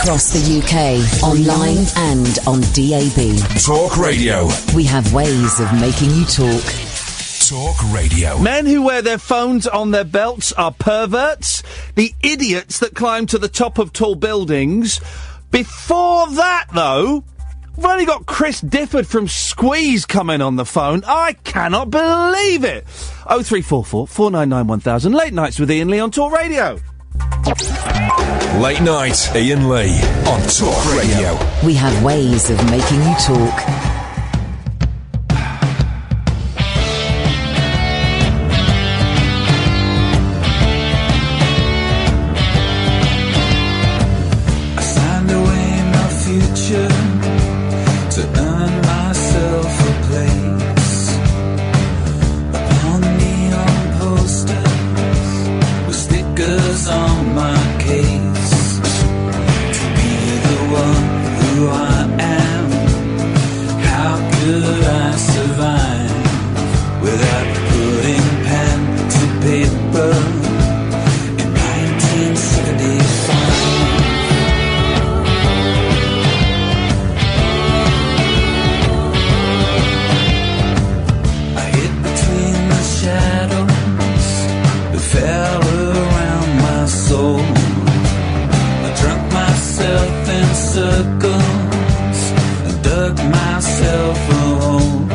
Across the UK, online and on DAB. Talk Radio. We have ways of making you talk. Talk Radio. Men who wear their phones on their belts are perverts. The idiots that climb to the top of tall buildings. Before that, though, we've only got Chris Difford from Squeeze coming on the phone. I cannot believe it. 0344 499 1000. Late Nights with Iain Lee on Talk Radio. Late Night, Iain Lee on Talk Radio. We have ways of making you talk. I signed away my future to earn myself a place upon neon posters with stickers on my case to be the one who I am. How could I survive without putting pen to paper in 1975? I hid between the shadows that fell around my soul. I drunk myself in circles and dug myself a hole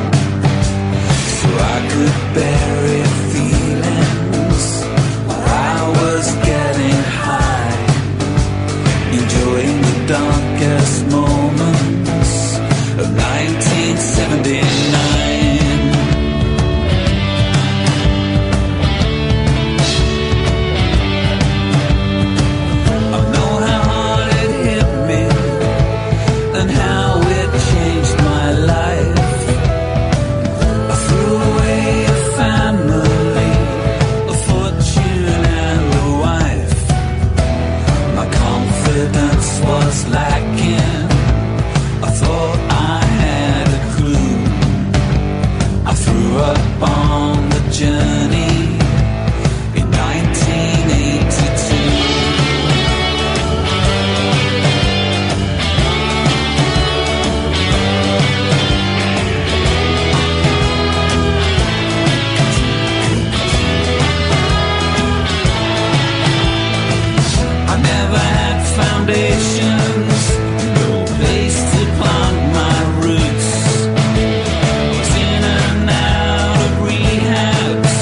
so I could bury feelings while I was getting high, enjoying the darkest moments of 1979. I know how hard it hit me and how it changed my life. I threw away a family, a fortune and a wife. My confidence was lacking. I thought I had a clue. I threw up on the journey in 1982. I never had foundations, no place to plant my roots. Was in and out of rehabs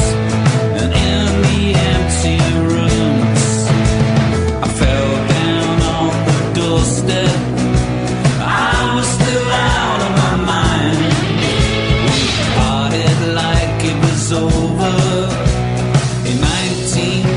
and in the empty rooms. I fell down on the doorstep. I was still out of my mind. We parted like it was over in 1999.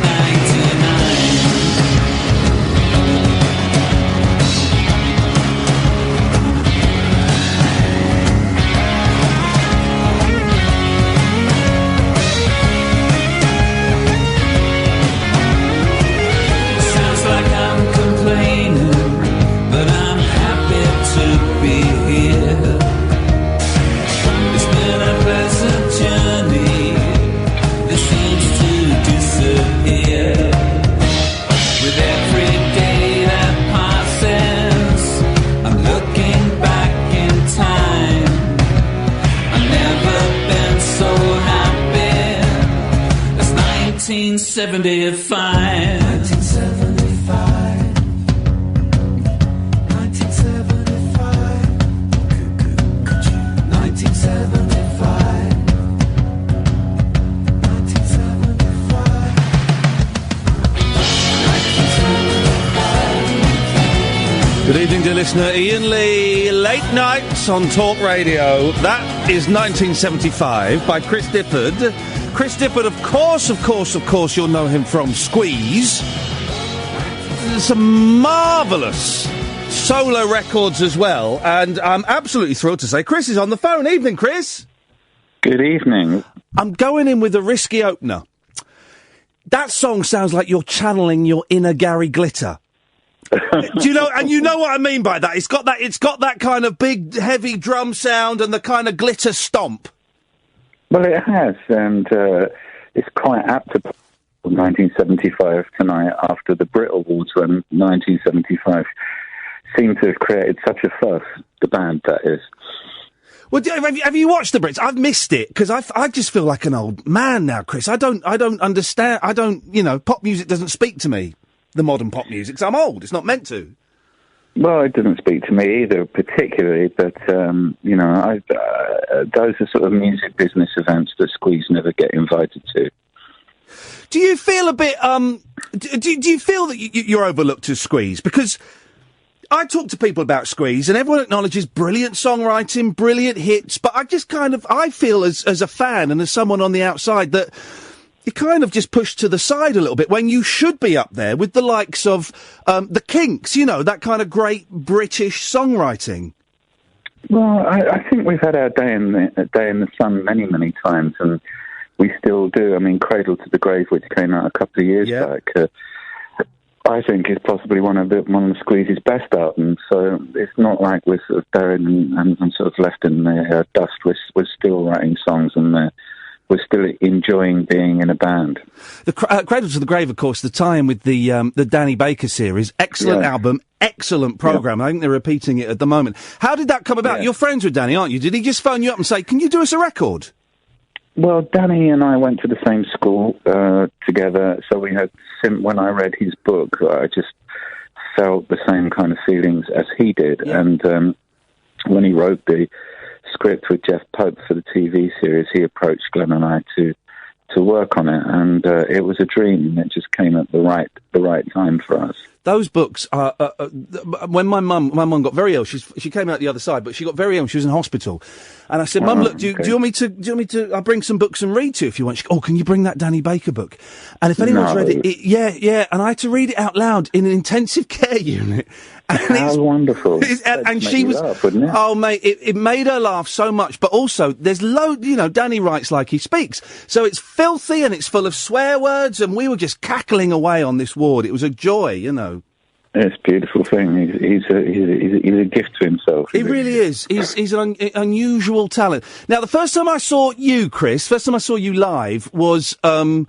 Sounds like I'm complaining, but I'm happy to be here. It's been a pleasant journey that seems to disappear with every day that passes. I'm looking back in time. I've never been so happy as 1975. 1975. Good evening, dear listener. Iain Lee, Late Nights on Talk Radio. That is 1975 by Chris Difford. Chris Difford, of course, you'll know him from Squeeze. Some marvellous solo records as well, and I'm absolutely thrilled to say Chris is on the phone. Evening, Chris. Good evening. I'm going in with a risky opener. That song sounds like you're channeling your inner Gary Glitter. Do you know? And you know what I mean by that. It's got that kind of big, heavy drum sound and the kind of glitter stomp. Well, it has, and it's quite apt to 1975 tonight after the Brit Awards when 1975 seem to have created such a fuss, the band, that is. Well, have you watched the Brits? I've missed it because I just feel like an old man now, Chris. I don't understand. Pop music doesn't speak to me. The modern pop music, 'cause I'm old. It's not meant to. Well, it doesn't speak to me either, particularly. But those are sort of music business events that Squeeze never get invited to. Do you feel a bit? Do you feel that you're overlooked as Squeeze? Because I talk to people about Squeeze, and everyone acknowledges brilliant songwriting, brilliant hits. But I feel as a fan and as someone on the outside that you're kind of just pushed to the side a little bit when you should be up there with the likes of the Kinks. That kind of great British songwriting. Well, I think we've had our day in the sun many, many times, and we still do. I mean, Cradle to the Grave, which came out a couple of years back, I think is possibly one of Squeeze's best albums. So it's not like we're sort of buried and sort of left in the dust. We're still writing songs, and we're still enjoying being in a band. The Cradle to the Grave, of course, the tie-in with the Danny Baker series. Excellent album, excellent programme. Yeah. I think they're repeating it at the moment. How did that come about? Yeah. You're friends with Danny, aren't you? Did he just phone you up and say, "Can you do us a record?" Well, Danny and I went to the same school together, so we had. When I read his book, I just felt the same kind of feelings as he did. Yeah. And when he wrote the script with Jeff Pope for the TV series, he approached Glenn and I to work on it, and it was a dream. It just came at the right time for us. Those books are when my mum got very ill. She came out the other side, but she got very ill. She was in hospital, and I said, "Mum, look, do you want me to? I'll bring some books and read to you if you want." She goes, "Oh, can you bring that Danny Baker book?" And if anyone's read it, yeah, and I had to read it out loud in an intensive care unit. How wonderful! And she was, laugh, wouldn't it? Oh mate, it made her laugh so much. But also, there's Danny writes like he speaks, so it's filthy and it's full of swear words, and we were just cackling away on this ward. It was a joy, It's a beautiful thing. He's a gift to himself. He really is. He's an unusual talent. Now, the first time I saw you, Chris, live was, I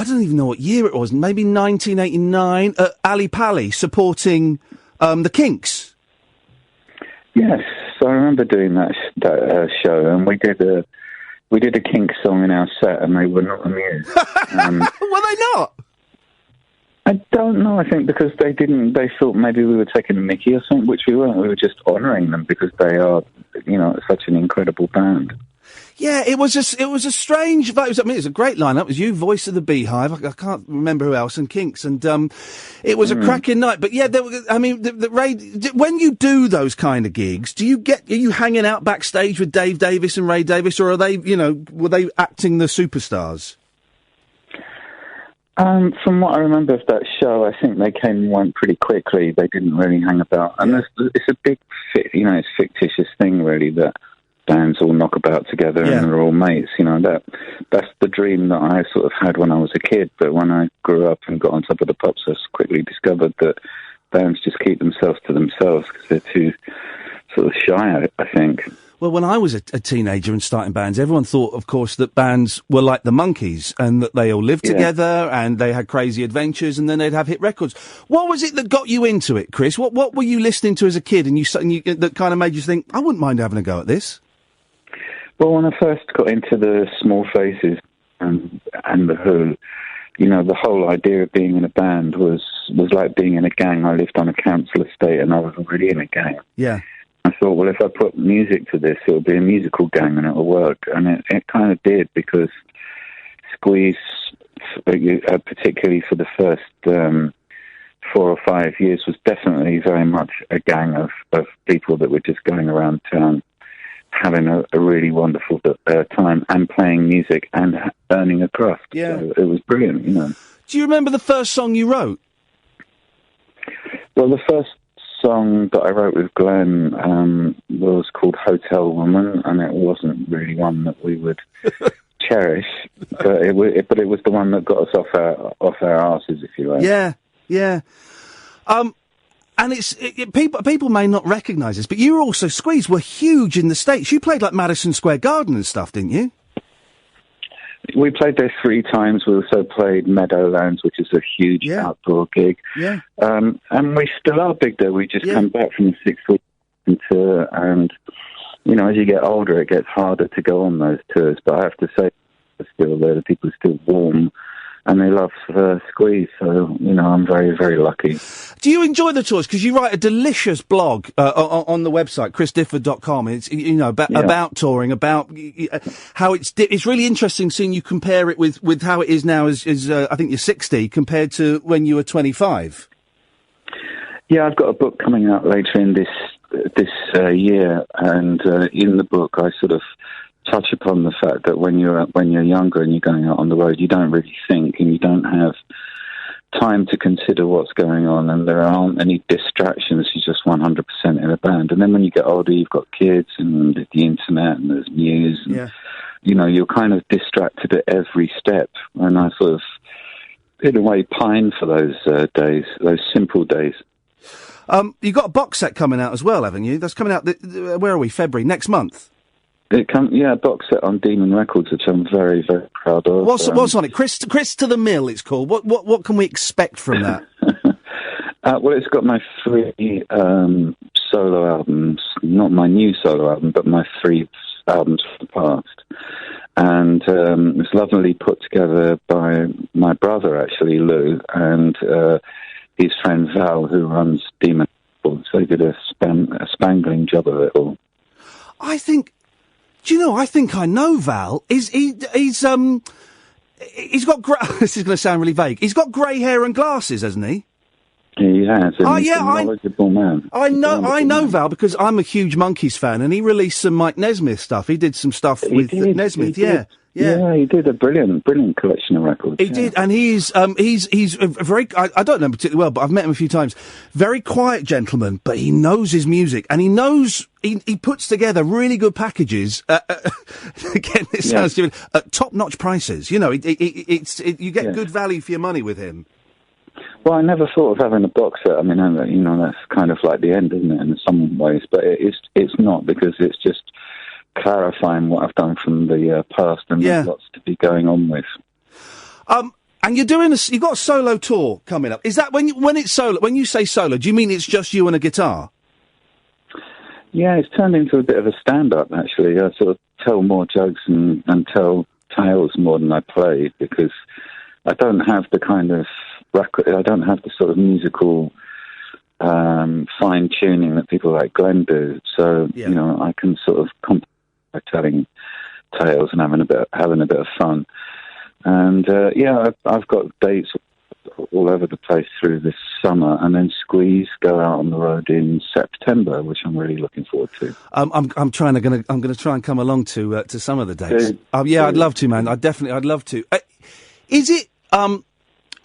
don't even know what year it was, maybe 1989, at Ali Pali, supporting the Kinks. Yes, I remember doing that show, and we did a Kinks song in our set, and they were not amused. Were they not? I don't know. I think because they thought maybe we were taking a mickey or something, which we weren't. We were just honouring them because they are, such an incredible band. Yeah, it was a strange vibe. I mean, it was a great lineup. It was you, Voice of the Beehive. I can't remember who else, and Kinks, and it was a cracking night. But yeah, when you do those kind of gigs, are you hanging out backstage with Dave Davis and Ray Davis, or are they, were they acting the superstars? From what I remember of that show, I think they came and went pretty quickly. They didn't really hang about. And it's a big, it's fictitious thing, really, that bands all knock about together and they're all mates. That's the dream that I sort of had when I was a kid. But when I grew up and got on top of the pops, I quickly discovered that bands just keep themselves to themselves because they're too sort of shy, I think. Well, when I was a teenager and starting bands, everyone thought, of course, that bands were like the Monkees and that they all lived together and they had crazy adventures and then they'd have hit records. What was it that got you into it, Chris? What were you listening to as a kid and you that kind of made you think, I wouldn't mind having a go at this? Well, when I first got into the Small Faces and the Who, the whole idea of being in a band was like being in a gang. I lived on a council estate and I was already in a gang. Yeah. I thought, well, if I put music to this, it'll be a musical gang and it'll work. And it kind of did, because Squeeze, particularly for the first 4 or 5 years, was definitely very much a gang of people that were just going around town having a really wonderful time and playing music and earning a craft. Yeah. So it was brilliant, Do you remember the first song you wrote? Well, the first song that I wrote with Glenn was called Hotel Woman, and it wasn't really one that we would cherish, but it was the one that got us off our asses, if you like. Yeah. And people may not recognise this, but you were also, Squeeze were huge in the States. You played like Madison Square Garden and stuff, didn't you? We played there 3 times. We also played Meadowlands, which is a huge outdoor gig. Yeah. And we still are big there. We just come back from a 6-week tour, and, you know, as you get older, it gets harder to go on those tours. But I have to say, still there, the people are still warm, and they love Squeeze, so, you know, I'm very, very lucky. Do you enjoy the tours? Because you write a delicious blog on the website, chrisdifford.com. It's, you know, about touring, about how it's really interesting seeing you compare it with how it is now as I think you're 60, compared to when you were 25. Yeah, I've got a book coming out later in this year, and in the book I sort of touch upon the fact that when you're younger and you're going out on the road, you don't really think, and you don't have time to consider what's going on, and there aren't any distractions. You're just 100% in a band. And then when you get older, you've got kids and the internet and there's news. And, you know, you're kind of distracted at every step. And I sort of, in a way, pine for those days, those simple days. You've got a box set coming out as well, haven't you? That's coming out, where are we, February, next month? Box set on Demon Records, which I'm very, very proud of. What's on it? Chris to the Mill, it's called. What can we expect from that? Well, it's got my 3 solo albums, not my new solo album, but my 3 albums from the past. And it's lovingly put together by my brother, actually, Lou, and his friend Val, who runs Demon Records. They did a spangling job of it all. Do you know, I think I know Val. He's got this is going to sound really vague. He's got grey hair and glasses, hasn't he? He has. He's a knowledgeable man. I know Val because I'm a huge Monkees fan, and he released some Mike Nesmith stuff. He did some stuff with Nesmith. Yeah, he did a brilliant collection of records. He did, and he's a very, I don't know him particularly well, but I've met him a few times. Very quiet gentleman, but he knows his music, and he knows, he puts together really good packages, again, it sounds stupid, at top-notch prices. You know, you get good value for your money with him. Well, I never thought of having a box set. I mean, you know, that's kind of like the end, isn't it, in some ways, but it's not, because it's just clarifying what I've done from the past, and there's lots to be going on with. And you've got a solo tour coming up. Is that when it's solo? When you say solo, do you mean it's just you and a guitar? Yeah, it's turned into a bit of a stand-up, actually. I sort of tell more jokes and tell tales more than I play, because I don't have the kind of record, I don't have the sort of musical fine-tuning that people like Glenn do. So, you know, I can sort of by telling tales and having a bit of fun. And I've got dates all over the place through this summer, and then Squeeze go out on the road in September, which I'm really looking forward to. I'm going to try and come along to some of the dates. I'd love to, man. I'd love to.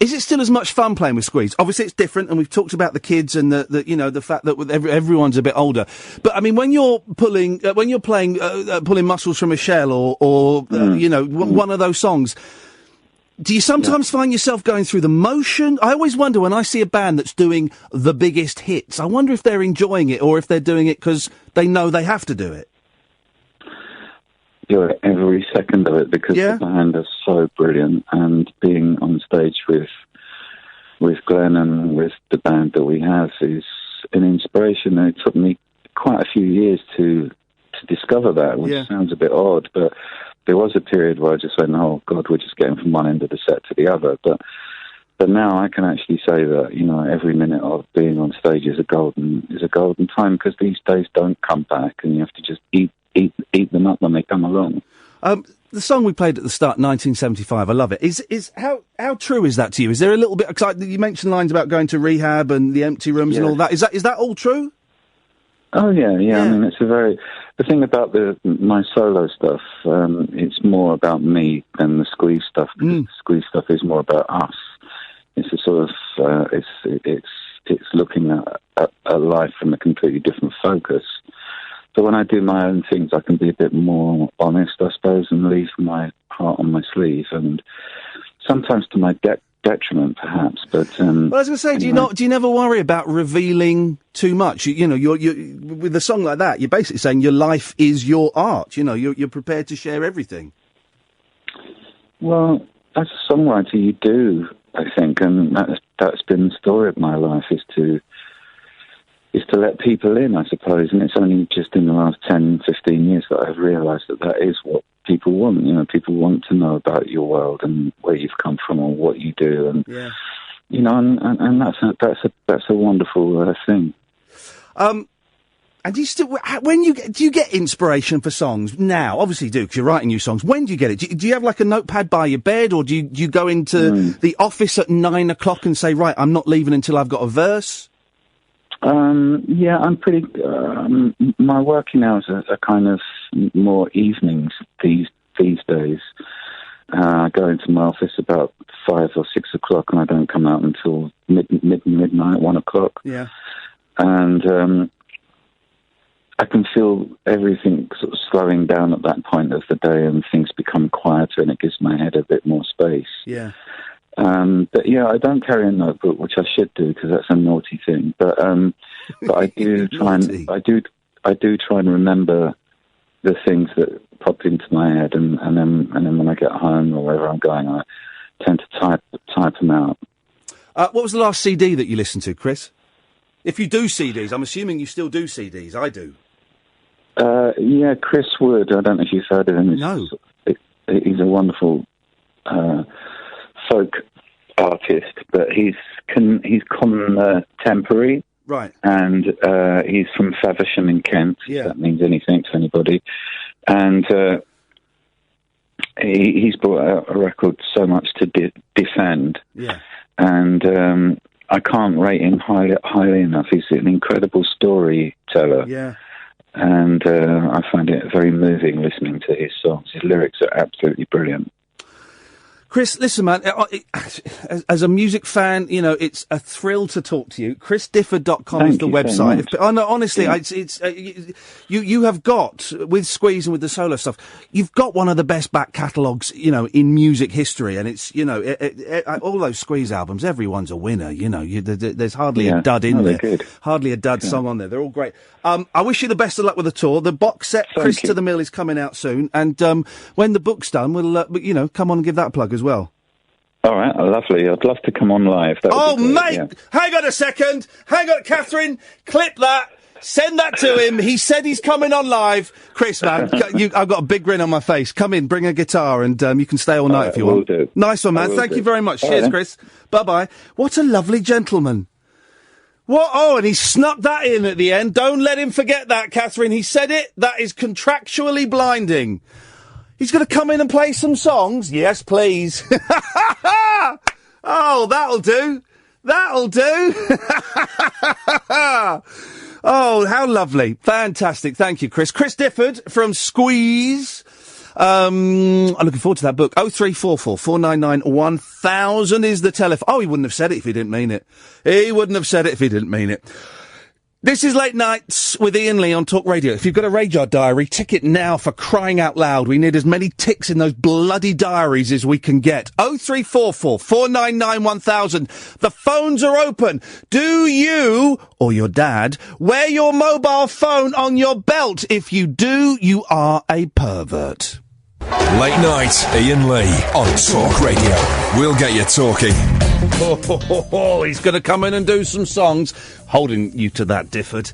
Is it still as much fun playing with Squeeze? Obviously, it's different, and we've talked about the kids and the fact that everyone's a bit older. But I mean, when you're pulling muscles from a shell, or one of those songs, do you sometimes find yourself going through the motion? I always wonder when I see a band that's doing the biggest hits. I wonder if they're enjoying it, or if they're doing it because they know they have to do it. Enjoy every second of it, because the band is so brilliant, and being on stage with Glenn and with the band that we have is an inspiration. And it took me quite a few years to discover that, which sounds a bit odd, but there was a period where I just went, oh God, we're just getting from one end of the set to the other. But now I can actually say that, you know, every minute of being on stage is a golden time, because these days don't come back, and you have to just eat them up when they come along. The song we played at the start, 1975, I love it. Is how true is that to you? Is there a little bit, cause you mentioned lines about going to rehab and the empty rooms and all that. Is that all true? Oh yeah. I mean, the thing about my solo stuff. It's more about me than the Squeeze stuff. Because the Squeeze stuff is more about us. It's a sort of it's looking at life from a completely different focus. So when I do my own things, I can be a bit more honest, I suppose, and leave my heart on my sleeve, and sometimes to my detriment, perhaps. But well, I was going to say, anyway. Do you never worry about revealing too much? You know, you're with a song like that, you're basically saying your life is your art. You know, you're prepared to share everything. Well, as a songwriter, you do, I think, and that's been the story of my life, is to let people in, I suppose. And it's only just in the last 10, 15 years that I've realised that is what people want. You know, people want to know about your world and where you've come from and what you do, and you know, and that's a wonderful thing. And do you still, do you get inspiration for songs now? Obviously you do, because you're writing new songs. When do you get it? Do you have like a notepad by your bed, or do you go into the office at 9 o'clock and say, right, I'm not leaving until I've got a verse? Yeah, I'm pretty, my working hours are kind of more evenings these days. I go into my office about 5 or 6 o'clock, and I don't come out until midnight, 1 o'clock. Yeah. And, I can feel everything sort of slowing down at that point of the day, and things become quieter, and it gives my head a bit more space. Yeah. But yeah, I don't carry a notebook, which I should do, because that's a naughty thing. But I do try and I do try and remember the things that pop into my head, and then when I get home or wherever I'm going, I tend to type them out. What was the last CD that you listened to, Chris? If you do CDs, I'm assuming you still do CDs. I do. Yeah, Chris Wood. I don't know if you've heard of him. No. He's a wonderful folk artist, but he's contemporary. Right. And he's from Faversham in Kent, if that means anything to anybody. And he's brought out a record, So Much to Defend. Yeah. And I can't rate him highly enough. He's an incredible storyteller. Yeah. And I find it very moving listening to his songs. His lyrics are absolutely brilliant. Chris, listen, man, as a music fan, you know, it's a thrill to talk to you. ChrisDifford.com is the website. No, honestly, you have got, with Squeeze and with the solo stuff, you've got one of the best back catalogues, you know, in music history. And it's, you know, all those Squeeze albums, everyone's a winner, you know. There's hardly a dud in there. Good. Hardly a dud song on there. They're all great. I wish you the best of luck with the tour. The box set, Chris to the Mill, is coming out soon. And when the book's done, we'll, you know, come on and give that a plug as well. All right, lovely. I'd love to come on live. Mate, hang on a second. Hang on, Catherine. Clip that. Send that to him. He said he's coming on live. Chris, man, I've got a big grin on my face. Come in, bring a guitar, and you can stay all night if you want. Do. Nice one, man. Thank you very much. Cheers, Chris. Bye-bye. What a lovely gentleman. What? Oh, and he snuck that in at the end. Don't let him forget that, Catherine. He said it. That is contractually blinding. He's going to come in and play some songs? Yes, please. Oh, that'll do. That'll do. Oh, how lovely. Fantastic. Thank you, Chris. Chris Difford from Squeeze. I'm looking forward to that book. 0344 499 1000 is the telephone. Oh, he wouldn't have said it if he didn't mean it. He wouldn't have said it if he didn't mean it. This is Late Nights with Iain Lee on Talk Radio. If you've got a radar diary, tick it now, for crying out loud. We need as many ticks in those bloody diaries as we can get. 0344 499 1000. The phones are open. Do you, or your dad, wear your mobile phone on your belt? If you do, you are a pervert. Late Night, Iain Lee on Talk Radio. We'll get you talking. He's going to come in and do some songs. Holding you to that, Difford.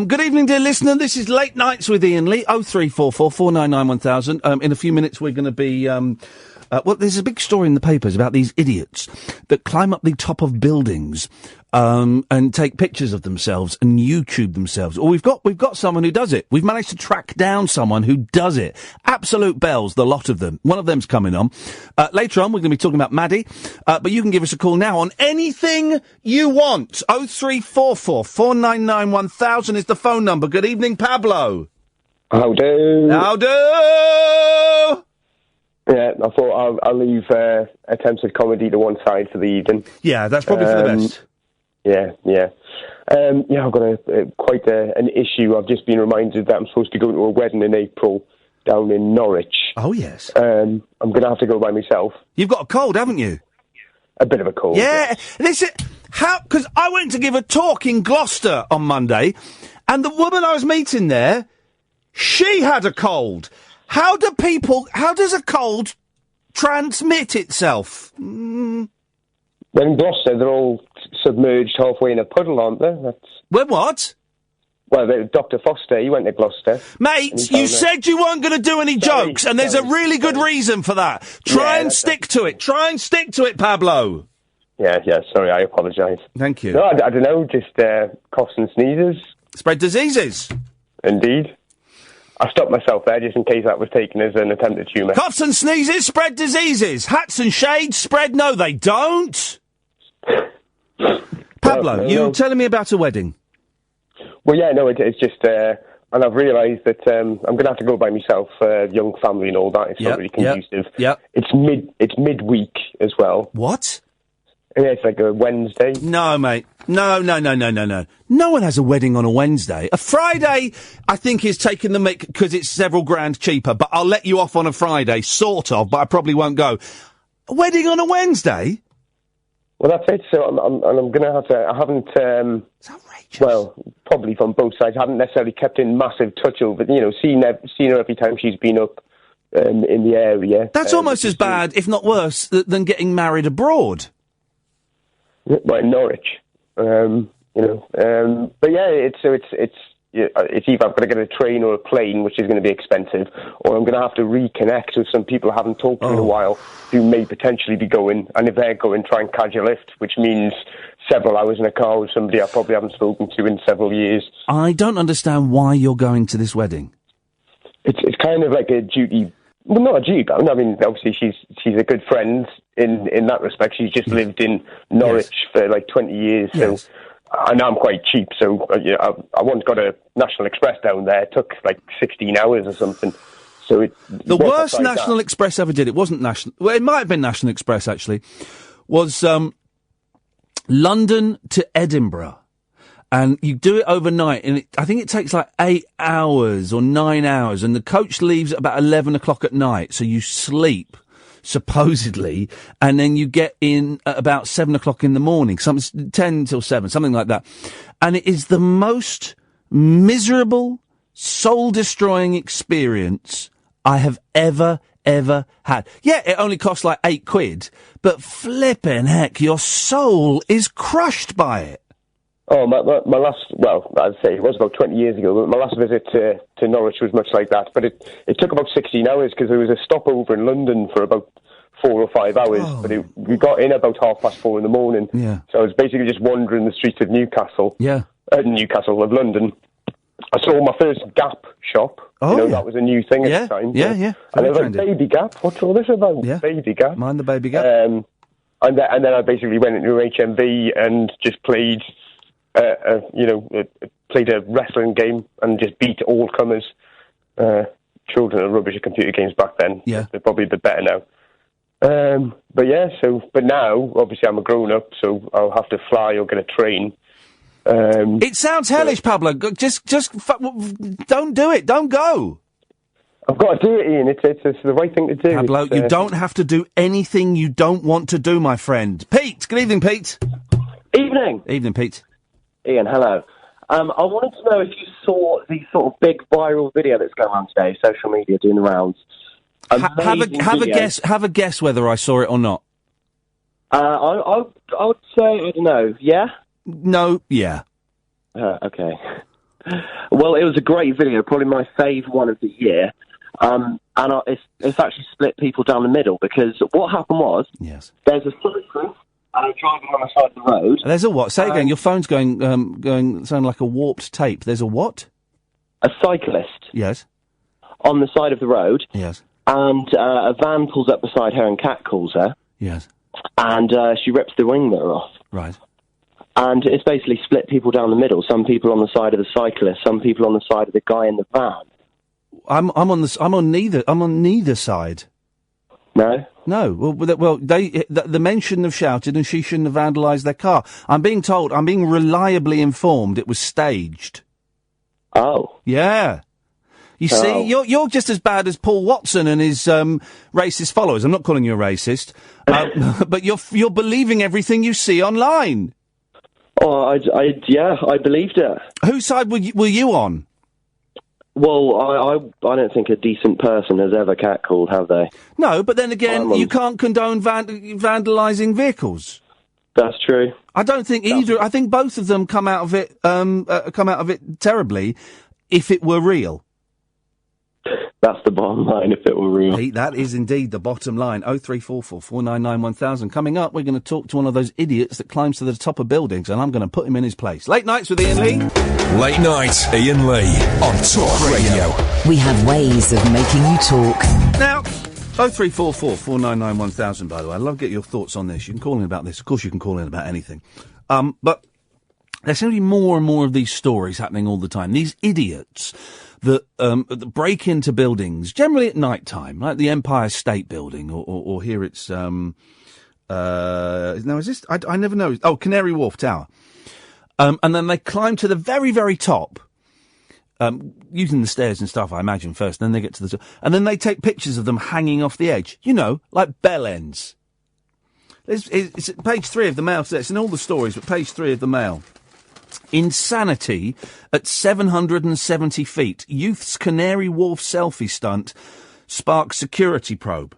Good evening, dear listener. This is Late Nights with Iain Lee. 0344 499 1000. In a few minutes, we're going to be... well, there's a big story in the papers about these idiots that climb up the top of buildings and take pictures of themselves and YouTube themselves. Or we've got someone who does it. We've managed to track down someone who does it. Absolute bells, the lot of them. One of them's coming on. Later on, we're going to be talking about Maddie. But you can give us a call now on anything you want. 0344 499 1000 is the phone number. Good evening, Pablo. How do? How do? Yeah, I thought I'll leave attempted comedy to one side for the evening. Yeah, that's probably for the best. Yeah. I've got quite an issue. I've just been reminded that I'm supposed to go to a wedding in April down in Norwich. Oh, yes. I'm going to have to go by myself. You've got a cold, haven't you? A bit of a cold. Yeah. Listen, because I went to give a talk in Gloucester on Monday, and the woman I was meeting there, she had a cold. How does a cold transmit itself. Well, in Gloucester, they're all submerged halfway in a puddle, aren't they? When what? Well, Dr. Foster, he went to Gloucester. Mate, you said you weren't going to do any jokes, and there's a really good reason for that. Try and stick to it. Try and stick to it, Pablo. Yeah, sorry, I apologise. Thank you. No, I don't know, just coughs and sneezes. Spread diseases. Indeed. I stopped myself there just in case that was taken as an attempted humour. Coughs and sneezes spread diseases. Hats and shades spread... No, they don't. Pablo, you were telling me about a wedding. Well, yeah, no, it's just... and I've realised that I'm going to have to go by myself, young family and all that. It's not really conducive. Yep. It's midweek as well. What? Yeah, it's like a Wednesday. No, mate. No. No one has a wedding on a Wednesday. A Friday, I think, is taking the mick because it's several grand cheaper, but I'll let you off on a Friday, sort of, but I probably won't go. A wedding on a Wednesday? Well, that's it. So I'm going to have to... I haven't... It's outrageous. Well, probably from both sides. I haven't necessarily kept in massive touch over, seeing her every time she's been up in the area. That's almost as bad, if not worse, than getting married abroad. Well, in Norwich, but yeah, it's either I've got to get a train or a plane, which is going to be expensive, or I'm going to have to reconnect with some people I haven't talked to in a while, who may potentially be going, and if they're going, try and catch a lift, which means several hours in a car with somebody I probably haven't spoken to in several years. I don't understand why you're going to this wedding. It's kind of like a duty. Well, not a duty bound. I mean, obviously she's a good friend in that respect. She's just lived in Norwich for like 20 years, so I know I'm quite cheap. So I once got a National Express down there. It took like 16 hours or something. So the worst National Express ever did. It wasn't National. Well, it might have been National Express actually. Was London to Edinburgh. And you do it overnight, and I think it takes like 8 hours or 9 hours, and the coach leaves at about 11 o'clock at night, so you sleep, supposedly, and then you get in at about 7 o'clock in the morning, 10 till 7, something like that. And it is the most miserable, soul-destroying experience I have ever had. Yeah, it only costs like £8, but flippin' heck, your soul is crushed by it. Oh, my last, well, I'd say it was about 20 years ago, but my last visit to Norwich was much like that. But it took about 16 hours because there was a stopover in London for about 4 or 5 hours. But we got in about 4:30 in the morning. Yeah. So I was basically just wandering the streets of Newcastle. Yeah. Newcastle of London. I saw my first Gap shop. Oh, that was a new thing at the time. Yeah. And I was like, Baby Gap? What's all this about? Yeah. Baby Gap. Mind the Baby Gap. And then I basically went into HMV and just played... played a wrestling game and just beat all comers. Children are rubbish at computer games back then. Yeah. They're probably a bit better now. But now, obviously I'm a grown-up, so I'll have to fly or get a train. It sounds hellish, Pablo. Just don't do it. Don't go. I've got to do it, Ian. It's the right thing to do. Pablo, you don't have to do anything you don't want to do, my friend. Pete, good evening, Pete. Evening. Evening, Pete. Ian, hello. I wanted to know if you saw the sort of big viral video that's going on today, social media doing the rounds. Have a guess whether I saw it or not. I would say, I don't know, yeah? No, yeah. Okay. Well, it was a great video, probably my fave one of the year. And it's actually split people down the middle, because what happened was, there's a cyclist driving on the side of the road. There's a what? Say it again. Your phone's going, sound like a warped tape. There's a what? A cyclist. Yes. On the side of the road. Yes. And a van pulls up beside her and catcalls her. Yes. And she rips the wing mirror off. Right. And it's basically split people down the middle. Some people on the side of the cyclist, some people on the side of the guy in the van. I'm on neither side. No? No. Well, the men shouldn't have shouted and she shouldn't have vandalised their car. I'm being reliably informed it was staged. Oh. Yeah. You see, you're just as bad as Paul Watson and his racist followers. I'm not calling you a racist, but you're believing everything you see online. Oh, I believed it. Whose side were you on? Well, I don't think a decent person has ever catcalled, have they? No, but then again, you can't condone vandalising vehicles. That's true. I don't think either. I think both of them come out of it terribly, if it were real. That's the bottom line, if it were real. Pete, that is indeed the bottom line. 0344 499 1000. Coming up, we're going to talk to one of those idiots that climbs to the top of buildings, and I'm going to put him in his place. Late Nights with Iain Lee. Late Night, Iain Lee on Talk Radio. We have ways of making you talk. Now, 0344 499 1000, by the way. I'd love to get your thoughts on this. You can call in about this. Of course, you can call in about anything. But there seem to be more and more of these stories happening all the time. These idiots that break into buildings, generally at night time, like the Empire State Building, or here it's now is this? I never know. Oh, Canary Wharf Tower, and then they climb to the very, very top, using the stairs and stuff, I imagine first. And then they get to the top, and then they take pictures of them hanging off the edge. You know, like bell ends. It's at page 3 of the Mail today. It's in all the stories, but page 3 of the Mail. Insanity at 770 feet. Youth's Canary Wharf selfie stunt sparks security probe.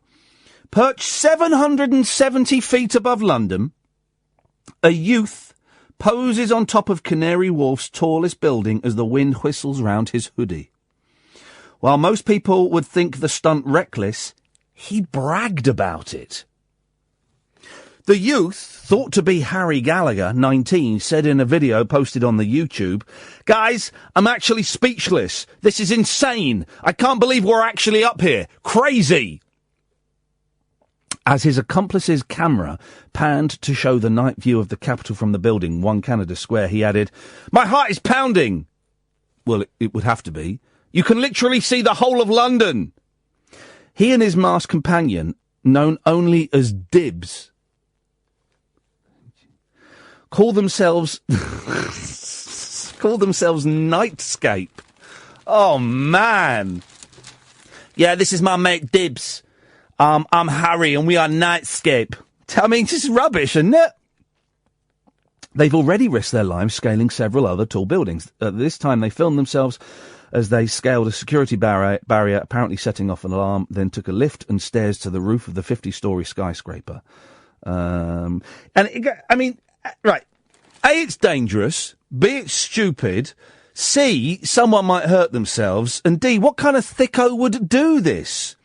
Perched 770 feet above London, a youth poses on top of Canary Wharf's tallest building as the wind whistles round his hoodie. While most people would think the stunt reckless, he bragged about it. The youth, thought to be Harry Gallagher, 19, said in a video posted on the YouTube, "Guys, I'm actually speechless. This is insane. I can't believe we're actually up here. Crazy." As his accomplice's camera panned to show the night view of the Capitol from the building, 1 Canada Square, he added, "My heart is pounding." Well, it would have to be. "You can literally see the whole of London." He and his masked companion, known only as Dibs, call themselves Nightscape. Oh, man. "Yeah, this is my mate Dibs. I'm Harry and we are Nightscape." I mean, just rubbish, isn't it? They've already risked their lives scaling several other tall buildings. This time they filmed themselves as they scaled a security barrier, apparently setting off an alarm, then took a lift and stairs to the roof of the 50-storey skyscraper. Right. A, it's dangerous. B, it's stupid. C, someone might hurt themselves. And D, what kind of thicko would do this?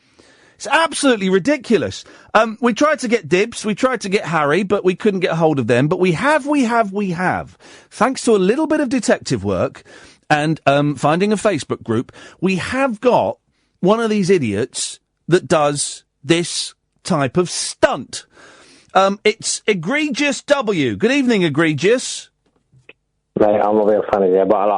It's absolutely ridiculous. We tried to get Dibs, we tried to get Harry, but we couldn't get hold of them. But we have. Thanks to a little bit of detective work and finding a Facebook group, we have got one of these idiots that does this type of stunt. It's Agreegious W. Good evening, Agreegious. Mate, I'm not a real fan of you, but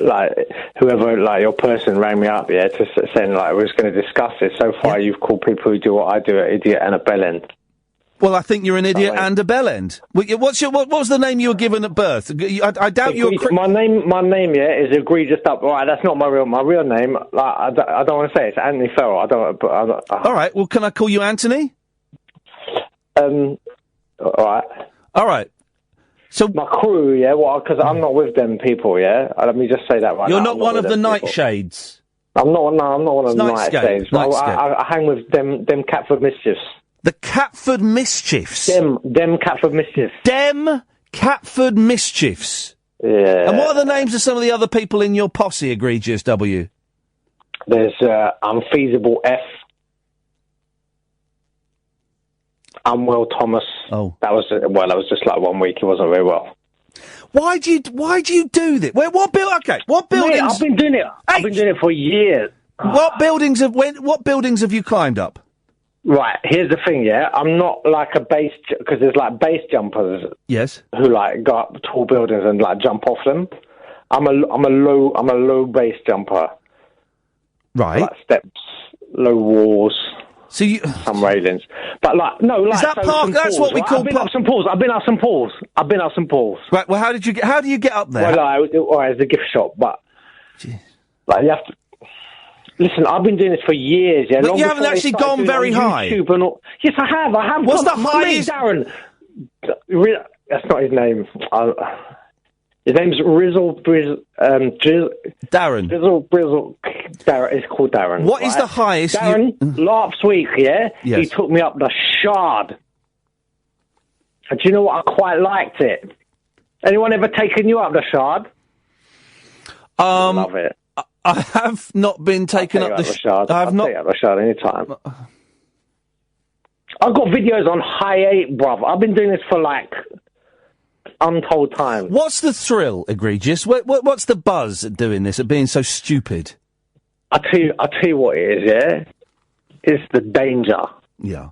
like whoever, like your person rang me up, saying like we was going to discuss this. So far, you've called people who do what I do an idiot and a bellend. Well, I think you're an idiot and a bellend. What was the name you were given at birth? I doubt you were... My name, is Agreegious W. Right, that's not my real name. Like, I don't want to say it. It's Anthony Farrell. All right. Well, can I call you Anthony? All right. So my crew, because I'm not with them people, Let me just say that right now. You're not one of the Nightshades. I'm not one of the Nightshades. I hang with them Catford Mischiefs. The Catford Mischiefs. Them Catford Mischiefs. Dem Catford Mischiefs. Yeah. And what are the names of some of the other people in your posse, Agreegious W? There's Unfeasible F. Will Thomas. Oh, that was just like 1 week. It wasn't very well. Why do you do this? What buildings? Mate, I've been doing it for years. What buildings have you climbed up? Right, here's the thing. I'm not like a base, because there's like base jumpers. Yes. Who like go up tall buildings and like jump off them. I'm a low base jumper. Right. Like steps, low walls. So some railings, but is that park? That's what we call. I've been up some pools. Right. Well, how do you get up there? Well, it's a gift shop, but you have to listen. I've been doing this for years. But you haven't actually gone very high. Yes, I have. What's the highest? Darren. That's not his name. His name's Darren. Brizzle. Darren. It's called Darren. What is the highest? Darren, last week, he took me up the Shard. And do you know what? I quite liked it. Anyone ever taken you up the Shard? I love it. I have not been taken up the Shard. I'll take you up the Shard anytime. I've got videos on High 8, bruv. I've been doing this for, like, untold time. What's the thrill, Egregious? What's the buzz at doing this, at being so stupid? I'll tell you what it is, It's the danger. Yeah.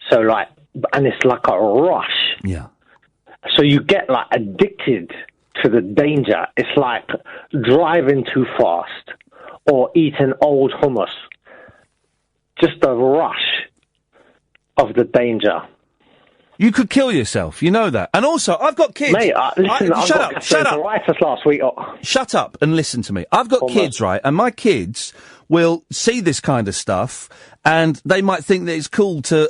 So, like, and it's like a rush. Yeah. So you get, like, addicted to the danger. It's like driving too fast or eating old hummus. Just the rush of the danger. You could kill yourself, you know that. And also, I've got kids. Mate, listen, shut up. Last week. Shut up and listen to me. I've got kids, right? And my kids will see this kind of stuff, and they might think that it's cool to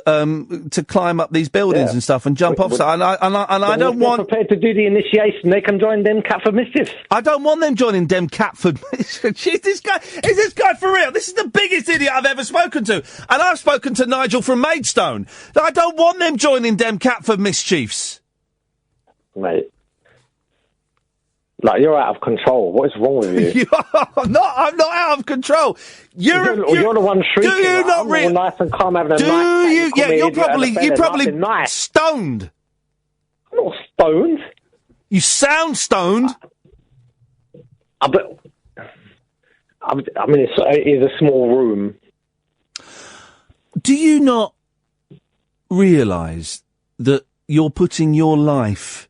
climb up these buildings and stuff and jump off. And I don't want. Prepared to do the initiation. They can join them Catford Mischiefs. I don't want them joining them Catford. Is this guy for real? This is the biggest idiot I've ever spoken to, and I've spoken to Nigel from Maidstone. I don't want them joining them Catford Mischiefs, mate. Like, you're out of control. What is wrong with you? I'm not out of control. You're the one shrieking. Do you not really? Nice and calm, having a do nice you? Yeah, you're probably nice. stoned. I'm not stoned. You sound stoned. I mean, it's a small room. Do you not realise that you're putting your life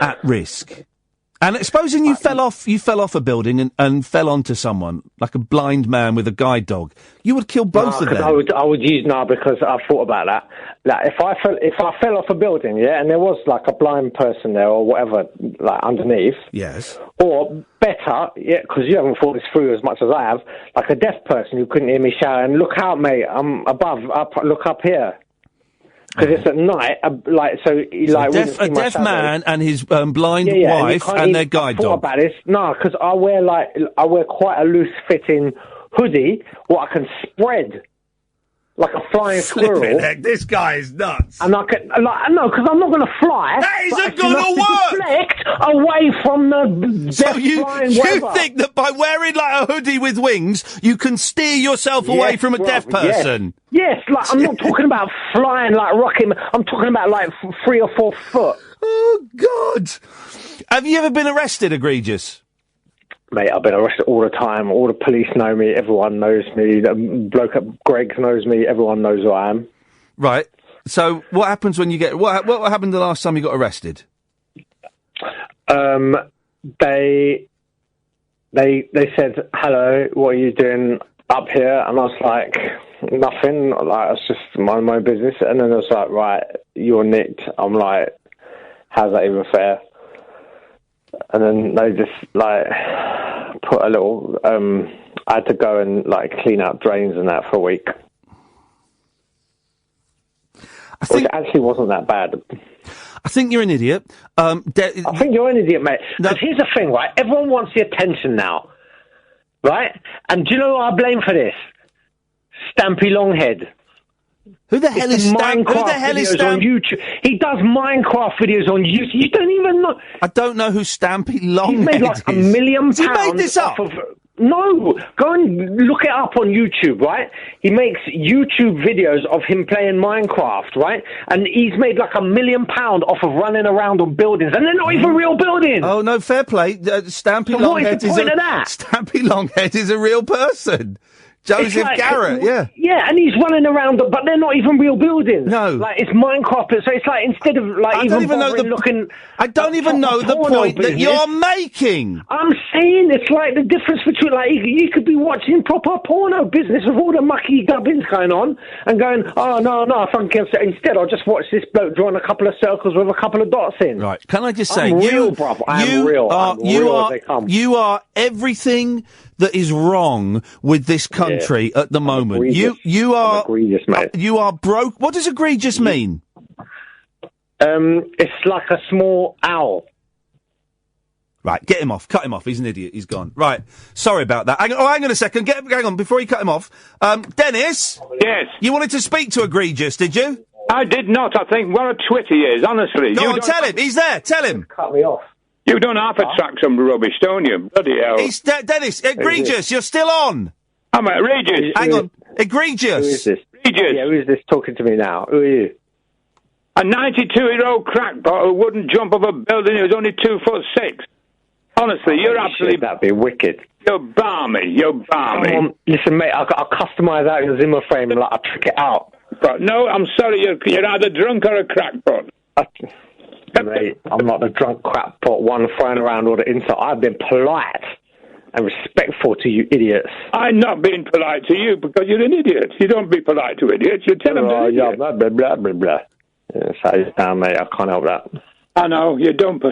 at risk? And supposing you fell off a building and fell onto someone, like a blind man with a guide dog, you would kill both of them. I would use because I've thought about that. Like, if I fell off a building, and there was like a blind person there or whatever, like underneath. Yes. Or better, because you haven't thought this through as much as I have, like a deaf person who couldn't hear me shout, and look out, mate, I'm above, look up here. Because it's at night, a deaf man and his blind wife and their guide dog. About this, because I wear quite a loose fitting hoodie, what I can spread like a flying squirrel. Heck, this guy is nuts. And I can, because I'm not going to fly. That isn't going to work. Deflect away from the so you think that by wearing like a hoodie with wings, you can steer yourself away from a deaf person? Yes, like I'm not talking about flying like rocket. I'm talking about like 3 or 4 foot. Oh God! Have you ever been arrested, Egregious? Mate, I've been arrested all the time. All the police know me. Everyone knows me. The bloke at Greg's knows me. Everyone knows who I am. Right. So, what happens when you get? What happened the last time you got arrested? They said, "Hello, what are you doing up here?" And I was like, "Nothing. Like, it's just my business." And then I was like, "Right, you're nicked." I'm like, "How's that even fair?" And then they just, like, put a little, I had to go and, like, clean out drains and that for a week. Which actually wasn't that bad. I think you're an idiot. I think you're an idiot, mate. Because here's the thing, right? Everyone wants the attention now, right? And do you know who I blame for this? Stampy Longhead. Who the hell is Stampy? Who the hell is Stampy? On YouTube. He does Minecraft videos on YouTube. You don't even know. I don't know who Stampy Longhead is. He's made like £1 million. Has he made this up? No, go and look it up on YouTube, right? He makes YouTube videos of him playing Minecraft, right? And he's made like £1 million off of running around on buildings, and they're not even real buildings. Oh no, fair play. Stampy Longhead Stampy Longhead is a real person. Joseph Garrett, yeah. Yeah, and he's running around, but they're not even real buildings. No. Like, it's Minecraft, so it's like, instead of, like, I don't even know the point that you're making. I'm saying it's like the difference between, like, you could be watching proper porno business with all the mucky gubbins going on and going, oh, no, I think instead I'll just watch this bloke drawing a couple of circles with a couple of dots in. Right, can I just say, I'm real, bruv. I'm real. You are everything that is wrong with this country at the moment. You are egregious, mate. You are broke. What does egregious mean? It's like a small owl. Right, get him off. Cut him off. He's an idiot. He's gone. Right. Sorry about that. Hang on a second. Hang on, before you cut him off. Dennis? Yes. You wanted to speak to Agreegious, did you? I did not, I think. What a twit he is, honestly. Go on, tell him. He's there. Tell him. Cut me off. You don't half attract some rubbish, don't you? Bloody hell. Dennis, Agreegious, you're still on. I'm Egregious. Hang on. Egregious. Who is this? Egregious. Yeah, who is this talking to me now? Who are you? A 92-year-old crackpot who wouldn't jump off a building. He was only 2'6". Honestly, you're absolutely... That'd be wicked. You're balmy. You're balmy. Listen, mate, I'll customise out your Zimmer frame and I'll trick it out. But no, I'm sorry, you're either drunk or a crackpot. Mate, I'm not the drunk crackpot one throwing around all the insult. I've been polite and respectful to you idiots. I'm not being polite to you because you're an idiot. You don't be polite to idiots. You tell them they're idiots. Yeah, blah, blah, blah, blah. That's how you sound, mate. I can't help that. I know, you don't.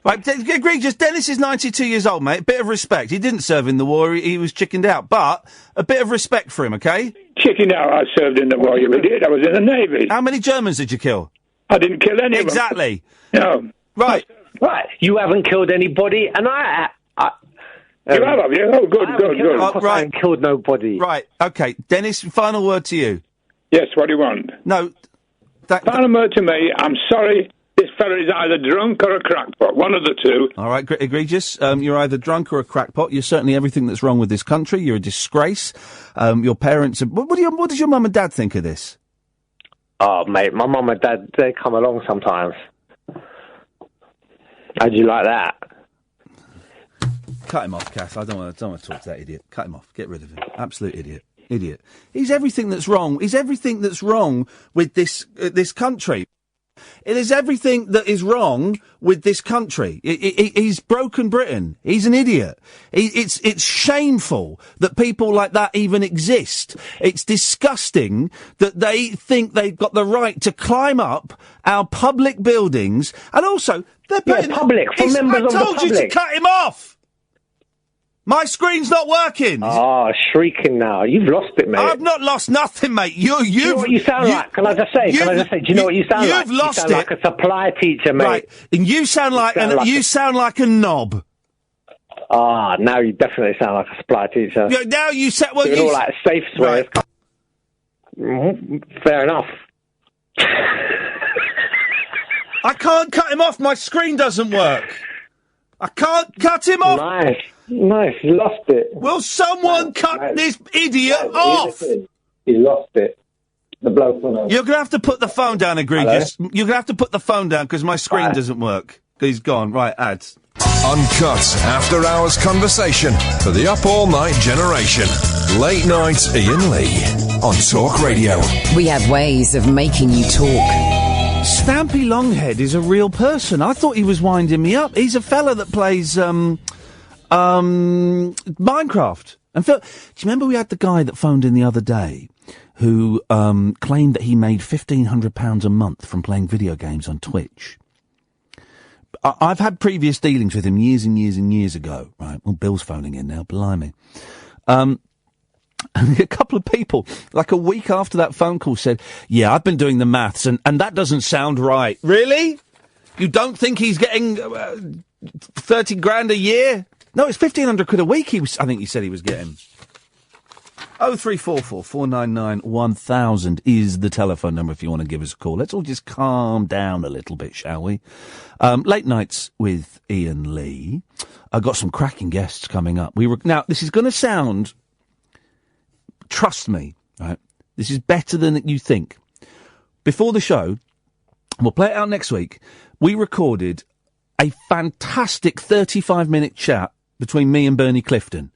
Right, Egregious, Dennis is 92 years old, mate. Bit of respect. He didn't serve in the war. He was chickened out. But a bit of respect for him, okay? Chickened out? I served in the war, you idiot. I was in the Navy. How many Germans did you kill? I didn't kill any of them. Exactly. No. Right. Right. You haven't killed anybody, and you have you? Oh, good. I haven't killed nobody. Right, okay. Dennis, final word to you. Yes, what do you want? No. Final word to me, I'm sorry, this fella is either drunk or a crackpot, one of the two. All right, Egregious, you're either drunk or a crackpot. You're certainly everything that's wrong with this country. You're a disgrace. Your parents... What does your mum and dad think of this? Oh, mate, my mum and dad, they come along sometimes. How'd you like that? Cut him off, Kath. I don't want to talk to that idiot. Cut him off. Get rid of him. Absolute idiot. Idiot. He's everything that's wrong. He's everything that's wrong with this country. It is everything that is wrong with this country. He's broken Britain. He's an idiot. It's shameful that people like that even exist. It's disgusting that they think they've got the right to climb up our public buildings, and also they're paying public for members of the public. I told you to cut him off. My screen's not working. Oh, shrieking now. You've lost it, mate. I've not lost nothing, mate. You know what you sound like? Can I just say? Do you know what you sound like? You've lost you sound like a supply teacher, mate. Right. And you sound like a knob. Ah, now you definitely sound like a supply teacher. Yeah, now you sound... Well, all like safe swears. Right. Fair enough. I can't cut him off. My screen doesn't work. I can't cut him off. Nice, you lost it. Will someone cut this idiot off? He lost it. The bloke on You're going to have to put the phone down, Egregious. Hello? You're going to have to put the phone down because my screen doesn't work. He's gone. Right, ads. Uncut after-hours conversation for the up-all-night generation. Late night Iain Lee on Talk Radio. We have ways of making you talk. Stampy Longhead is a real person. I thought he was winding me up. He's a fella that plays... Minecraft. And Phil, do you remember we had the guy that phoned in the other day who claimed that he made £1,500 a month from playing video games on Twitch? I've had previous dealings with him years and years and years ago. Right, well, Bill's phoning in now, blimey. And a couple of people, like a week after that phone call, said, yeah, I've been doing the maths and that doesn't sound right. Really? You don't think he's getting 30 grand a year? No, it's 1,500 quid a week. I think he said he was getting. 0344 499 1000 is the telephone number if you want to give us a call. Let's all just calm down a little bit, shall we? Late nights with Iain Lee. I've got some cracking guests coming up. Now, this is going to sound, trust me, right? This is better than you think. Before the show, we'll play it out next week. We recorded a fantastic 35-minute chat between me and Bernie Clifton.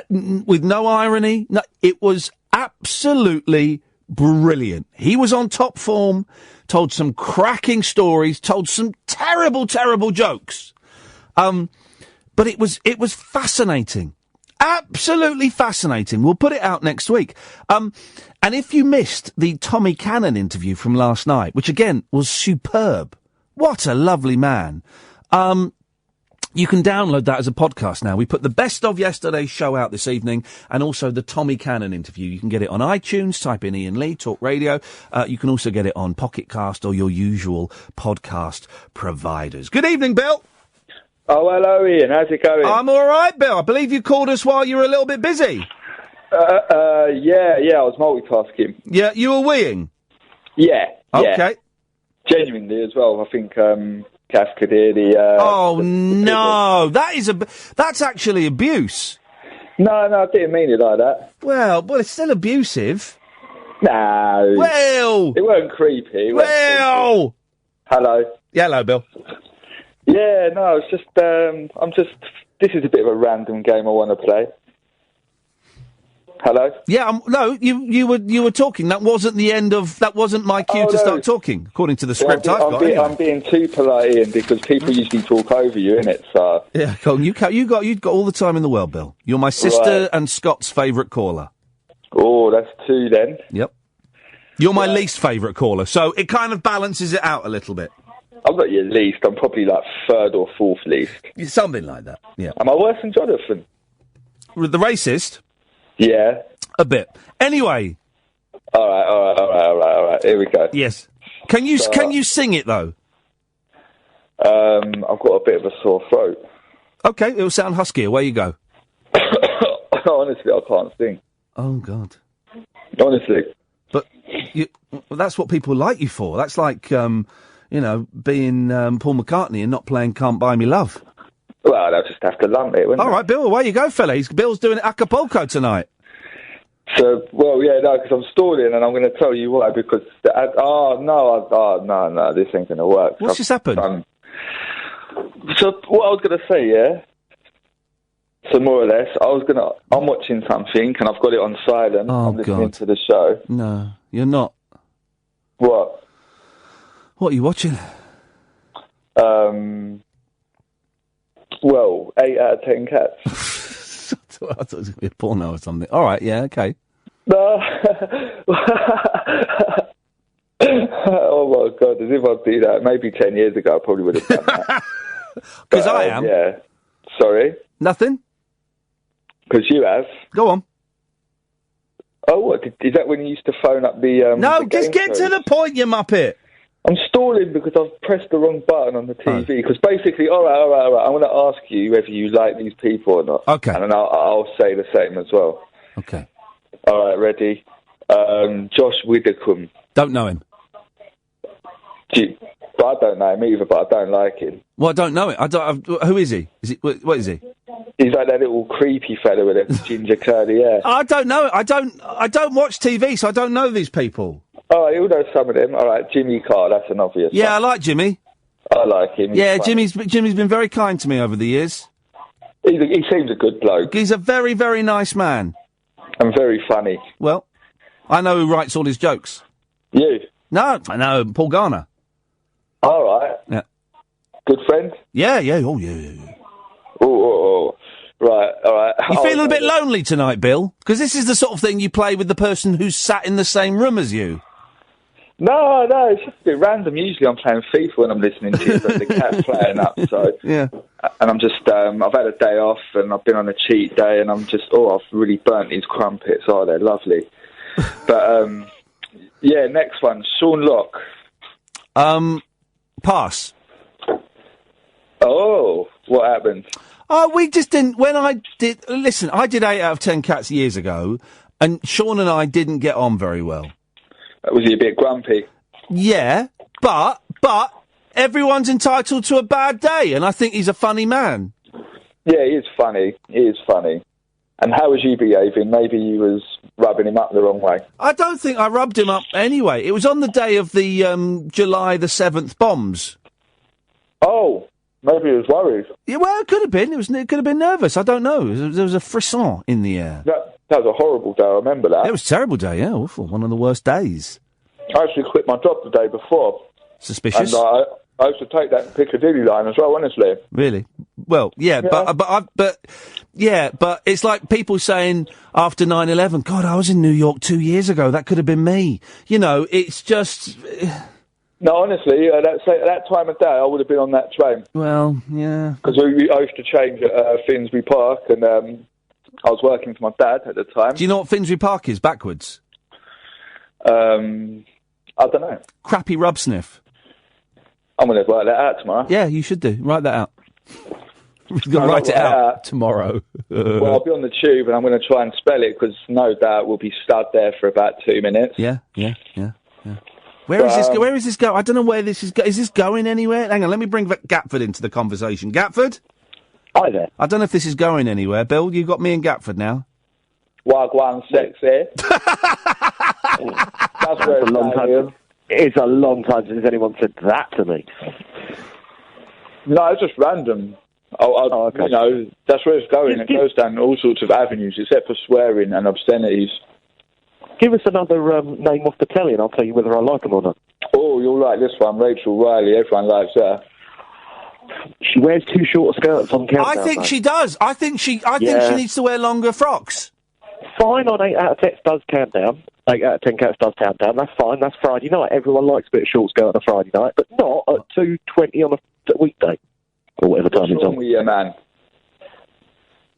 With no irony. No, it was absolutely brilliant. He was on top form, told some cracking stories, told some terrible, terrible jokes. But it was fascinating. Absolutely fascinating. We'll put it out next week. And if you missed the Tommy Cannon interview from last night, which again was superb. What a lovely man. You can download that as a podcast now. We put the best of yesterday's show out this evening, and also the Tommy Cannon interview. You can get it on iTunes, type in Iain Lee, Talk Radio. You can also get it on Pocket Cast or your usual podcast providers. Good evening, Bill. Oh, hello, Ian. How's it going? I'm all right, Bill. I believe you called us while you were a little bit busy. Yeah, I was multitasking. Yeah, you were weeing? Yeah. Okay. Genuinely as well. I think, Cass could hear the, Oh, no. That's actually abuse. No, I didn't mean it like that. Well, it's still abusive. No. Well. It weren't creepy. Well. Hello. Yeah, hello, Bill. Yeah, no, it's just, this is a bit of a random game I want to play. Hello? Yeah, no, you were talking. That wasn't my cue to start talking, according to the script I've got. I'm being too polite, Ian, because people usually talk over you, innit, so... Yeah, Colin, you've got all the time in the world, Bill. You're my sister and Scott's favourite caller. Oh, that's two then. Yep. You're my least favourite caller, so it kind of balances it out a little bit. I'm not your least, I'm probably like third or fourth least. Something like that, yeah. Am I worse than Jonathan? The racist? Yeah. A bit. Anyway. All right. Here we go. Yes. Can you sing it though? I've got a bit of a sore throat. Okay, it'll sound husky. Away you go. Honestly, I can't sing. Oh God. Honestly. But that's what people like you for. That's like being Paul McCartney and not playing "Can't Buy Me Love." Well, they'll just have to lump it, wouldn't All right, Bill, away you go, fella. Bill's doing Acapulco tonight. So, because I'm stalling, and I'm going to tell you why, because... No, this ain't going to work. What's just happened? So, what I was going to say, yeah? So, more or less, I'm watching something, and I've got it on silent. Oh, I'm listening to the show. No, you're not. What? What are you watching? 8 out of 10 cats. I thought it was going to be a porno or something. All right, yeah, okay. No. Oh, my God, as if I'd do that. Maybe 10 years ago, I probably would have done that. Because I am. Yeah. Sorry? Nothing. Because you have. Go on. Oh, what? Is that when you used to phone up the... No, the just get to the point, you muppet. I'm stalling because I've pressed the wrong button on the TV. Because basically, all right. I'm going to ask you whether you like these people or not. Okay. And then I'll say the same as well. Okay. All right, ready? Josh Widdicombe. Don't know him. I don't know him either, but I don't like him. Well, I don't know it. Who is he? What is he? He's like that little creepy fella with a ginger curly hair. I don't know. I don't watch TV, so I don't know these people. Oh, you'll know some of them. All right, Jimmy Carr, that's an obvious one. I like Jimmy. I like him. Yeah, Jimmy's been very kind to me over the years. He seems a good bloke. He's a very, very nice man. And very funny. Well, I know who writes all his jokes. You? No, I know Paul Garner. All right. Yeah. Good friend? Yeah. Oh, yeah. Oh. Right, all right. You feeling a bit lonely tonight, Bill? Because this is the sort of thing you play with the person who's sat in the same room as you. No, it's just a bit random. Usually I'm playing FIFA when I'm listening to you, but the cat's playing up, so... Yeah. And I'm just, I've had a day off, and I've been on a cheat day, and I'm just, I've really burnt these crumpets. Oh, they're lovely. But, next one, Sean Locke. Pass. Oh, what happened? We just didn't... Listen, I did 8 out of 10 cats years ago, and Sean and I didn't get on very well. Was he a bit grumpy? Yeah, but everyone's entitled to a bad day, and I think he's a funny man. Yeah, he is funny. And how was you behaving? Maybe you was rubbing him up the wrong way. I don't think I rubbed him up anyway. It was on the day of the July the 7th bombs. Oh, maybe he was worried. Yeah, well, it could have been. It could have been nervous. I don't know. There was a frisson in the air. That was a horrible day, I remember that. It was a terrible day, yeah, awful. One of the worst days. I actually quit my job the day before. Suspicious. And I used to take that Piccadilly line as well, honestly. Really? Well, yeah. But it's like people saying after 9/11, God, I was in New York 2 years ago. That could have been me. You know, it's just... No, honestly, at that time of day, I would have been on that train. Well, yeah. Because I used to change at Finsbury Park, and I was working for my dad at the time. Do you know what Finsbury Park is backwards? I don't know. Crappy rub sniff. I'm going to write that out tomorrow. Yeah, you should do. Write that out. You've got to write it out tomorrow. Well, I'll be on the tube, and I'm going to try and spell it, because no doubt we'll be stuck there for about 2 minutes. Yeah. Where is this going? I don't know where this is going. Is this going anywhere? Hang on, let me bring Gatford into the conversation. Gatford? Hi there. I don't know if this is going anywhere. Bill, you got me and Gatford now. Wagwan sexy. That's where a long time. It's a long time since anyone said that to me. No, it's just random. Okay. You know, that's where it's going. It goes down all sorts of avenues, except for swearing and obscenities. Give us another name off the telly, and I'll tell you whether I like them or not. Oh, you'll like this one, Rachel Riley. Everyone likes her. She wears too short skirts on Countdown. I think she does. I think she needs to wear longer frocks. Fine on 8 out of 10 does Countdown. 8 out of 10 cats does Countdown. That's fine. That's Friday night. Everyone likes a bit of short skirt on a Friday night, but not at 2:20 on a weekday or whatever time it's on. Yeah, man.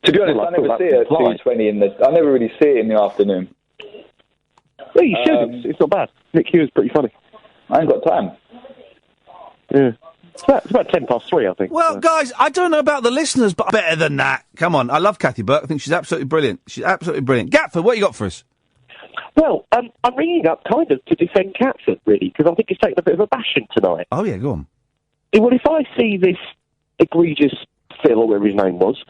To be honest, I never see it at 2:20 I never really see it in the afternoon. Well, you should. It's not bad. Nick Hughes pretty funny. I ain't got time. Yeah. It's about 3:10, I think. Well, guys, I don't know about the listeners, but better than that. Come on, I love Kathy Burke. I think she's absolutely brilliant. Gatford, what you got for us? Well, I'm ringing up kind of to defend Catford, really, because I think he's taken a bit of a bashing tonight. Oh, yeah, go on. Well, if I see this egregious Phil, or whatever his name was,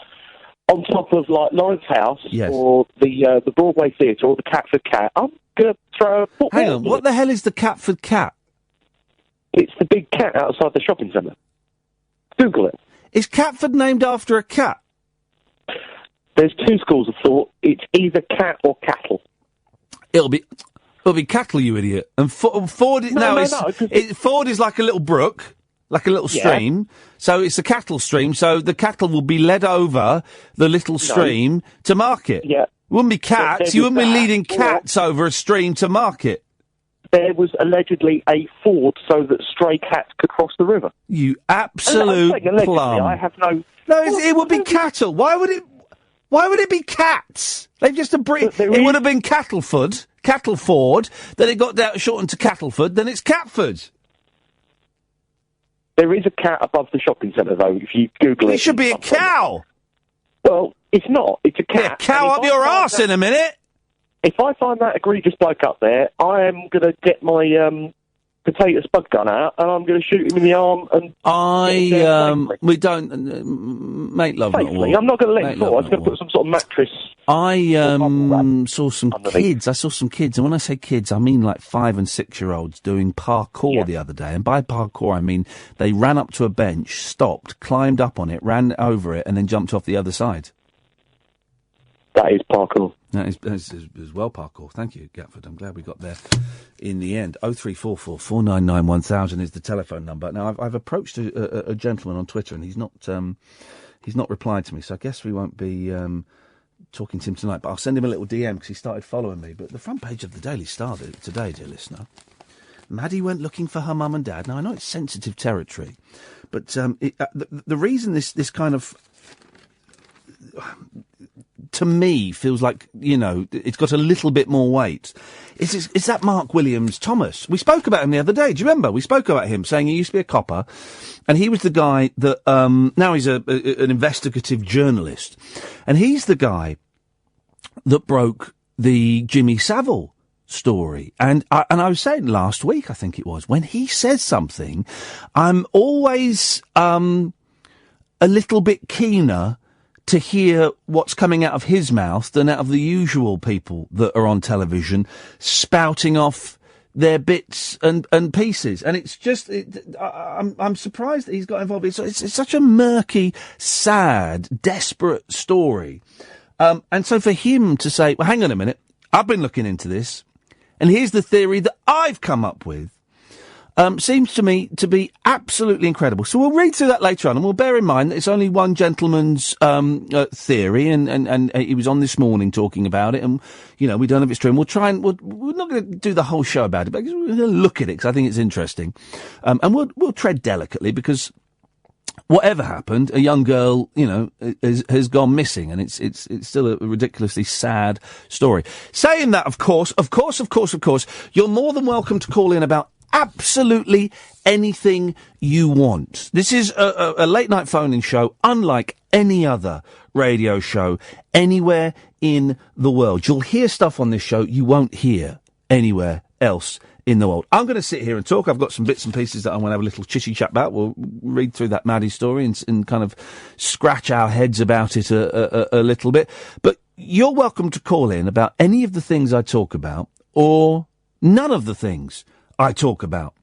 on top of, like, Lawrence House, or the Broadway Theatre, or the Catford Cat, I'm going to throw a football. Hang on, what the hell is the Catford Cat? It's the big cat outside the shopping centre. Google it. Is Catford named after a cat? There's two schools of thought. It's either cat or cattle. It'll be cattle, you idiot. And Ford. Ford is like a little brook, like a little stream. So it's a cattle stream. So the cattle will be led over the little stream to market. Yeah, it wouldn't be cats. You wouldn't be leading cats over a stream to market. There was allegedly a ford so that stray cats could cross the river. You absolute plum. I have no. No, it would be cattle. Why would it be cats? They've just it would have been Cattleford, then it got shortened to Cattleford, then it's Catford. There is a cat above the shopping centre, though, if you Google it. It should be a cow. Well, it's not. It's a cat. Yeah, cow up your arse in a minute. If I find that egregious bloke up there, I am going to get my potato spud gun out and I'm going to shoot him in the arm. And we don't make love not war. I'm not going to let him fall. I'm just going to put some sort of mattress. I saw some kids. I saw some kids, and when I say kids, I mean like 5 and 6 year olds doing parkour the other day. And by parkour, I mean they ran up to a bench, stopped, climbed up on it, ran over it, and then jumped off the other side. That is parkour. That is well parkour. Thank you, Gatford. I'm glad we got there in the end. 0344 499 1000 is the telephone number. Now, I've approached a gentleman on Twitter, and he's not replied to me, so I guess we won't be talking to him tonight. But I'll send him a little DM because he started following me. But the front page of the Daily Star today, dear listener, Maddie went looking for her mum and dad. Now, I know it's sensitive territory, but the reason this kind of to me feels like, it's got a little bit more weight. Is that Mark Williams Thomas? We spoke about him the other day. Do you remember? We spoke about him, saying he used to be a copper, and he was the guy that, now he's an investigative journalist, and he's the guy that broke the Jimmy Savile story. And I was saying last week, I think it was, when he says something, I'm always a little bit keener to hear what's coming out of his mouth than out of the usual people that are on television spouting off their bits and pieces. And it's just, I'm surprised that he's got involved. It's such a murky, sad, desperate story. And so for him to say, well, hang on a minute, I've been looking into this, and here's the theory that I've come up with. seems to me to be absolutely incredible. So we'll read through that later on, and we'll bear in mind that it's only one gentleman's theory, and he was on this morning talking about it, and, you know, we don't know if it's true, and we're not going to do the whole show about it, but we're going to look at it, because I think it's interesting. And we'll tread delicately, because whatever happened, a young girl, you know, has gone missing, and it's still a ridiculously sad story. Saying that, of course, you're more than welcome to call in about absolutely anything you want. This is a late night phone-in show, unlike any other radio show anywhere in the world. You'll hear stuff on this show you won't hear anywhere else in the world. I'm going to sit here and talk. I've got some bits and pieces that I want to have a little chitty chat about. We'll read through that Maddie story and kind of scratch our heads about it a little bit. But you're welcome to call in about any of the things I talk about, or none of the things I talk about.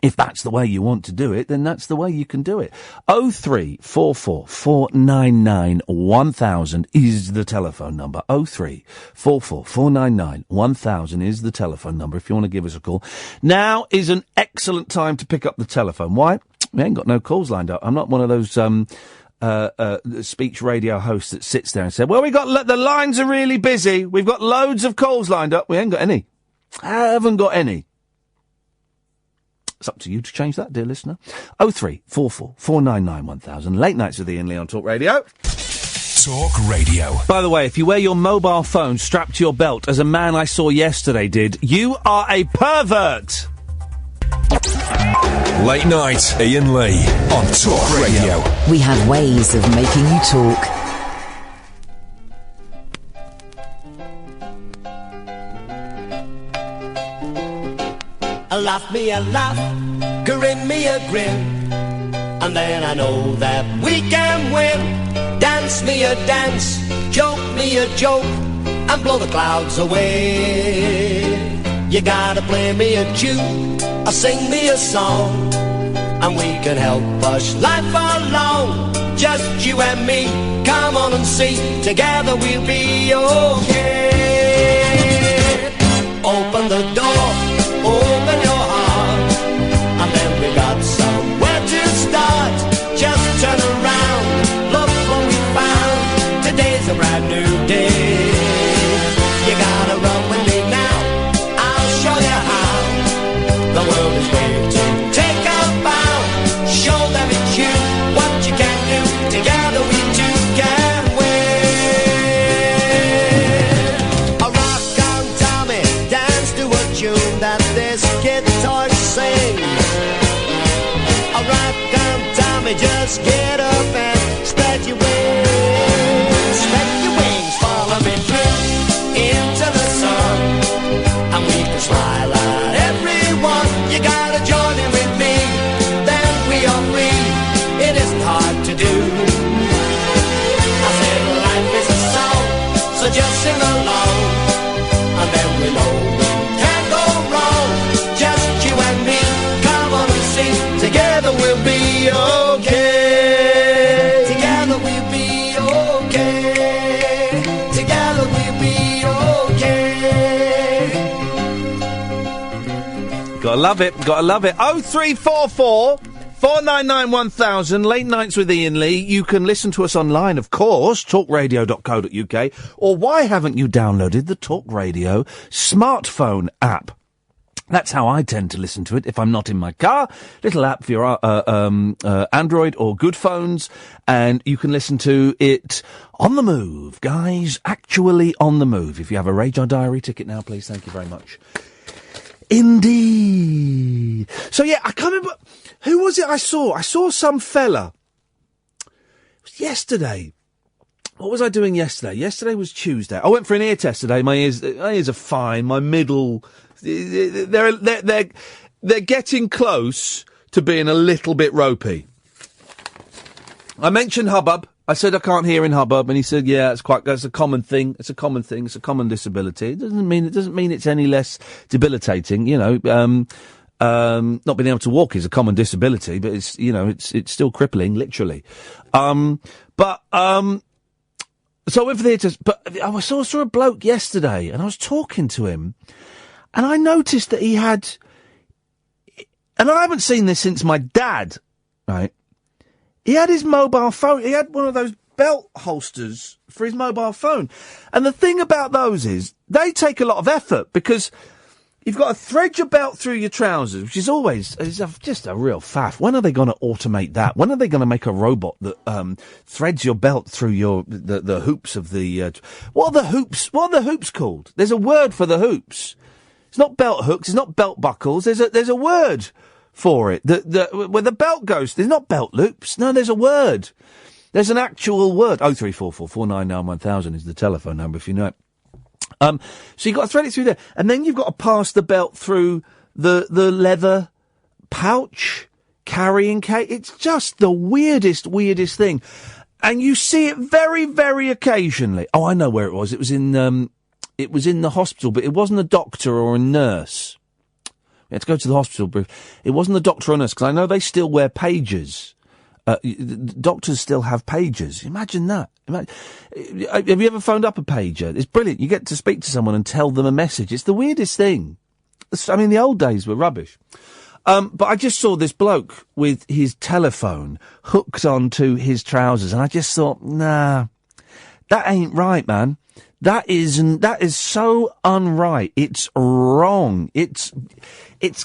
If that's the way you want to do it, then that's the way you can do it. 0344 499 1000 is the telephone number. 0344 499 1000 is the telephone number if you want to give us a call. Now is an excellent time to pick up the telephone. Why? We ain't got no calls lined up. I'm not one of those speech radio hosts that sits there and says, well, the lines are really busy. We've got loads of calls lined up. We ain't got any. Haven't got any. It's up to you to change that, dear listener. 0344 499 1000. Late nights with Iain Lee on Talk Radio. Talk Radio. By the way, if you wear your mobile phone strapped to your belt, as a man I saw yesterday did, you are a pervert. Late night, Iain Lee on Talk Radio. We have ways of making you talk. Laugh me a laugh, grin me a grin, and then I know that we can win. Dance me a dance, joke me a joke, and blow the clouds away. You gotta play me a tune, or sing me a song, and we can help push life along. Just you and me, come on and see, together we'll be okay. Open the door, open your heart, and then we got somewhere to start. Just turn around, look what we found. Today's a brand new day. You gotta run with me now, I'll show you how. The world is waiting to take a bow. Show them it's you, what you can do. Together we two can win. A rock on Tommy, dance to a tune that this guitar sings. A rock on Tommy, just get up and spread your wings. Spread your wings, follow me through into the sun, and we can smile at everyone. You gotta join in with me, then we are free. It isn't hard to do. I said life is a song, so just sing along, and then we know we can't go wrong. Just you and me, come on and sing. Together we'll be okay. Together we'll be okay. Together we'll be okay. Gotta love it, gotta love it. 0344 499 1000, Late Nights with Iain Lee. You can listen to us online, of course, talkradio.co.uk, or why haven't you downloaded the Talk Radio smartphone app? That's how I tend to listen to it if I'm not in my car. Little app for your Android or good phones, and you can listen to it on the move, guys. Actually on the move. If you have a Radar Diary ticket now, please. Thank you very much. Indeed. So yeah, I can't remember. Who was it I saw? I saw some fella. It was yesterday. What was I doing yesterday? Yesterday was Tuesday. I went for an ear test today. My ears are fine. My middle, they're getting close to being a little bit ropey. I mentioned hubbub. I said I can't hear in hubbub, and he said, "Yeah, that's a common thing. It's a common thing. It's a common disability. It doesn't mean it's any less debilitating. You know, not being able to walk is a common disability, but it's still crippling, literally. So with the but I saw a bloke yesterday, and I was talking to him, and I noticed that he had and I haven't seen this since my dad, right? He had his mobile phone, he had one of those belt holsters for his mobile phone. And the thing about those is, they take a lot of effort, because you've got to thread your belt through your trousers, which is always just a real faff. When are they going to automate that? When are they going to make a robot that threads your belt through the hoops of the... What are the hoops called? There's a word for the hoops. It's not belt hooks, it's not belt buckles, there's a word for it. Where the belt goes, there's not belt loops, no, there's a word. There's an actual word. 0344 499 1000 is the telephone number if you know it. So you've got to thread it through there, and then you've got to pass the belt through the leather pouch carrying case. It's just the weirdest thing. And you see it very, very occasionally. Oh, I know where it was. It was in the hospital, but it wasn't a doctor or a nurse. We had to go to the hospital, but it wasn't a doctor or a nurse, because I know they still wear pagers. Doctors still have pagers. Imagine that. Have you ever phoned up a pager? It's brilliant. You get to speak to someone and tell them a message. It's the weirdest thing. I mean, the old days were rubbish. But I just saw this bloke with his telephone hooked onto his trousers, and I just thought, nah, that ain't right, man. That is so unright. It's wrong. It's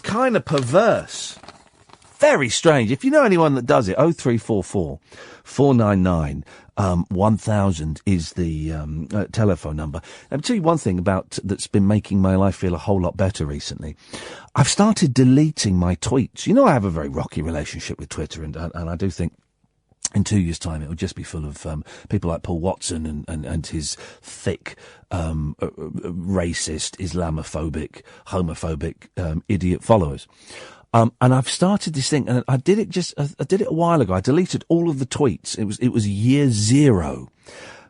kind of perverse. Very strange. If you know anyone that does it, 0344 499 1000 is the telephone number. I'll tell you one thing that's been making my life feel a whole lot better recently. I've started deleting my tweets. You know, I have a very rocky relationship with Twitter, and I do think in 2 years' time it will just be full of people like Paul Watson and his thick, racist, Islamophobic, homophobic, idiot followers. And I've started this thing, and I did it a while ago. I deleted all of the tweets. It was year zero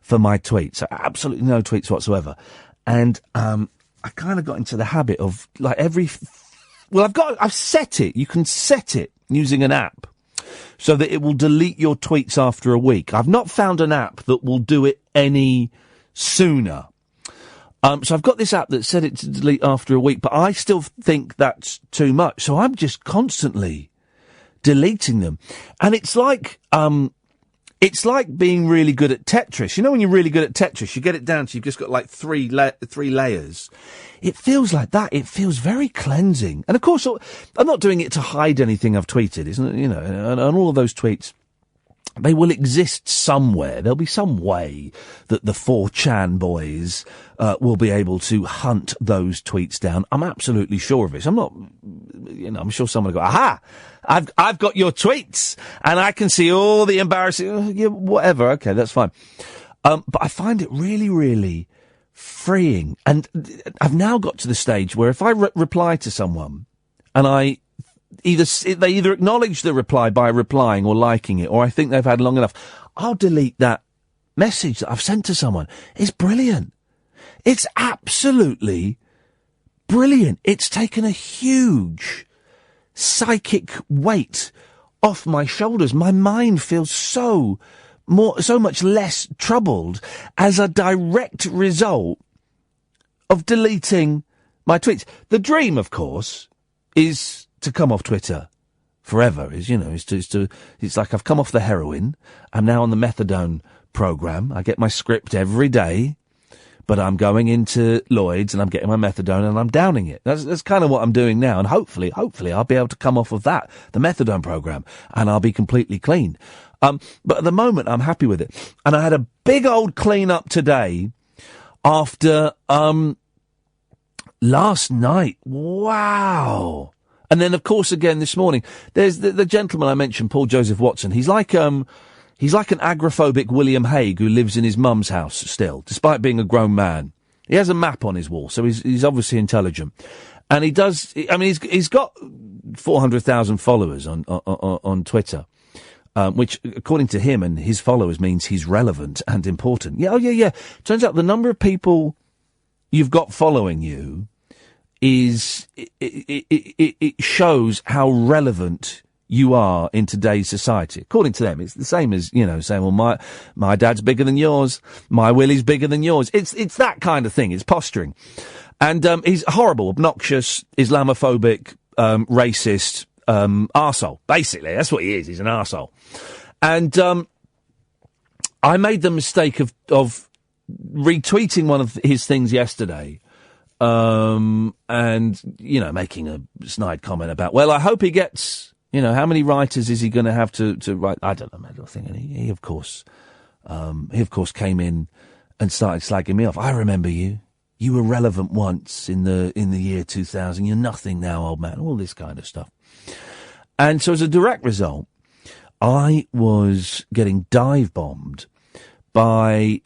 for my tweets. So absolutely no tweets whatsoever. And, I kind of got into the habit of, like, I've set it. You can set it using an app so that it will delete your tweets after a week. I've not found an app that will do it any sooner. So I've got this app that said it to delete after a week, but I still think that's too much. So I'm just constantly deleting them. And it's like being really good at Tetris. You know, when you're really good at Tetris, you get it down to you've just got like three layers. It feels like that. It feels very cleansing. And of course, I'm not doing it to hide anything I've tweeted, isn't it? You know, and all of those tweets, they will exist somewhere. There'll be some way that the 4chan boys will be able to hunt those tweets down. I'm absolutely sure of it. So I'm not, I'm sure someone will go, aha, I've got your tweets and I can see all the embarrassing, whatever. Okay, that's fine. But I find it really, really freeing. And I've now got to the stage where if I reply to someone and they either acknowledge the reply by replying or liking it, or I think they've had long enough, I'll delete that message that I've sent to someone. It's brilliant. It's absolutely brilliant. It's taken a huge psychic weight off my shoulders. My mind feels so much less troubled as a direct result of deleting my tweets. The dream, of course, is to come off Twitter forever. It's like I've come off the heroin. I'm now on the methadone program. I get my script every day, but I'm going into Lloyd's and I'm getting my methadone and I'm downing it. That's kind of what I'm doing now. And hopefully I'll be able to come off of that, the methadone program, and I'll be completely clean. But at the moment I'm happy with it. And I had a big old clean up today after, last night. Wow. And then, of course, again this morning, there's the gentleman I mentioned, Paul Joseph Watson. He's like an agoraphobic William Hague who lives in his mum's house still, despite being a grown man. He has a map on his wall, so he's obviously intelligent. And he does. I mean, he's got 400,000 followers on Twitter, which, according to him and his followers, means he's relevant and important. Yeah. Turns out the number of people you've got following you it shows how relevant you are in today's society. According to them, it's the same as, saying, well, my dad's bigger than yours, my Willie's bigger than yours. It's that kind of thing. It's posturing. And he's horrible, obnoxious, Islamophobic, racist, arsehole. Basically, that's what he is. He's an arsehole. And I made the mistake of retweeting one of his things yesterday, and, making a snide comment about, well, I hope he gets, how many writers is he going to have to write? I don't know, man, I think. And he of course came in and started slagging me off. I remember you. You were relevant once in the year 2000. You're nothing now, old man. All this kind of stuff. And so as a direct result, I was getting dive-bombed by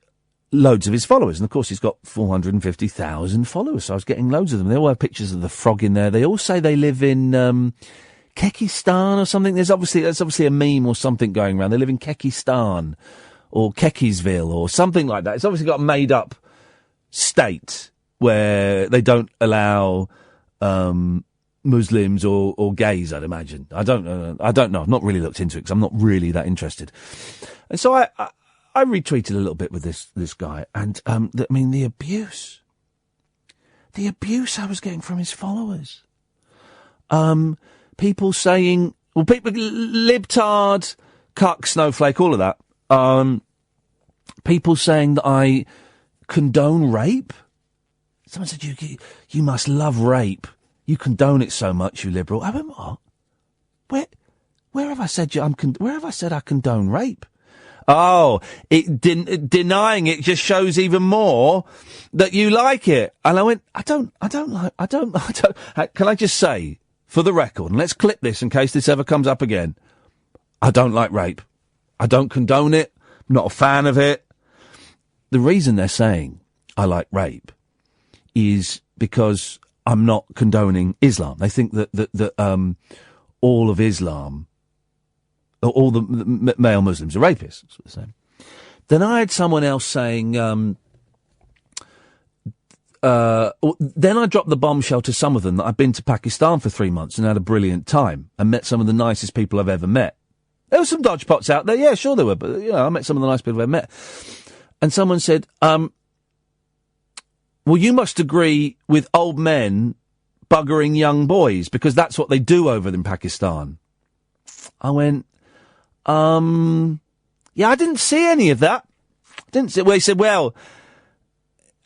loads of his followers. And, of course, he's got 450,000 followers, so I was getting loads of them. They all have pictures of the frog in there. They all say they live in Kekistan or something. There's obviously a meme or something going around. They live in Kekistan or Kekisville or something like that. It's obviously got a made-up state where they don't allow Muslims or gays, I'd imagine. I don't know. I've not really looked into it because I'm not really that interested. And so I retweeted a little bit with this guy, and the abuse I was getting from his followers. People saying, libtard, cuck, snowflake, all of that. People saying that I condone rape. Someone said, you must love rape. You condone it so much, you liberal. I went, what? Where have I said where have I said I condone rape? Oh, denying it just shows even more that you like it. And I went, I don't. Can I just say, for the record, and let's clip this in case this ever comes up again, I don't like rape. I don't condone it. I'm not a fan of it. The reason they're saying I like rape is because I'm not condoning Islam. They think that all of Islam, all the male Muslims are rapists. That's what they're saying. Then I had someone else saying, then I dropped the bombshell to some of them that I'd been to Pakistan for 3 months and had a brilliant time and met some of the nicest people I've ever met. There were some dodgepots out there, yeah, sure there were, but I met some of the nice people I've ever met. And someone said, well, you must agree with old men buggering young boys because that's what they do over in Pakistan. I went, yeah, I didn't see any of that. Well, he said, well,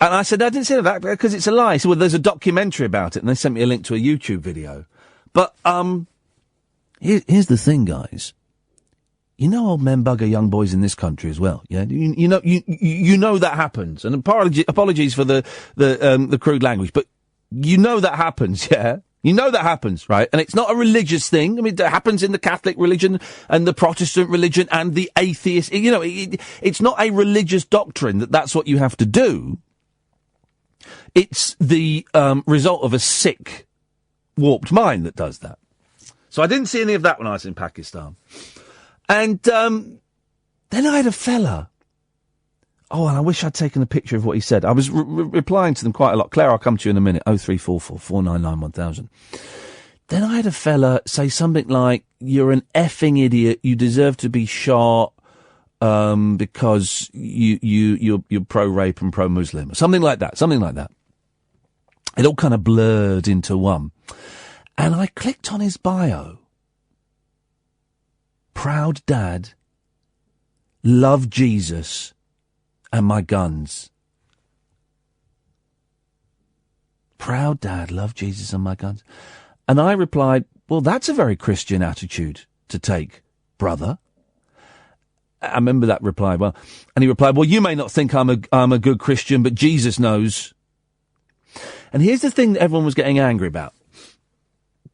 and I said, I didn't see any of that because it's a lie. He said, well, there's a documentary about it, and they sent me a link to a YouTube video. But, here's the thing, guys. You know old men bugger young boys in this country as well, yeah? You know that happens. And apologies for the crude language, but you know that happens, yeah? You know that happens, right? And it's not a religious thing. I mean, it happens in the Catholic religion and the Protestant religion and the atheist. It's not a religious doctrine that's what you have to do. It's the result of a sick, warped mind that does that. So I didn't see any of that when I was in Pakistan. And then I had a fella. Oh, and I wish I'd taken a picture of what he said. I was replying to them quite a lot. Claire, I'll come to you in a minute. 0344 499 1000. Then I had a fella say something like, you're an effing idiot. You deserve to be shot because you're pro-rape and pro-Muslim. Something like that. It all kind of blurred into one. And I clicked on his bio. Proud dad, love Jesus, and my guns. Proud dad, love Jesus and my guns. And I replied, well, that's a very Christian attitude to take, brother. I remember that reply well. And he replied, well, you may not think I'm a good Christian, but Jesus knows. And here's the thing that everyone was getting angry about.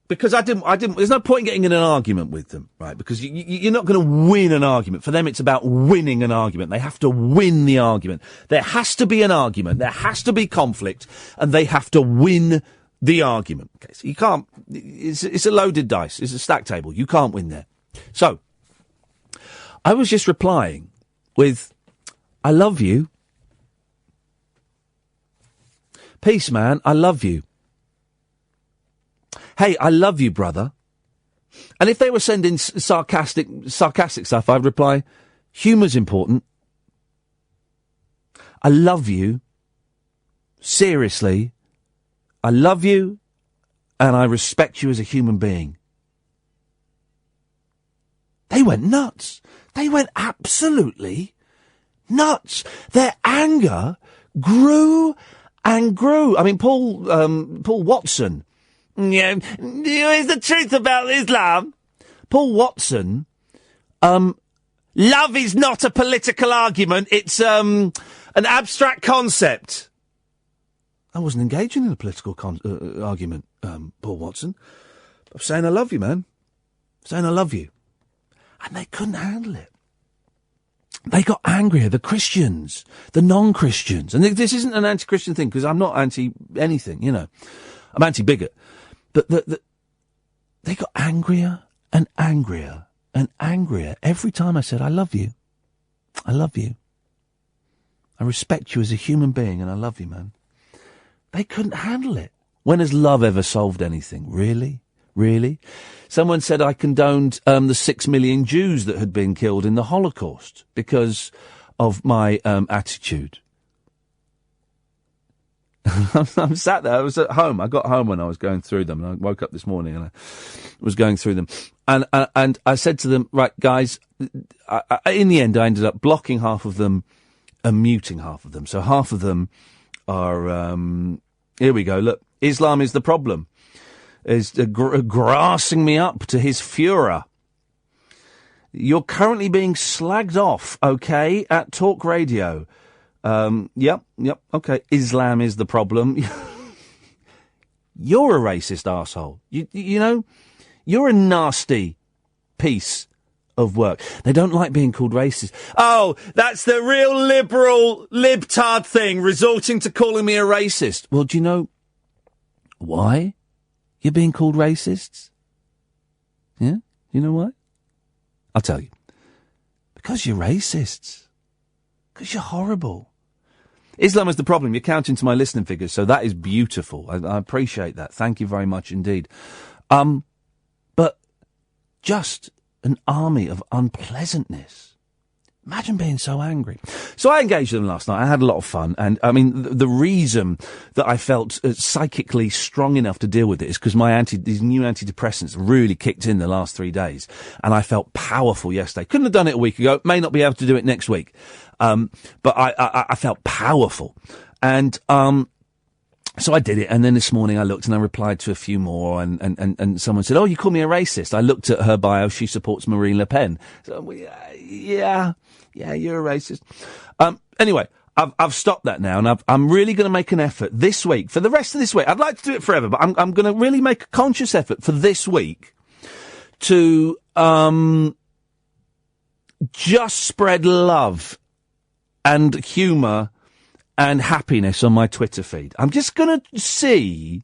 Because I didn't, there's no point in getting in an argument with them, right? Because you're not going to win an argument. For them, it's about winning an argument. They have to win the argument. There has to be an argument. There has to be conflict. And they have to win the argument. Okay, so you can't, it's a loaded dice. It's a stack table. You can't win there. So, I was just replying with, I love you. Peace, man. I love you. Hey, I love you, brother. And if they were sending sarcastic stuff, I'd reply, humour's important. I love you. Seriously. I love you, and I respect you as a human being. They went nuts. They went absolutely nuts. Their anger grew and grew. I mean, Paul Watson. Yeah, here's the truth about Islam. Paul Watson. Love is not a political argument. It's an abstract concept. I wasn't engaging in a political argument, Paul Watson. I'm saying I love you, man. Saying I love you. And they couldn't handle it. They got angrier, the Christians, the non-Christians. And this isn't an anti-Christian thing, because I'm not anti-anything, you know. I'm anti-bigot. But they got angrier and angrier and angrier every time I said, I love you. I love you. I respect you as a human being, and I love you, man. They couldn't handle it. When has love ever solved anything? Really? Really? Someone said I condoned the 6 million Jews that had been killed in the Holocaust because of my attitude. I'm sat there. I was at home. I got home when I was going through them, and I woke up this morning and I was going through them. And I said to them, right, guys, in the end, I ended up blocking half of them and muting half of them. So half of them are, here we go, look, Islam is the problem. Is grassing me up to his furor. You're currently being slagged off, okay, at Talk Radio. Yep, okay. Islam is the problem. You're a racist arsehole. You know, you're a nasty piece of work. They don't like being called racist. Oh, that's the real liberal libtard thing, resorting to calling me a racist. Well, do you know why you're being called racists? Yeah? You know why? I'll tell you. Because you're racists. Because you're horrible. Islam is the problem. You're counting to my listening figures, so that is beautiful. I appreciate that. Thank you very much indeed. But just an army of unpleasantness. Imagine being so angry. So I engaged them last night. I had a lot of fun. And, I mean, the reason that I felt psychically strong enough to deal with it is because these new antidepressants really kicked in the last 3 days. And I felt powerful yesterday. Couldn't have done it a week ago. May not be able to do it next week. But I felt powerful. And, so I did it, and then this morning I looked and I replied to a few more, and someone said, oh, you call me a racist. I looked at her bio, she supports Marine Le Pen. So, yeah, you're a racist. Anyway, I've stopped that now, and I'm really going to make an effort this week, for the rest of this week. I'd like to do it forever, but I'm going to really make a conscious effort for this week to just spread love and humour and happiness on my Twitter feed. I'm just going to see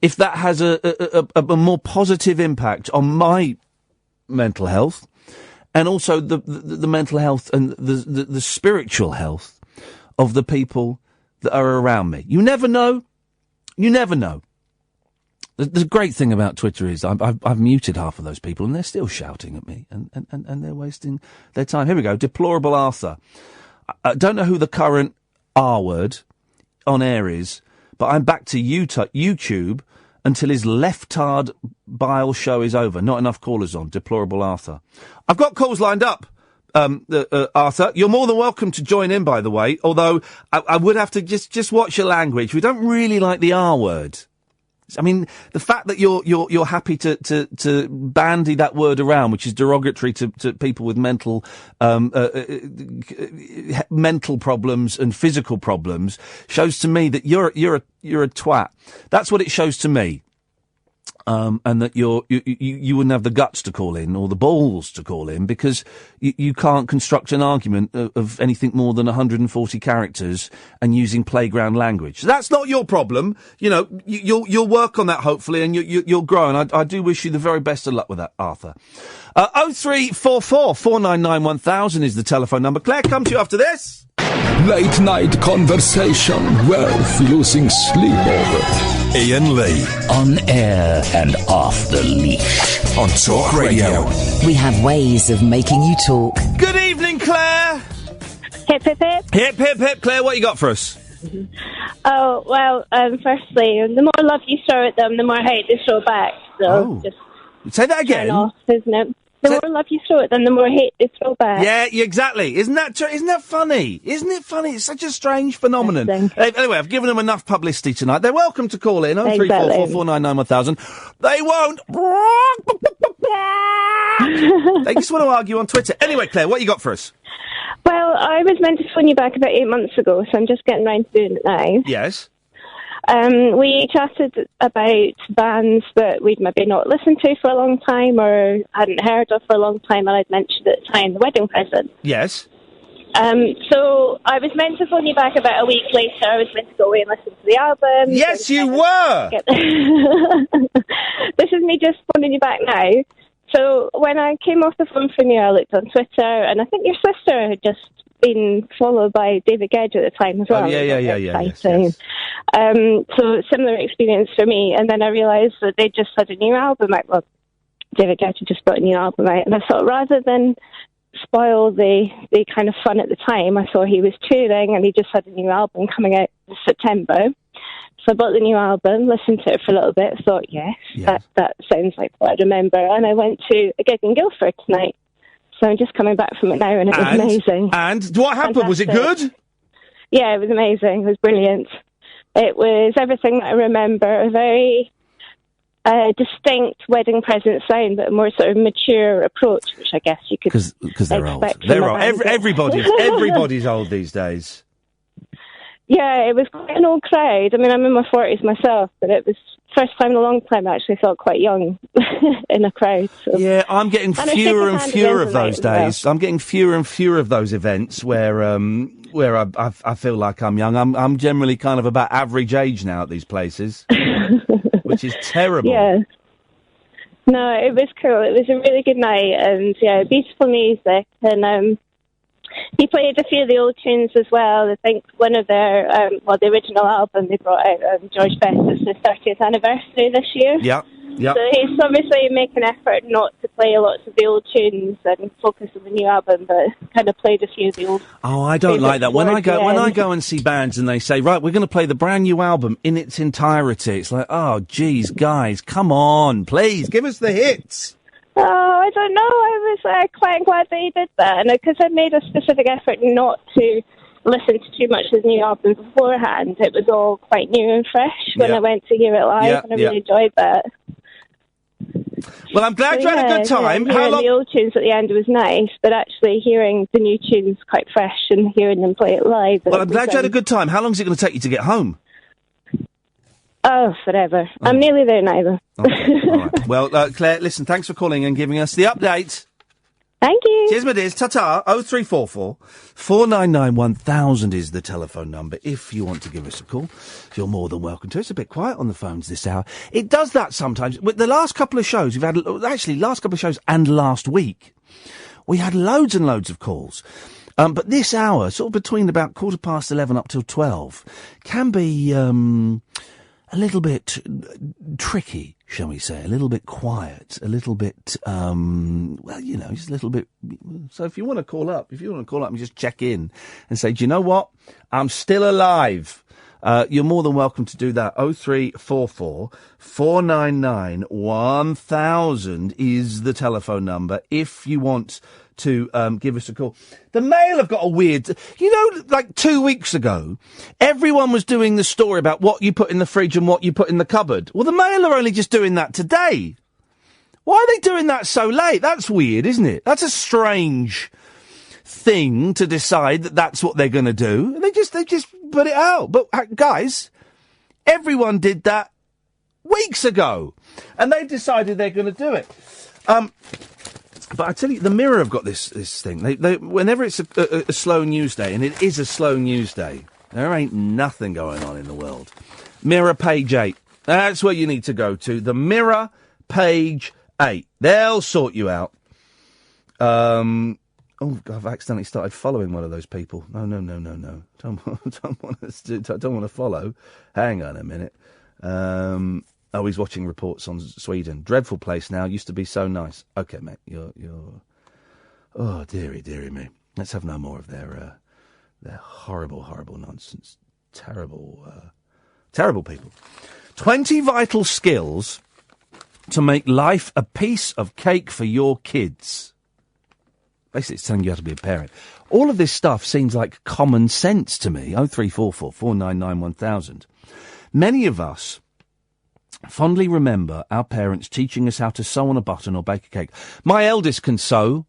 if that has a more positive impact on my mental health, and also the mental health and the spiritual health of the people that are around me. You never know. You never know. The great thing about Twitter is I've muted half of those people, and they're still shouting at me, and they're wasting their time. Here we go. Deplorable Arthur. I don't know who the current R word on air is, but I'm back to YouTube until his leftard bile show is over. Not enough callers on. Deplorable Arthur. I've got calls lined up, Arthur. You're more than welcome to join in, by the way, although I would have to just watch your language. We don't really like the R word. I mean, the fact that you're happy to bandy that word around, which is derogatory to people with mental problems and physical problems, shows to me that you're a twat. That's what it shows to me. And that you wouldn't have the guts to call in, or the balls to call in, because you can't construct an argument of anything more than 140 characters and using playground language. So that's not your problem. You know, you'll work on that, hopefully, and you'll grow. And I do wish you the very best of luck with that, Arthur. 0344 499 1000 is the telephone number. Claire, come to you after this. Late night conversation worth losing sleep over. Iain Lee. On air and off the leash. On Talk Radio. We have ways of making you talk. Good evening, Claire. Hip, hip, hip. Hip, hip, hip. Claire, what you got for us? Oh, well, firstly, the more love you throw at them, the more hate they throw back. So just say that again. Turn off, isn't it? The more love you throw it, then the more hate they throw back. Yeah, exactly. Isn't that funny? Isn't it funny? It's such a strange phenomenon. Anyway, I've given them enough publicity tonight. They're welcome to call in 0344 499 1000. They won't. They just want to argue on Twitter. Anyway, Claire, what you got for us? Well, I was meant to phone you back about 8 months ago, so I'm just getting round to doing it now. Yes. We chatted about bands that we'd maybe not listened to for a long time or hadn't heard of for a long time, and I'd mentioned at the time The Wedding Present. Yes. So I was meant to phone you back about a week later. I was meant to go away and listen to the album. Yes, you were! This is me just phoning you back now. So when I came off the phone from you, I looked on Twitter, and I think your sister had just been followed by David Gedge at the time as well. Oh, yeah. Yes. So similar experience for me. And then I realised that they just had a new album out. Well, David Gedge had just brought a new album out. And I thought, rather than spoil the kind of fun at the time, I saw he was touring and he just had a new album coming out in September. So I bought the new album, listened to it for a little bit, thought, yes. That sounds like what I remember. And I went to a gig in Guildford tonight. So I'm just coming back from it now, and it was amazing. And what happened? Was it good? Yeah, it was amazing. It was brilliant. It was everything that I remember. A very distinct Wedding Present sound, but a more sort of mature approach, which I guess you could because they're old. expect. They're old. Everybody's old these days. Yeah, it was quite an old crowd. I mean, I'm in my 40s myself, but it was first time in a long time I actually felt quite young in a crowd. So. Yeah, I'm getting fewer and fewer of those days. I'm getting fewer and fewer of those events where I feel like I'm young. I'm generally kind of about average age now at these places, which is terrible. Yeah. No, it was cool. It was a really good night, and yeah, beautiful music, and he played a few of the old tunes as well. I think one of their, the original album they brought out, George Best, is the 30th anniversary this year. Yeah. So he's obviously making an effort not to play lots of the old tunes and focus on the new album, but kind of played a few of the old. Oh, I don't like that. When I go and see bands and they say, right, we're going to play the brand new album in its entirety, it's like, oh, geez, guys, come on, please, give us the hits. Oh, I don't know. I was quite glad that he did that, because I made a specific effort not to listen to too much of the new album beforehand. It was all quite new and fresh when I went to hear it live, and I really enjoyed that. Well, I'm glad you had a good time. How long? The old tunes at the end was nice, but actually hearing the new tunes quite fresh and hearing them play it live. Well, I'm glad you had a good time. How long is it going to take you to get home? Oh, forever. Oh. I'm nearly there now, though. Okay. All right. Well, Claire, listen, thanks for calling and giving us the update. Thank you. Cheers, my dears. Ta-ta. 0344 499 1000 is the telephone number. If you want to give us a call, you're more than welcome to. It's a bit quiet on the phones this hour. It does that sometimes. With the last couple of shows, we've had, actually, last couple of shows and last week, we had loads and loads of calls. But this hour, sort of between about 11:15 up till 12, can be a little bit tricky, shall we say, a little bit quiet, a little bit, just a little bit. So if you want to call up and just check in and say, do you know what? I'm still alive. You're more than welcome to do that. 0344 499 1000 is the telephone number if you want to give us a call. The Mail have got a weird... like 2 weeks ago, everyone was doing the story about what you put in the fridge and what you put in the cupboard. Well, the Mail are only just doing that today. Why are they doing that so late? That's weird, isn't it? That's a strange thing to decide that that's what they're going to do. They just put it out. But, guys, everyone did that weeks ago. And they decided they're going to do it. But I tell you, the Mirror have got this thing. They whenever it's a slow news day, and it is a slow news day, there ain't nothing going on in the world. Mirror page 8. That's where you need to go to. The Mirror page 8. They'll sort you out. I've accidentally started following one of those people. No. Don't want to follow. Hang on a minute. He's watching reports on Sweden. Dreadful place now. Used to be so nice. Okay, mate. You're. Oh, dearie me. Let's have no more of their horrible nonsense. Terrible people. 20 vital skills to make life a piece of cake for your kids. Basically, it's telling you how to be a parent. All of this stuff seems like common sense to me. 0344 499 1000. Many of us fondly remember our parents teaching us how to sew on a button or bake a cake. My eldest can sew.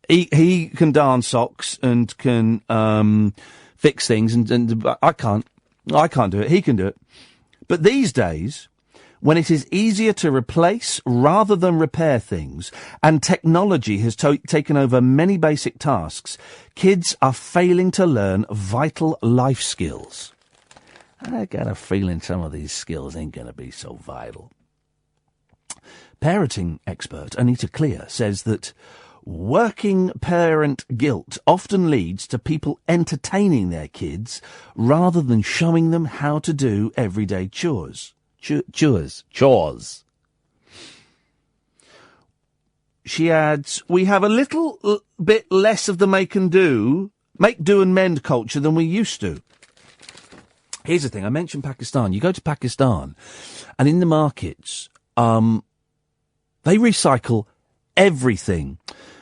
He can darn socks and can fix things, and I can't. I can't do it. He can do it. But these days, when it is easier to replace rather than repair things, and technology has taken over many basic tasks, kids are failing to learn vital life skills. I got a feeling some of these skills ain't going to be so vital. Parenting expert Anita Clear says that working parent guilt often leads to people entertaining their kids rather than showing them how to do everyday chores. Chores. She adds, we have a little bit less of the make do and mend culture than we used to. Here's the thing, I mentioned Pakistan. You go to Pakistan, and in the markets, they recycle everything.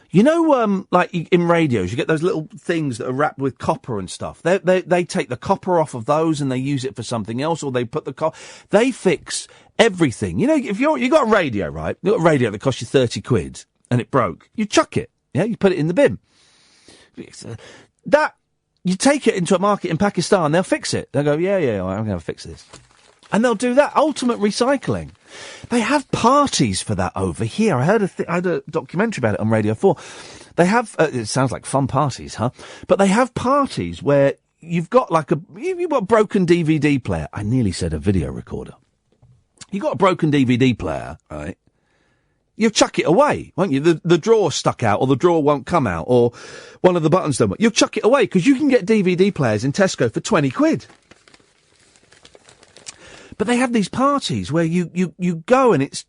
You know, like in radios, you get those little things that are wrapped with copper and stuff. They take the copper off of those and they use it for something else, or they put the they fix everything. You know, if you got a radio, right? You got a radio that cost you 30 quid and it broke, you chuck it. Yeah, you put it in the bin. You take it into a market in Pakistan, they'll fix it. They'll go, yeah, I'm going to fix this. And they'll do that. Ultimate recycling. They have parties for that over here. I heard a documentary about it on Radio 4. They have, it sounds like fun parties, huh? But they have parties where you've got you've got a broken DVD player. I nearly said a video recorder. You've got a broken DVD player, right? You'll chuck it away, won't you? The drawer's stuck out, or the drawer won't come out, or one of the buttons don't work. You'll chuck it away, because you can get DVD players in Tesco for 20 quid. But they have these parties where you go and it's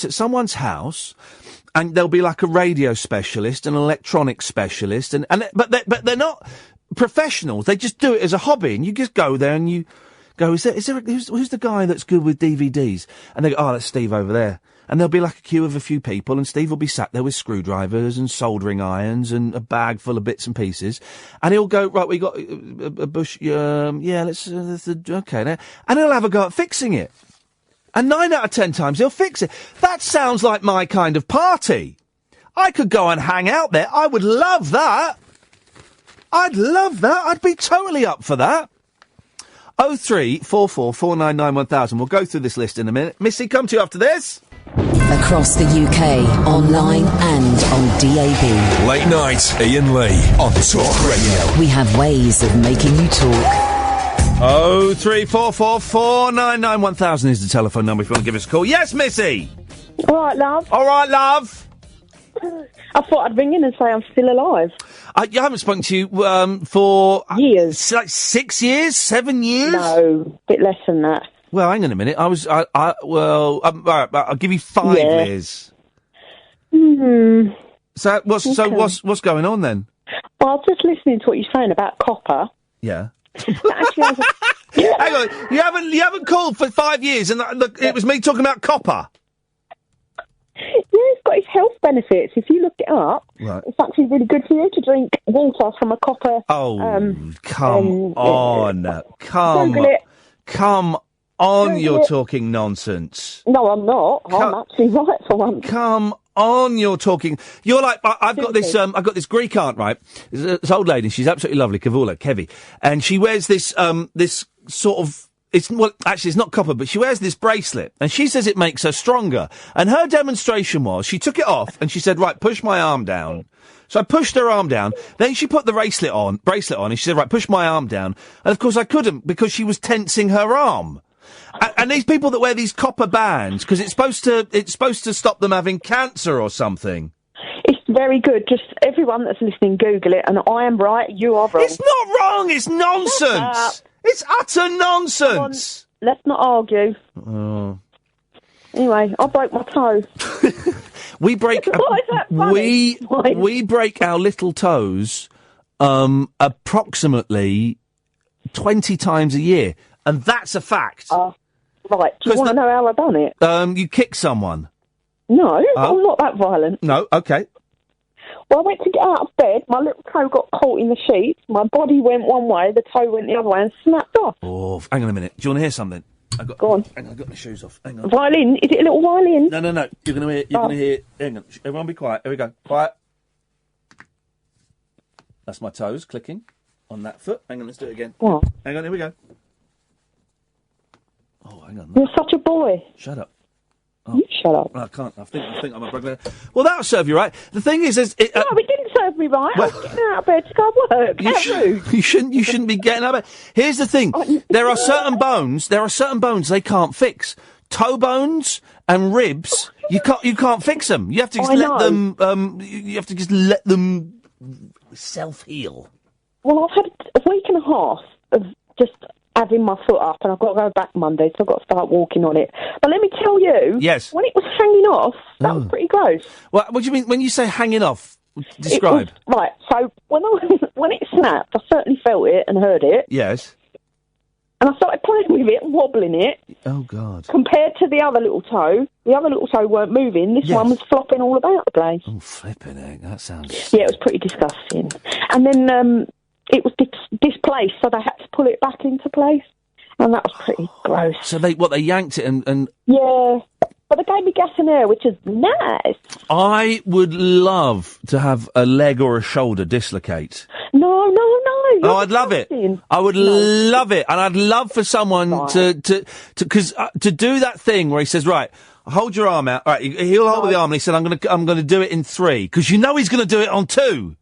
at someone's house, and there'll be like a radio specialist, an electronics specialist, but they're not professionals. They just do it as a hobby, and you just go there and you go, who's the guy that's good with DVDs? And they go, oh, that's Steve over there. And there'll be like a queue of a few people, and Steve will be sat there with screwdrivers and soldering irons and a bag full of bits and pieces. And he'll go, right, we got a bush, let's okay. Now. And he'll have a go at fixing it. And 9 out of 10 times he'll fix it. That sounds like my kind of party. I could go and hang out there. I would love that. I'd love that. I'd be totally up for that. 0344 499 1000. We'll go through this list in a minute. Missy, come to you after this. Across the UK, online and on DAB. Late night, Iain Lee on Talk Radio. We have ways of making you talk. 0344 499 1000 is the telephone number if you want to give us a call. Yes, Missy! All right, love. All right, love. I thought I'd ring in and say I'm still alive. I haven't spoken to you for... years. Like 6 years? 7 years? No, a bit less than that. Well, hang on a minute. I'll give you 5 years. Mm-hmm. So what's going on then? Well, I was just listening to what you're saying about copper. Yeah. Hang on. You haven't called for 5 years, and it was me talking about copper. Yeah, it's got its health benefits. If you look it up, right. It's actually really good for you to drink water from a copper. Oh, come on. Come on, you're talking nonsense. No, I'm not. I'm actually right for once. Come on, you're talking. You're like, I've got this Greek aunt, right? This old lady, she's absolutely lovely, Kavula, Kevi. And she wears this sort of, it's not copper, but she wears this bracelet, and she says it makes her stronger. And her demonstration was, she took it off, and she said, right, push my arm down. So I pushed her arm down, then she put the bracelet on, and she said, right, push my arm down. And of course I couldn't, because she was tensing her arm. And these people that wear these copper bands, because it's supposed to stop them having cancer or something. It's very good. Just everyone that's listening, Google it, and I am right, you are wrong. It's not wrong, it's nonsense. It's utter nonsense. Let's not argue. Oh. Anyway, I broke my toe. We break we break our little toes approximately 20 times a year, and that's a fact. Right, do you want to know how I done it? You kicked someone. No, I'm not that violent. No, okay. Well, I went to get out of bed, my little toe got caught in the sheets, my body went one way, the toe went the other way and snapped off. Oh, hang on a minute. Do you want to hear something? Go on. Hang on, I've got my shoes off. Hang on. Violin? Is it a little violin? No. You're going to hear... Hang on. Everyone be quiet. Here we go. Quiet. That's my toes clicking on that foot. Hang on, let's do it again. What? Hang on, here we go. Oh, hang on. You're such a boy. Shut up. You shut up. I can't. I think I'm a burglar. Well, that'll serve you right. The thing is... No, it didn't serve me right. I was getting out of bed to go work. You shouldn't be getting out of bed. Here's the thing. There are certain bones they can't fix. Toe bones and ribs, you can't fix them. You have to just let them... you have to just let them self-heal. Well, I've had a week and a half of just having my foot up, and I've got to go back Monday, so I've got to start walking on it. But let me tell you, yes, when it was hanging off, that was pretty gross. Well, what do you mean when you say hanging off? Describe. Right, so when it snapped, I certainly felt it and heard it. Yes. And I started playing with it and wobbling it. Oh, God. Compared to the other little toe weren't moving. This one was flopping all about the place. Oh, flipping heck, that sounds... Yeah, it was pretty disgusting. And then it was displaced, so they had to pull it back into place. And that was pretty gross. So they yanked it and... Yeah, but they gave me gas and air, which is nice. I would love to have a leg or a shoulder dislocate. No. Oh, I'd love it. I would love it. And I'd love for someone to do that thing where he says, right, hold your arm out. All right, he'll hold the arm and he said, I'm going to do it in 3. Because you know he's going to do it on 2.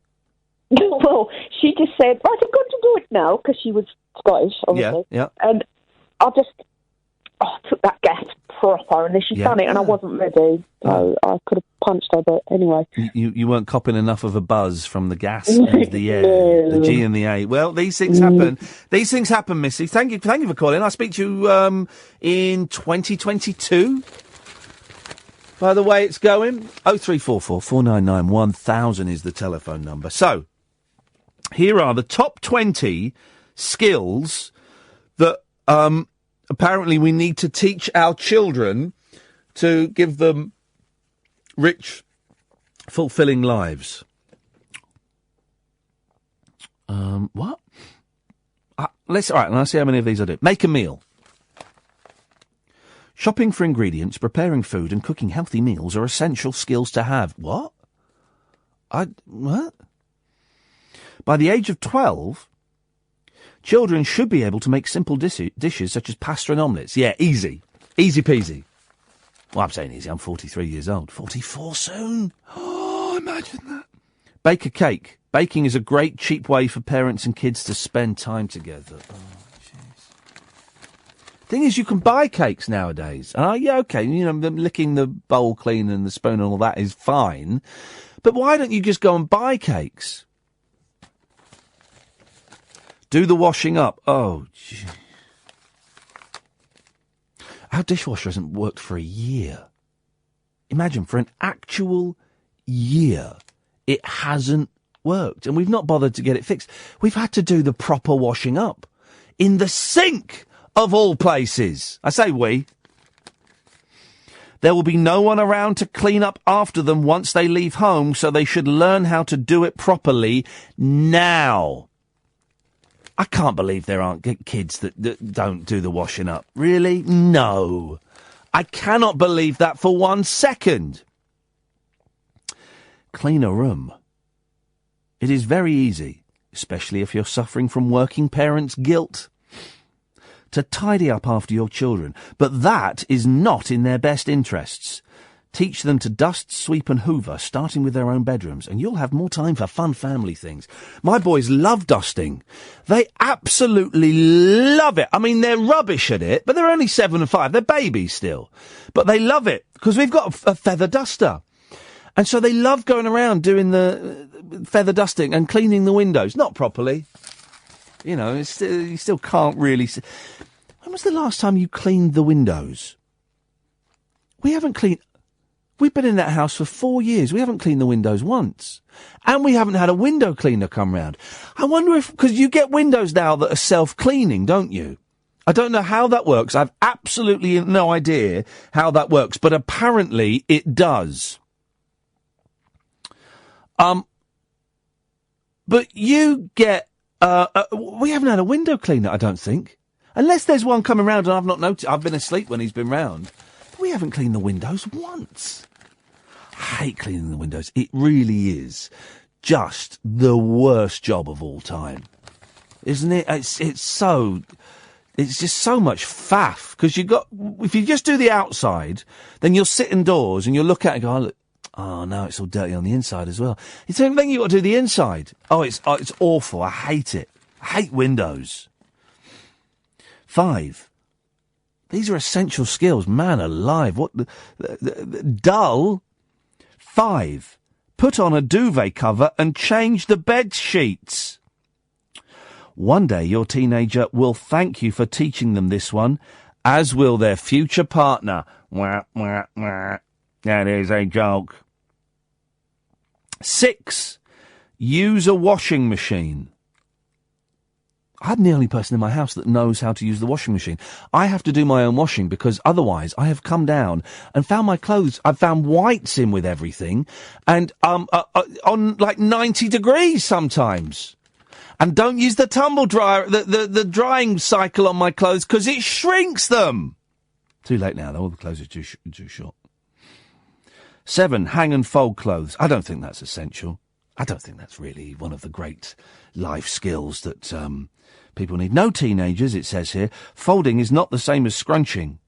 Well, she just said, right, I'm going to do it now, because she was Scottish, obviously. Yeah. And I just took that gas proper, and then she'd done it, and I wasn't ready. So I could have punched her, but anyway. You weren't copping enough of a buzz from the gas and the air, the G and the A. Well, these things happen. These things happen, Missy. Thank you for calling. I'll speak to you in 2022. By the way, it's going 0344 499 1000 is the telephone number. So, here are the top 20 skills that apparently we need to teach our children to give them rich, fulfilling lives. What? All right, and I'll see how many of these I do. Make a meal. Shopping for ingredients, preparing food and cooking healthy meals are essential skills to have. What? What? By the age of 12, children should be able to make simple dishes such as pasta and omelettes. Yeah, easy. Easy peasy. Well, I'm saying easy. I'm 43 years old. 44 soon. Oh, imagine that. Bake a cake. Baking is a great, cheap way for parents and kids to spend time together. Oh, jeez. Thing is, you can buy cakes nowadays. Yeah, okay, licking the bowl clean and the spoon and all that is fine. But why don't you just go and buy cakes? Do the washing up. Oh, gee. Our dishwasher hasn't worked for a year. Imagine, for an actual year, it hasn't worked. And we've not bothered to get it fixed. We've had to do the proper washing up. In the sink, of all places. I say we. There will be no one around to clean up after them once they leave home, so they should learn how to do it properly now. I can't believe there aren't kids that don't do the washing up. Really? No. I cannot believe that for 1 second. Clean a room. It is very easy, especially if you're suffering from working parents' guilt, to tidy up after your children. But that is not in their best interests. Teach them to dust, sweep and hoover, starting with their own bedrooms, and you'll have more time for fun family things. My boys love dusting. They absolutely love it. I mean, they're rubbish at it, but they're only 7 and 5. They're babies still. But they love it, because we've got a feather duster. And so they love going around doing the feather dusting and cleaning the windows. Not properly. You know, you still can't really... When was the last time you cleaned the windows? We haven't cleaned... We've been in that house for 4 years. We haven't cleaned the windows once. And we haven't had a window cleaner come round. I wonder if... Because you get windows now that are self-cleaning, don't you? I don't know how that works. I've absolutely no idea how that works, but apparently it does. But you get... we haven't had a window cleaner, I don't think. Unless there's one coming round and I've not noticed. I've been asleep when he's been round. But we haven't cleaned the windows once. I hate cleaning the windows. It really is just the worst job of all time. Isn't it? It's just so much faff. Because if you just do the outside, then you'll sit indoors and you'll look at it and go, look, oh, no, it's all dirty on the inside as well. It's the same thing you've got to do the inside. It's awful. I hate it. I hate windows. 5. These are essential skills. Man alive. What? Dull. 5. Put on a duvet cover and change the bed sheets. One day your teenager will thank you for teaching them this one, as will their future partner. Wah, wah, wah. That is a joke. 6. Use a washing machine. I'm the only person in my house that knows how to use the washing machine. I have to do my own washing because otherwise I have come down and found my clothes. I've found whites in with everything and on like 90 degrees sometimes. And don't use the tumble dryer, the drying cycle on my clothes because it shrinks them. Too late now, though. All the clothes are too short. 7, hang and fold clothes. I don't think that's essential. I don't think that's really one of the great life skills that people need. No teenagers, it says here. Folding is not the same as scrunching.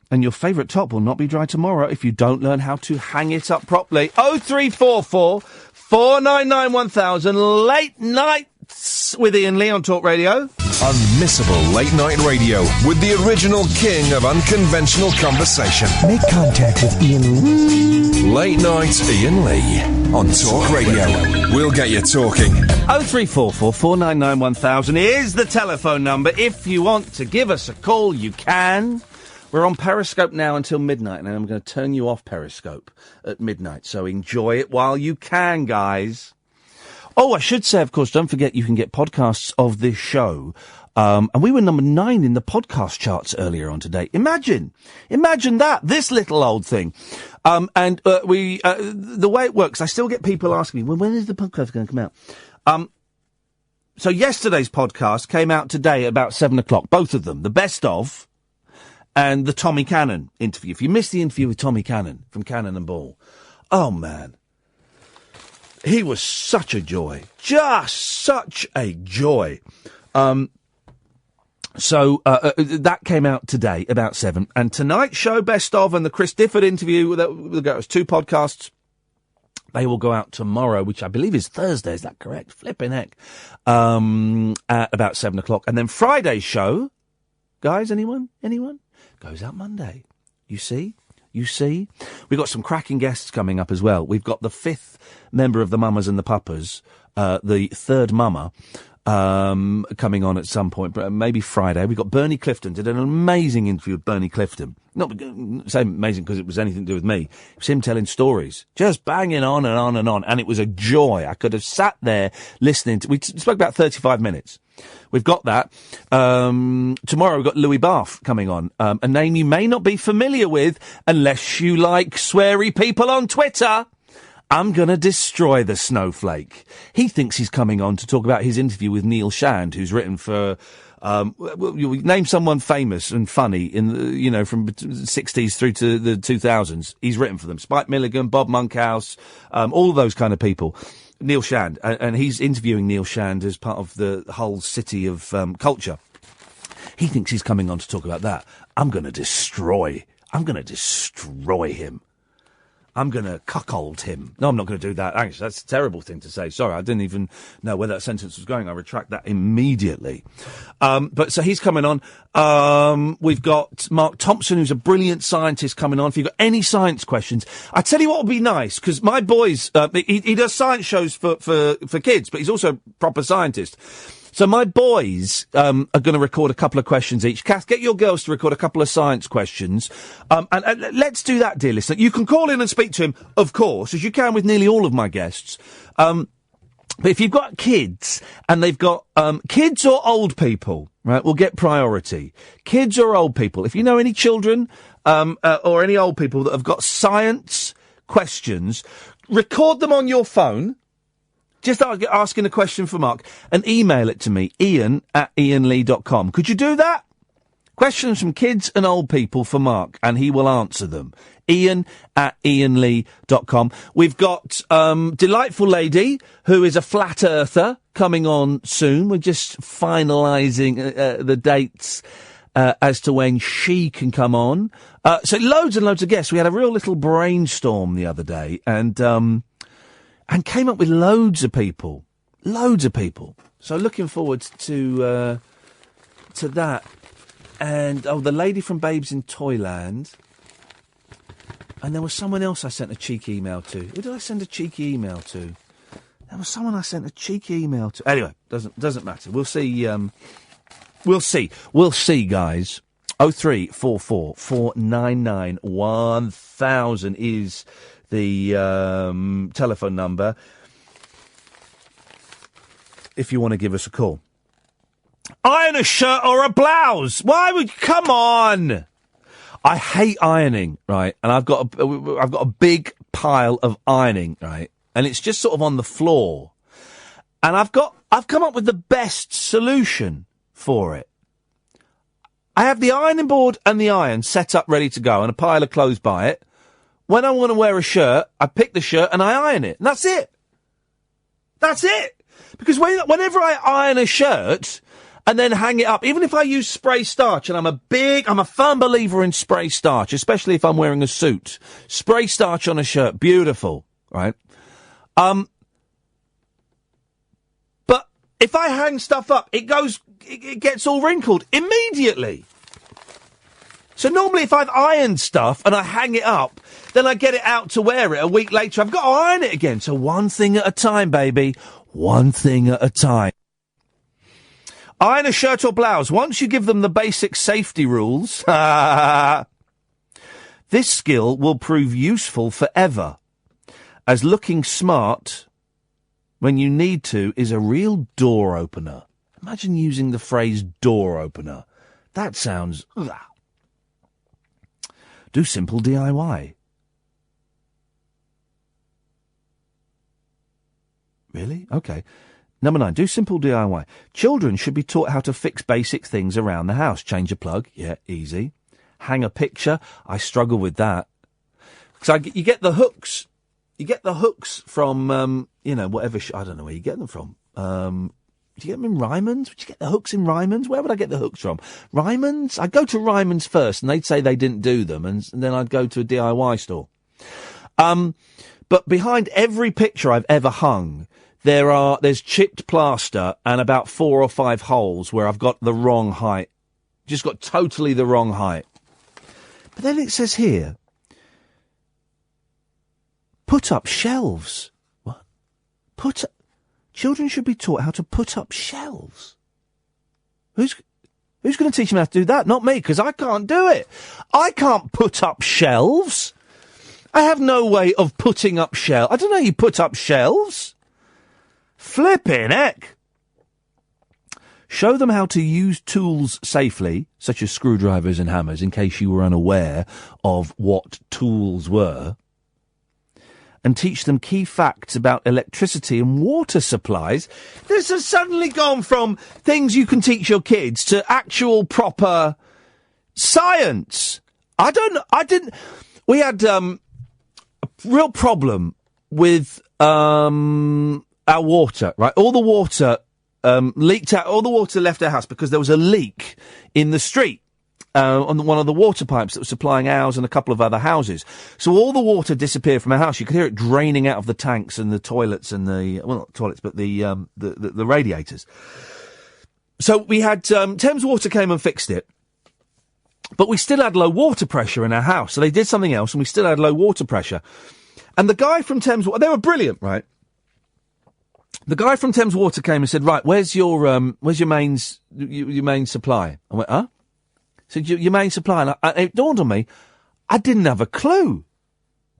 And your favourite top will not be dry tomorrow if you don't learn how to hang it up properly. 0344 499 1000. Late nights with Iain Lee on Talk Radio. Unmissable late night radio with the original king of unconventional conversation. Make contact with Iain. Late night Iain Lee on Talk Radio. We'll get you talking. 0344 499 1000 is the telephone number. If you want to give us a call, you can. We're on Periscope now until midnight, and I'm going to turn you off Periscope at midnight. So enjoy it while you can, guys. Oh, I should say, of course, don't forget you can get podcasts of this show. And we were number 9 in the podcast charts earlier on today. Imagine that, this little old thing. The way it works, I still get people asking me, well, when is the podcast going to come out? So yesterday's podcast came out today at about 7 o'clock, both of them, the best of, and the Tommy Cannon interview. If you missed the interview with Tommy Cannon from Cannon and Ball, oh man. He was such a joy. Just such a joy. So that came out today, about 7. And tonight's show, Best Of, and the Chris Difford interview, will go as 2 podcasts. They will go out tomorrow, which I believe is Thursday. Is that correct? Flipping heck. At about 7 o'clock. And then Friday's show, guys, anyone? Goes out Monday. You see? We've got some cracking guests coming up as well. We've got the 5th member of the Mamas and the Papas, the 3rd mama, coming on at some point, maybe Friday. We've got Bernie Clifton. Did an amazing interview with Bernie Clifton. Not say amazing because it was anything to do with me. It was him telling stories, just banging on and on and on. And it was a joy. I could have sat there listening to, we spoke about 35 minutes. We've got that. Tomorrow we've got Louis Bath coming on, a name you may not be familiar with unless you like sweary people on Twitter. I'm going to destroy the snowflake. He thinks he's coming on to talk about his interview with Neil Shand, who's written for... name someone famous and funny in the, from the 60s through to the 2000s. He's written for them. Spike Milligan, Bob Monkhouse, all those kind of people. Neil Shand, and he's interviewing Neil Shand as part of the whole city of culture. He thinks he's coming on to talk about that. I'm going to destroy him. I'm going to cuckold him. No, I'm not going to do that. Actually, that's a terrible thing to say. Sorry, I didn't even know where that sentence was going. I retract that immediately. But so he's coming on. We've got Mark Thompson, who's a brilliant scientist, coming on. If you've got any science questions, I tell you what would be nice, because my boys, he does science shows for kids, but he's also a proper scientist. So my boys are going to record a couple of questions each. Kath, get your girls to record a couple of science questions. And let's do that, dear listener. You can call in and speak to him, of course, as you can with nearly all of my guests. But if you've got kids, and they've got kids or old people, right, will get priority. Kids or old people. If you know any children or any old people that have got science questions, record them on your phone, just asking a question for Mark, and email it to me, Iain@iainlee.com. Could you do that? Questions from kids and old people for Mark, and he will answer them. Iain@iainlee.com. We've got delightful lady who is a flat earther coming on soon. We're just finalising the dates as to when she can come on. So loads and loads of guests. We had a real little brainstorm the other day and came up with loads of people. So looking forward to that. And, the lady from Babes in Toyland. And there was someone else I sent a cheeky email to. Who did I send a cheeky email to? There was someone I sent a cheeky email to. Anyway, doesn't matter. We'll see. We'll see, guys. 0344 499 1000 is the telephone number if you want to give us a call. Iron a shirt or a blouse. Why would... Come on. I hate ironing, right? And I've got a big pile of ironing, right? And it's just sort of on the floor. And I've come up with the best solution for it. I have the ironing board and the iron set up ready to go and a pile of clothes by it. When I want to wear a shirt, I pick the shirt and I iron it. And that's it. That's it. Because whenever I iron a shirt and then hang it up, even if I use spray starch, and I'm a firm believer in spray starch, especially if I'm wearing a suit. Spray starch on a shirt, beautiful, right? But if I hang stuff up, it gets all wrinkled immediately. So normally if I've ironed stuff and I hang it up, then I get it out to wear it a week later. I've got to iron it again. So one thing at a time, baby. One thing at a time. Iron a shirt or blouse. Once you give them the basic safety rules, this skill will prove useful forever, as looking smart when you need to is a real door opener. Imagine using the phrase door opener. That sounds... Do simple DIY. Really? Okay. Number 9, do simple DIY. Children should be taught how to fix basic things around the house. Change a plug. Yeah, easy. Hang a picture. I struggle with that. Because you get the hooks. You get the hooks from, whatever... I don't know where you get them from. Do you get them in Ryman's? Would you get the hooks in Ryman's? Where would I get the hooks from? Ryman's? I'd go to Ryman's first, and they'd say they didn't do them, and then I'd go to a DIY store. But behind every picture I've ever hung... There's chipped plaster and about 4 or 5 holes where I've got the wrong height. Just got totally the wrong height. But then it says here, put up shelves. What? Children should be taught how to put up shelves. Who's going to teach them how to do that? Not me, because I can't do it. I can't put up shelves. I have no way of putting up shelves. I don't know how you put up shelves. Flippin' heck. Show them how to use tools safely, such as screwdrivers and hammers, in case you were unaware of what tools were. And teach them key facts about electricity and water supplies. This has suddenly gone from things you can teach your kids to actual proper science. We had a real problem with our water, right? All the water leaked out. All the water left our house because there was a leak in the street on one of the water pipes that was supplying ours and a couple of other houses. So all the water disappeared from our house. You could hear it draining out of the tanks and the toilets and not toilets, but the radiators. So we had Thames Water came and fixed it. But we still had low water pressure in our house. So they did something else and we still had low water pressure. And the guy from Thames Water, they were brilliant, right? The guy from Thames Water came and said, right, where's your main supply? I went, huh? He said, your main supply. And it dawned on me, I didn't have a clue.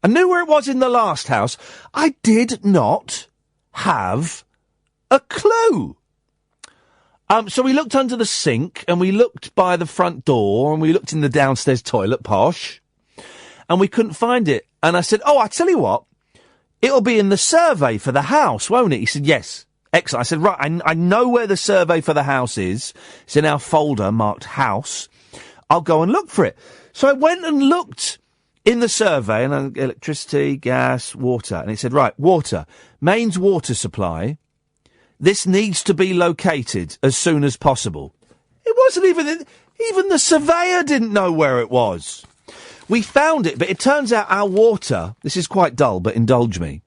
I knew where it was in the last house. I did not have a clue. So we looked under the sink, and we looked by the front door, and we looked in the downstairs toilet, posh, and we couldn't find it. And I said, I tell you what, it'll be in the survey for the house, won't it? He said, yes. Excellent. I said, right, I know where the survey for the house is. It's in our folder marked house. I'll go and look for it. So I went and looked in the survey, and electricity, gas, water. And it said, right, water, mains water supply. This needs to be located as soon as possible. It wasn't even the surveyor didn't know where it was. We found it, but it turns out our water, this is quite dull, but indulge me.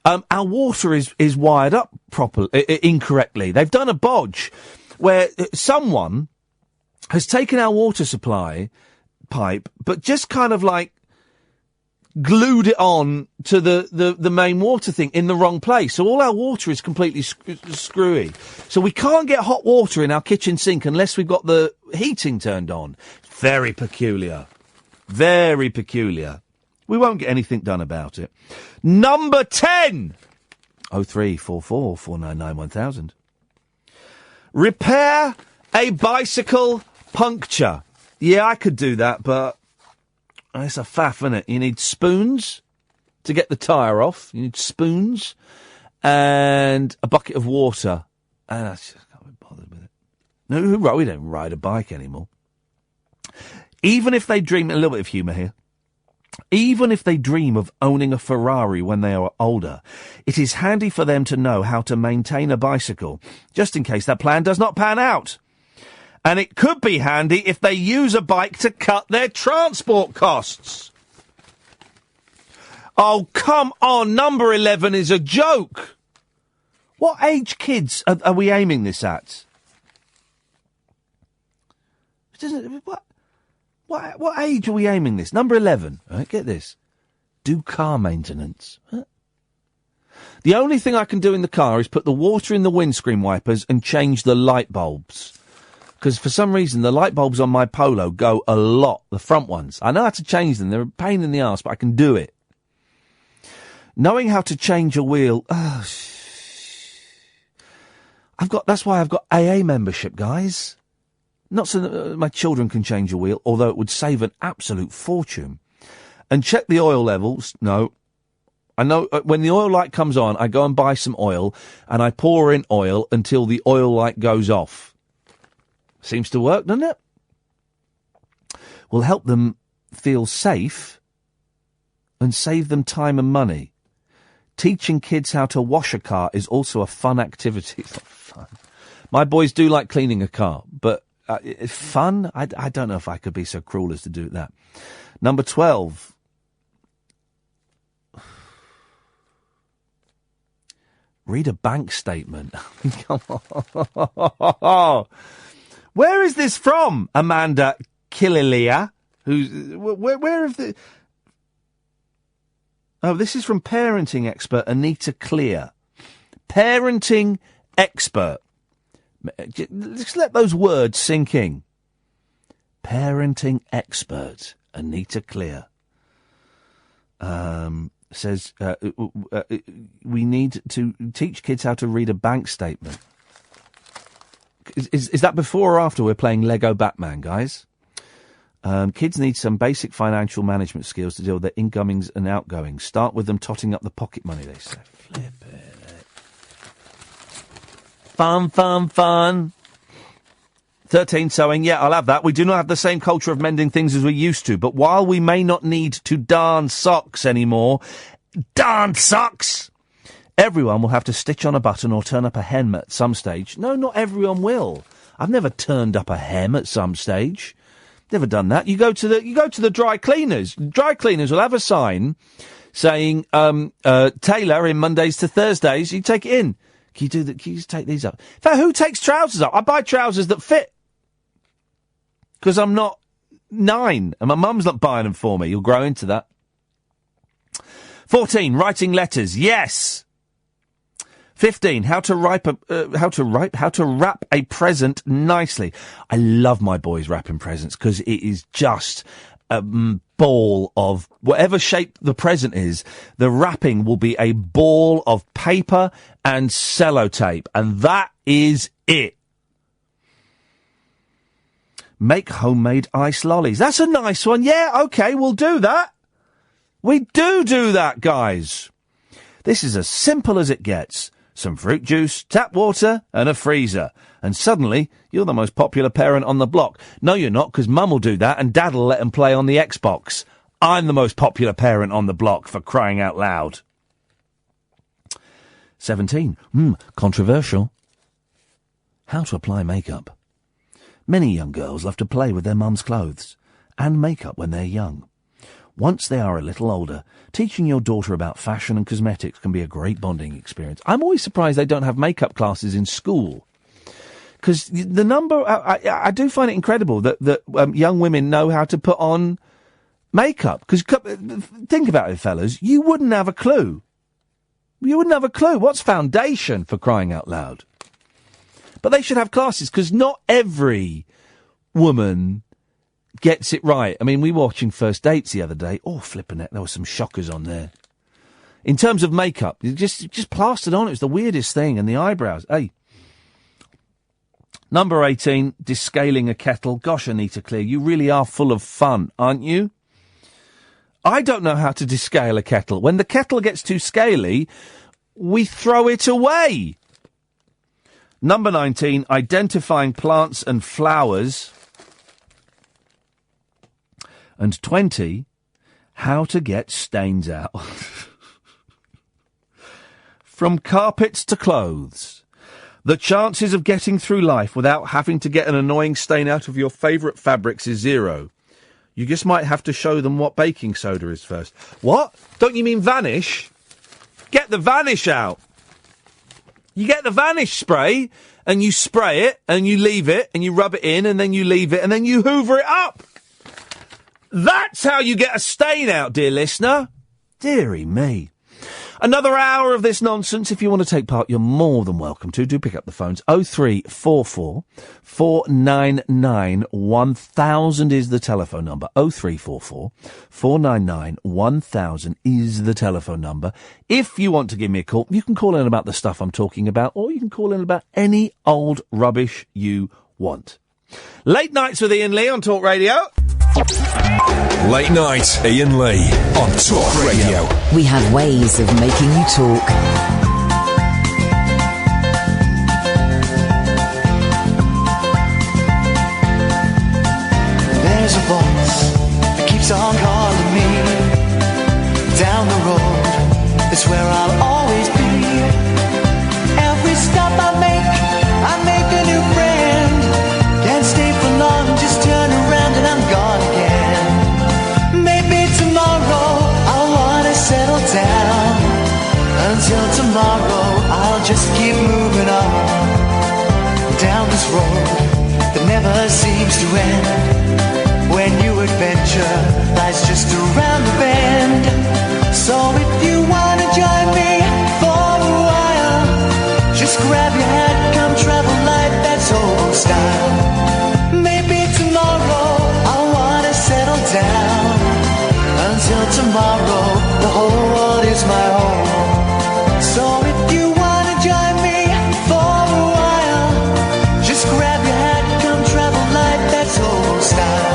Our water is wired up incorrectly. They've done a bodge where someone has taken our water supply pipe, but just kind of like glued it on to the main water thing in the wrong place. So all our water is completely screwy. So we can't get hot water in our kitchen sink unless we've got the heating turned on. Very peculiar. Very peculiar. We won't get anything done about it. Number 10! 0344 499 1000. Repair a bicycle puncture. Yeah, I could do that, but it's a faff, isn't it? You need spoons to get the tyre off. You need spoons and a bucket of water. And I just can't be bothered with it. No, we don't ride a bike anymore. Even if they dream, a little bit of humour here, even if they dream of owning a Ferrari when they are older, it is handy for them to know how to maintain a bicycle, just in case that plan does not pan out. And it could be handy if they use a bike to cut their transport costs. Oh, come on, number 11 is a joke. What age kids are we aiming this at? What age are we aiming this? Number 11. Right, get this. Do car maintenance. Huh? The only thing I can do in the car is put the water in the windscreen wipers and change the light bulbs. Because for some reason, the light bulbs on my Polo go a lot, the front ones. I know how to change them. They're a pain in the arse, but I can do it. Knowing how to change a wheel... That's why I've got AA membership, guys. Not so that my children can change a wheel, although it would save an absolute fortune. And check the oil levels. No. I know when the oil light comes on, I go and buy some oil, and I pour in oil until the oil light goes off. Seems to work, doesn't it? Will help them feel safe and save them time and money. Teaching kids how to wash a car is also a fun activity. It's not fun. My boys do like cleaning a car, but fun? I don't know if I could be so cruel as to do that. Number 12. Read a bank statement. Come on. Where is this from, Amanda Kililia? Where have the... Oh, this is from parenting expert Anita Clear. Parenting expert. Just let those words sink in. Parenting expert Anita Clear. Says we need to teach kids how to read a bank statement. Is that before or after we're playing Lego Batman, guys? Kids need some basic financial management skills to deal with their incomings and outgoings. Start with them totting up the pocket money, they say. Flip it. Fun. 13 sewing. Yeah, I'll have that. We do not have the same culture of mending things as we used to, but while we may not need to darn socks anymore, darn socks! Everyone will have to stitch on a button or turn up a hem at some stage. No, not everyone will. I've never turned up a hem at some stage. Never done that. You go to the dry cleaners. Dry cleaners will have a sign saying tailor in Mondays to Thursdays. You take it in. Can you just take these up? In fact, who takes trousers up? I buy trousers that fit. Because I'm not 9 and my mum's not buying them for me. You'll grow into that. 14, writing letters. Yes. 15, how to wrap a present nicely. I love my boys wrapping presents because it is just a ball of whatever shape the present is. The wrapping will be a ball of paper and sellotape, and that is it. Make homemade ice lollies. That's a nice one. Yeah, OK, we'll do that. We do that, guys. This is as simple as it gets. Some fruit juice, tap water, and a freezer. And suddenly, you're the most popular parent on the block. No, you're not, because Mum will do that and Dad will let them play on the Xbox. I'm the most popular parent on the block, for crying out loud. 17. Controversial. How to apply makeup. Many young girls love to play with their mum's clothes and makeup when they're young. Once they are a little older, teaching your daughter about fashion and cosmetics can be a great bonding experience. I'm always surprised they don't have makeup classes in school. Because the number... I do find it incredible that young women know how to put on makeup. Because think about it, fellas. You wouldn't have a clue. You wouldn't have a clue. What's foundation, for crying out loud? But they should have classes, because not every woman gets it right. I mean, we were watching First Dates the other day. Oh, flipping it. There were some shockers on there. In terms of makeup, just plastered on. It was the weirdest thing. And the eyebrows. Hey. Number 18, descaling a kettle. Gosh, Anita Clear, you really are full of fun, aren't you? I don't know how to descale a kettle. When the kettle gets too scaly, we throw it away. Number 19, identifying plants and flowers. And 20, how to get stains out. From carpets to clothes. The chances of getting through life without having to get an annoying stain out of your favourite fabrics is 0. You just might have to show them what baking soda is first. What? Don't you mean Vanish? Get the Vanish out. You get the Vanish spray, and you spray it, and you leave it, and you rub it in, and then you leave it, and then you hoover it up. That's how you get a stain out, dear listener. Dearie me. Another hour of this nonsense. If you want to take part, you're more than welcome to. Do pick up the phones. 0344 499 1000 is the telephone number. 0344 499 1000 is the telephone number. If you want to give me a call, you can call in about the stuff I'm talking about, or you can call in about any old rubbish you want. Late Nights with Iain Lee on Talk Radio. Late Night, Iain Lee on Talk Radio. We have ways of making you talk. There's a voice that keeps on calling me. Down the road, it's where I'll always be. Every stop I make a new friend. Can't stay for long, just turn around and I'm gone again. Maybe tomorrow I'll wanna settle down. Until tomorrow I'll just keep moving on. Down this road that never seems to end. When new adventure lies just around the bend. So if you wanna join me for a while, just grab your hat, come travel light, that's old style. Maybe tomorrow I'll wanna settle down. Until tomorrow, the whole world is my home. So if you wanna join me for a while, just grab your hat, come travel light, that's old style.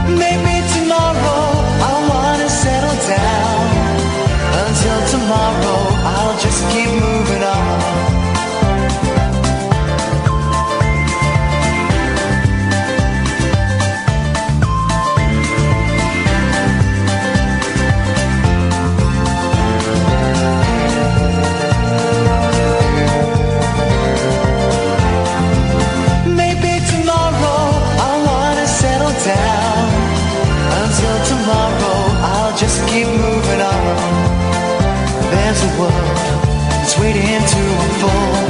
Maybe tomorrow I'll wanna settle down. Until tomorrow, I'll just keep moving on. Just keep moving on. There's a world that's waiting to unfold.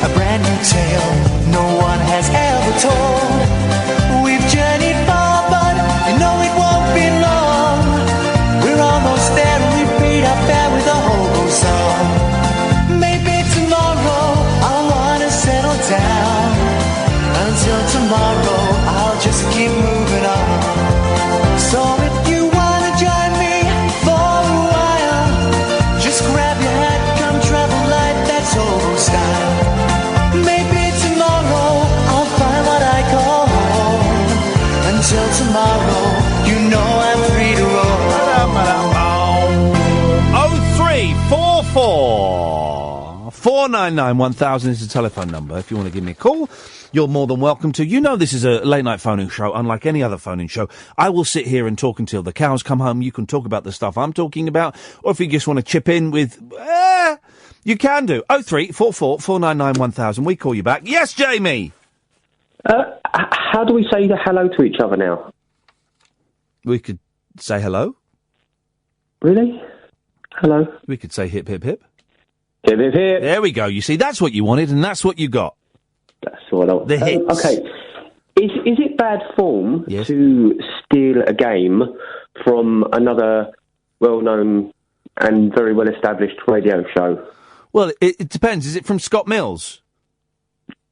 A brand new tale no one has ever told. We've journeyed far, but you know it won't be long. We're almost there and we paid our fare with a hobo song. Maybe tomorrow I'll wanna settle down. Until tomorrow I'll just keep moving on. So if you join me for a while. Just grab your hat, come travel light, that's old style. Maybe tomorrow I'll find what I call home. 499 1000 is the telephone number. If you want to give me a call, you're more than welcome to. You know this is a late-night phoning show, unlike any other phoning show. I will sit here and talk until the cows come home. You can talk about the stuff I'm talking about, or if you just want to chip in with... you can do. 0344 499 1000. We call you back. Yes, Jamie! How do we say hello to each other now? We could say hello. Really? Hello? We could say hip, hip, hip. Hip, hip, hip. There we go. You see, that's what you wanted, and that's what you got. That's what I want. The hits. Okay. Is it bad form to steal a game from another well-known and very well-established radio show? Well, it depends. Is it from Scott Mills?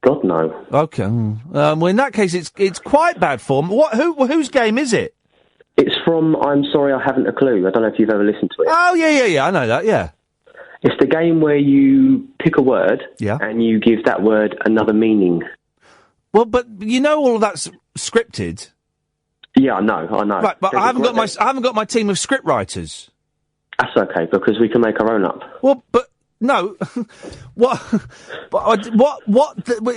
God, no. Okay. Well, in that case, it's quite bad form. Whose game is it? It's from I'm Sorry I Haven't a Clue. I don't know if you've ever listened to it. Oh, yeah. I know that, yeah. It's the game where you pick a word and you give that word another meaning. Well, but you know all of that's scripted. Yeah, I know. Right, but I haven't got my team of script writers. That's okay, because we can make our own up. Well, but no.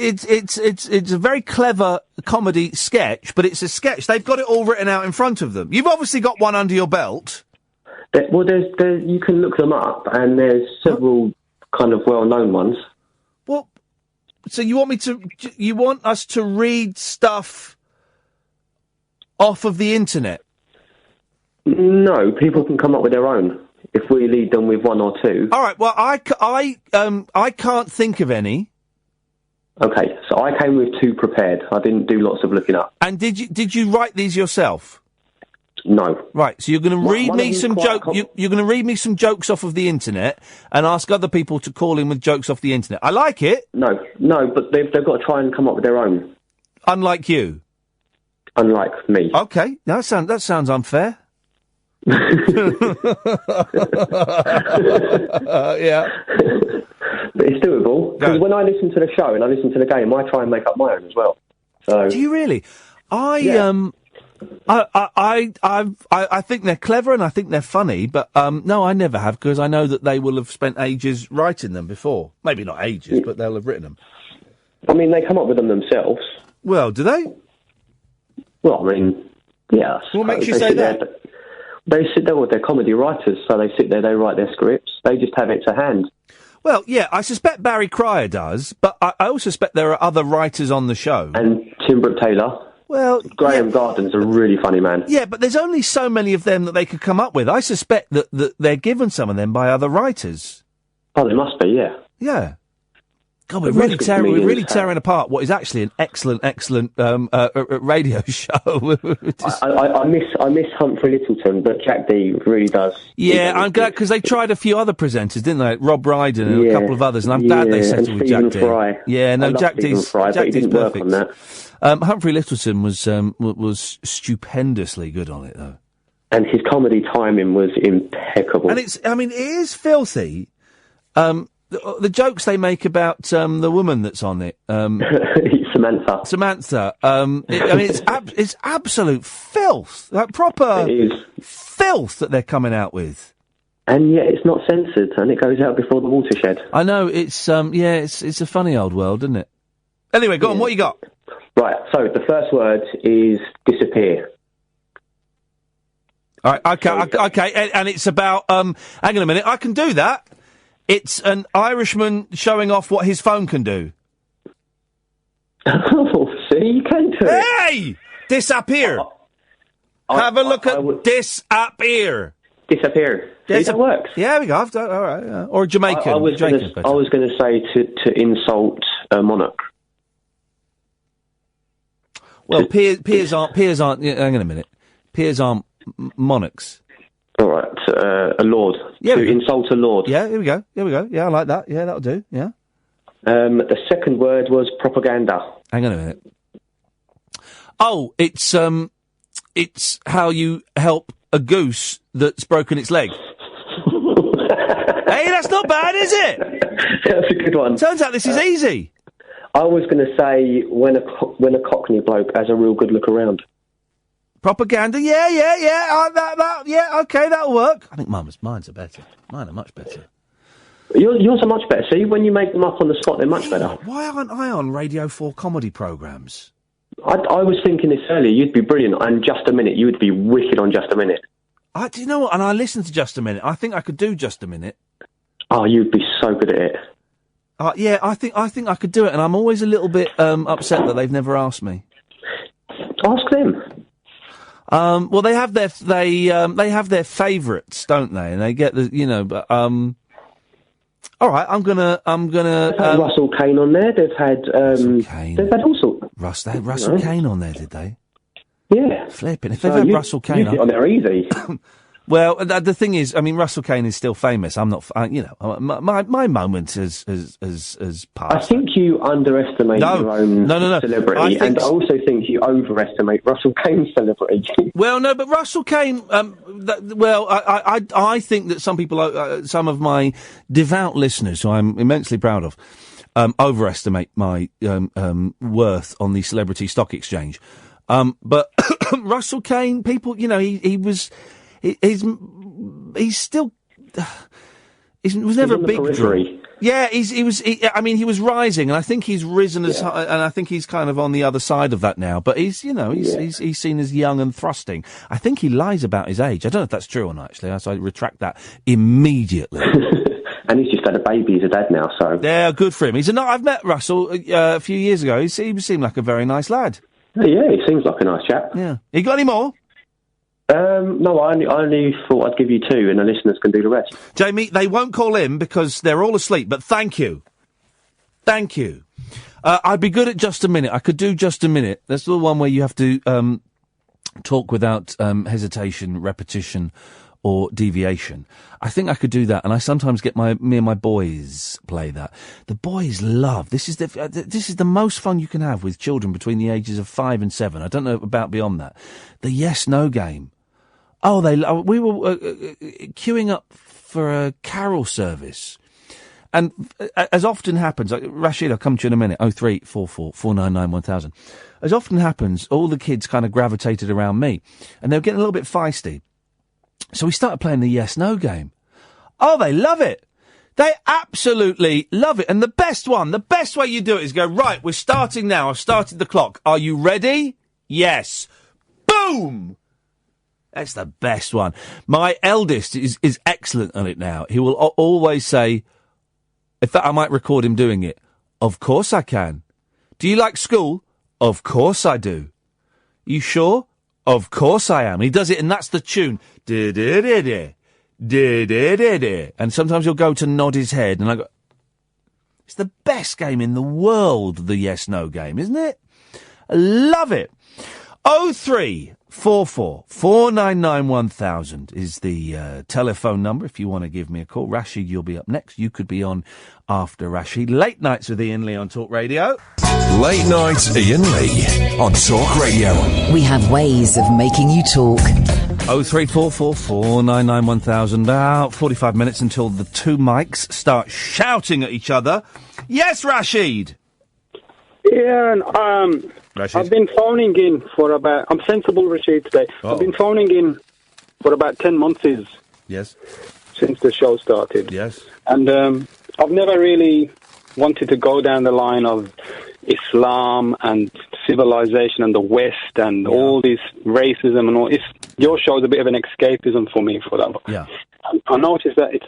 It's a very clever comedy sketch, but it's a sketch. They've got it all written out in front of them. You've obviously got one under your belt. Well, you can look them up, and there's several kind of well-known ones. Well, so you want us to read stuff off of the internet? No, people can come up with their own if we lead them with one or two. All right. Well, I can't think of any. Okay, so I came with two prepared. I didn't do lots of looking up. And did you write these yourself? No. Right, so you're going to read me some jokes. You're going to read me some jokes off of the internet and ask other people to call in with jokes off the internet. I like it. No, but they've got to try and come up with their own. Unlike you. Unlike me. Okay, that sounds unfair. Yeah. But it's doable because when I listen to the show and I listen to the game, I try and make up my own as well. So. Do you really? I think they're clever and I think they're funny, but no, I never have because I know that they will have spent ages writing them before. Maybe not ages, but they'll have written them. I mean, they come up with them themselves. Well, do they? Well, I mean, yeah. What makes you say that? They sit there with their comedy writers, so they sit there, they write their scripts. They just have it to hand. Well, yeah, I suspect Barry Cryer does, but I also suspect there are other writers on the show. And Tim Brooke Taylor. Well, Graham Garden's a really funny man. Yeah, but there's only so many of them that they could come up with. I suspect that they're given some of them by other writers. Oh, they must be, yeah. Yeah. God, we're really tearing apart what is actually an excellent radio show. I miss Humphrey Littleton, but Jack D really does. Yeah, I'm glad because they tried a few other presenters, didn't they? Rob Brydon and a couple of others, and I'm glad they settled with Jack D. Fry. Yeah, no, Jack D's but he didn't work on that. Humphrey Littleton was stupendously good on it, though, and his comedy timing was impeccable. And it is filthy. The jokes they make about the woman that's on it, Samantha. It's absolute filth, like proper filth that they're coming out with. And yet it's not censored, and it goes out before the watershed. I know it's it's a funny old world, isn't it? Anyway, go on. What you got? Right. So the first word is disappear. All right. Okay. And it's about hang on a minute. I can do that. It's an Irishman showing off what his phone can do. Oh, see, you can do it. Hey! Disappear. Have a look at disappear. Disappear. See, that works. Yeah, we go. All right. Yeah. Or Jamaican. I was going to say to insult a monarch. Well, peers aren't. Yeah, hang on a minute. Peers aren't monarchs. All right, a lord. Yeah, to insult a lord. Yeah, here we go. Yeah, I like that. Yeah, that'll do. Yeah. The second word was propaganda. Hang on a minute. Oh, it's how you help a goose that's broken its leg. Hey, that's not bad, is it? That's a good one. Turns out this is easy. I was going to say when a Cockney bloke has a real good look around. Propaganda, yeah. Okay, that'll work. I think mine's are better. Mine are much better. Yours are much better. See, when you make them up on the spot, they're much better. Why aren't I on Radio 4 comedy programmes? I was thinking this earlier. You'd be brilliant, and Just a Minute. You would be wicked on Just a Minute. Do you know what? And I listened to Just a Minute. I think I could do Just a Minute. Oh, you'd be so good at it. Yeah, I think I could do it, and I'm always a little bit upset that they've never asked me. Ask them. Well, they have their favourites, don't they? And they get the but all right, I'm gonna. They've had Russell Kane on there. They've had They've had all sorts. They had Russell Kane on there, did they? Yeah. Flipping. If they've had Russell Kane, you get on there easy. Well, the thing is, I mean, Russell Kane is still famous. I'm not, my moment has passed. I think you underestimate your own celebrity, and I also think you overestimate Russell Kane's celebrity. Well, no, but Russell Kane, I think that some people, some of my devout listeners, who I'm immensely proud of, overestimate my worth on the celebrity stock exchange. But Russell Kane, people, He's still. He was never a big draw. Yeah, he was rising, and I think he's risen as high, and I think he's kind of on the other side of that now. But he's seen as young and thrusting. I think he lies about his age. I don't know if that's true or not. Actually, so I retract that immediately. And he's just had a baby. He's a dad now, so yeah, good for him. I've met Russell a few years ago. He seemed like a very nice lad. Yeah, he seems like a nice chap. Yeah, you got any more? No, I only thought I'd give you two, and the listeners can do the rest. Jamie, they won't call in because they're all asleep, but thank you. Thank you. I'd be good at Just a Minute. I could do Just a Minute. That's the one where you have to talk without hesitation, repetition, or deviation. I think I could do that, and I sometimes get me and my boys play that. The boys love this. Is the most fun you can have with children between the ages of 5 and 7. I don't know about beyond that. The yes/no game. Oh, we were queuing up for a carol service, and as often happens, Rashid, I'll come to you in a minute. 0344 499 1000. As often happens, all the kids kind of gravitated around me, and they were getting a little bit feisty. So we started playing the yes/no game. Oh, they love it. They absolutely love it. And the best way you do it is go, right, we're starting now. I've started the clock. Are you ready? Yes. Boom! That's the best one. My eldest is excellent on it now. He will always say, in fact, I might record him doing it. Of course I can. Do you like school? Of course I do. You sure? Of course I am. He does it, and that's the tune. And sometimes he'll go to nod his head, and I go, it's the best game in the world, the yes/no game, isn't it? I love it. 0344 499 1000 is the telephone number if you want to give me a call. Rashid, you'll be up next. You could be on after Rashid. Late Nights with Iain Lee on Talk Radio. Late Night Iain Lee on Talk Radio. We have ways of making you talk. 0344 499 1000. About 45 minutes until the two mics start shouting at each other. Yes, Rashid! Yeah, Rashid? I've been phoning in for about... I'm sensible, Rashid, today. Oh. I've been phoning in for about 10 months Yes. since the show started. Yes. And I've never really wanted to go down the line of Islam and civilization and the West and all this racism and all. Your show's a bit of an escapism for me for that. Yeah. I noticed that it's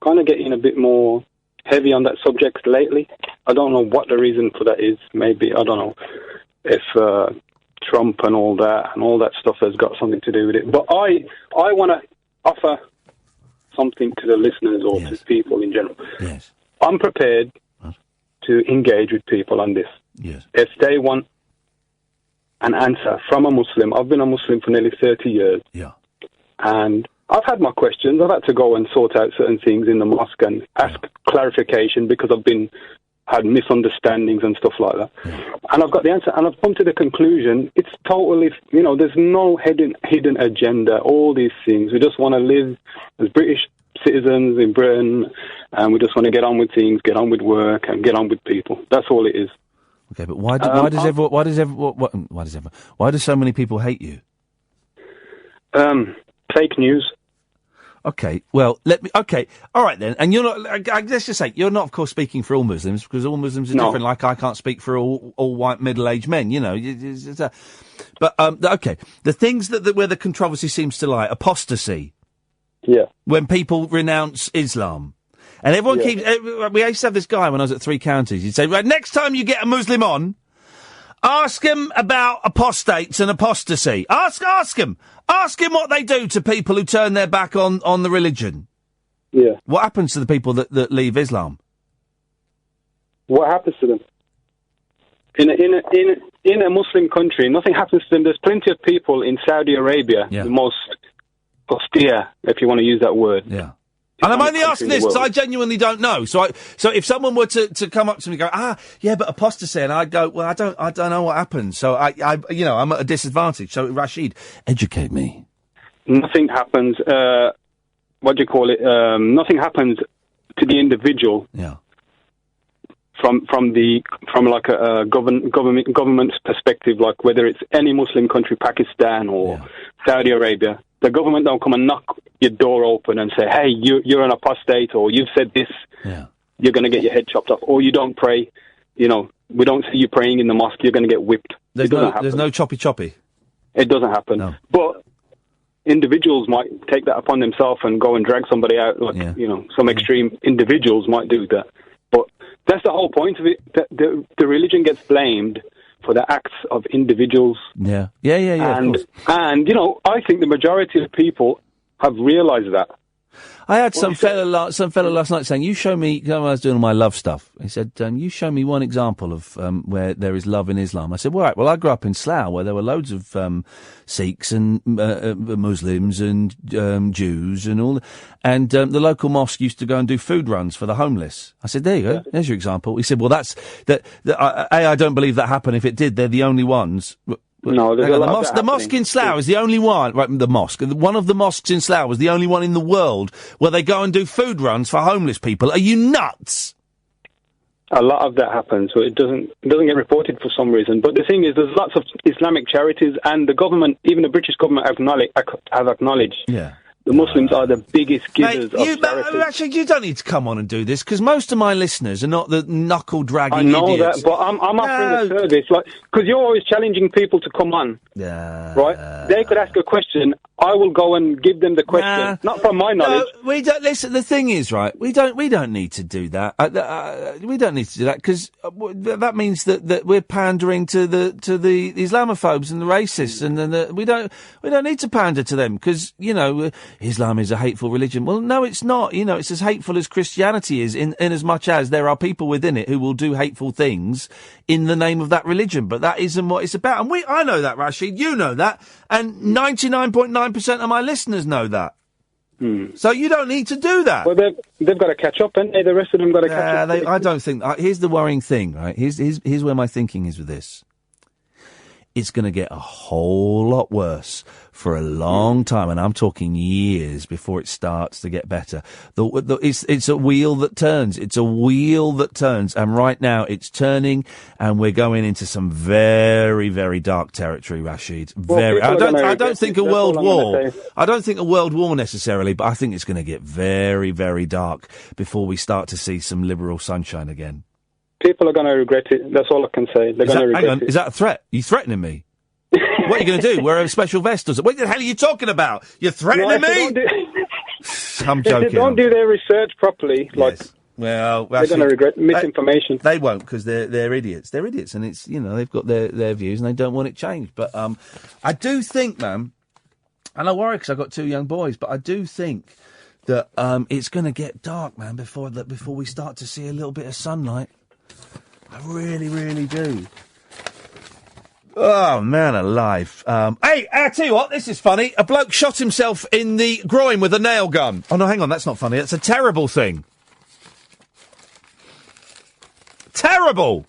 kind of getting a bit more heavy on that subject lately. I don't know what the reason for that is. Maybe, I don't know, if Trump and all that stuff has got something to do with it. But I want to offer something to the listeners or to people in general. Yes. I'm prepared to engage with people on this. Yes. If they want an answer from a Muslim, I've been a Muslim for nearly 30 years. Yeah. And I've had my questions. I've had to go and sort out certain things in the mosque and ask clarification because I've had misunderstandings and stuff like that. Yeah. And I've got the answer. And I've come to the conclusion, it's totally, there's no hidden agenda, all these things. We just want to live as British citizens in Britain, and we just want to get on with things, get on with work, and get on with people. That's all it is. Okay, but why do so many people hate you? Fake news. Okay, well, okay, all right then. And you're not, let's just say, you're not, of course, speaking for all Muslims, because all Muslims are different. Like, I can't speak for all white middle-aged men, you know. But, okay, the things where the controversy seems to lie, apostasy. Yeah. When people renounce Islam. And everyone keeps, we used to have this guy when I was at Three Counties. He'd say, right, next time you get a Muslim on, ask him about apostates and apostasy. Ask him. Ask him what they do to people who turn their back on the religion. Yeah. What happens to the people that leave Islam? What happens to them? In a Muslim country, nothing happens to them. There's plenty of people in Saudi Arabia, the most austere, if you want to use that word. Yeah. And I'm only asking this because I genuinely don't know. So if someone were to come up to me and go, yeah, but apostasy, and I'd go, well, I don't know what happens. So I'm at a disadvantage. So Rashid, educate me. Nothing happens. Nothing happens to the individual. Yeah. From like a government's perspective, like whether it's any Muslim country, Pakistan or Saudi Arabia. The government don't come and knock your door open and say, hey, you're an apostate, or you've said this, you're going to get your head chopped off, or you don't pray, we don't see you praying in the mosque, you're going to get whipped. There's no choppy. It doesn't happen. No. But individuals might take that upon themselves and go and drag somebody out, some extreme individuals might do that. But that's the whole point of it, that the religion gets blamed for the acts of individuals. Yeah. And I think the majority of people have realised that. I had some fella last night saying, you show me, when I was doing all my love stuff, he said, you show me one example of where there is love in Islam. I said, well, I grew up in Slough, where there were loads of Sikhs and Muslims and Jews and all, and the local mosque used to go and do food runs for the homeless. I said, there you go, there's your example. He said, well, I don't believe that happened. If it did, they're the only ones. No, the mosque in Slough is the only one, right, one of the mosques in Slough is the only one in the world where they go and do food runs for homeless people. Are you nuts? A lot of that happens, so it doesn't get reported for some reason. But the thing is, there's lots of Islamic charities, and the government, even the British government, have acknowledged the Muslims are the biggest givers of charity. Actually, you don't need to come on and do this, because most of my listeners are not the knuckle-dragging idiots. I know that, but I'm offering a service, because you're always challenging people to come on, right? They could ask a question, I will go and give them the question, not from my knowledge. No, we don't. Listen, the thing is, right, we don't need to do that. We don't need to do that, because that means that we're pandering to the Islamophobes and the racists, and we don't need to pander to them, because, Islam is a hateful religion. Well, no, it's not. It's as hateful as Christianity is, in as much as there are people within it who will do hateful things in the name of that religion. But that isn't what it's about. And I know that, Rashid. You know that. And 99.9% of my listeners know that. So you don't need to do that. Well, they've got to catch up, and the rest of them got to catch up. I don't think. Here's the worrying thing, right? Here's where my thinking is with this. It's going to get a whole lot worse for a long time, and I'm talking years before it starts to get better. It's a wheel that turns. It's a wheel that turns, and right now it's turning, and we're going into some very, very dark territory, Rashid. I don't think a world war. I don't think a world war necessarily, but I think it's going to get very, very dark before we start to see some liberal sunshine again. People are going to regret it. That's all I can say. They're going to regret it. Is that a threat? Are you threatening me? What are you going to do? Wear a special vest or something? What the hell are you talking about? You're threatening me? I'm joking. If they don't do their research properly, well, they're going to regret misinformation. They won't, because they're idiots. They're idiots, and it's they've got their views and they don't want it changed. But I do think, man, and I worry because I've got two young boys, but I do think that it's going to get dark, man, before we start to see a little bit of sunlight. I really, really do. Oh, man alive. Hey, I tell you what, this is funny. A bloke shot himself in the groin with a nail gun. Oh, no, hang on, that's not funny. That's a terrible thing. Terrible!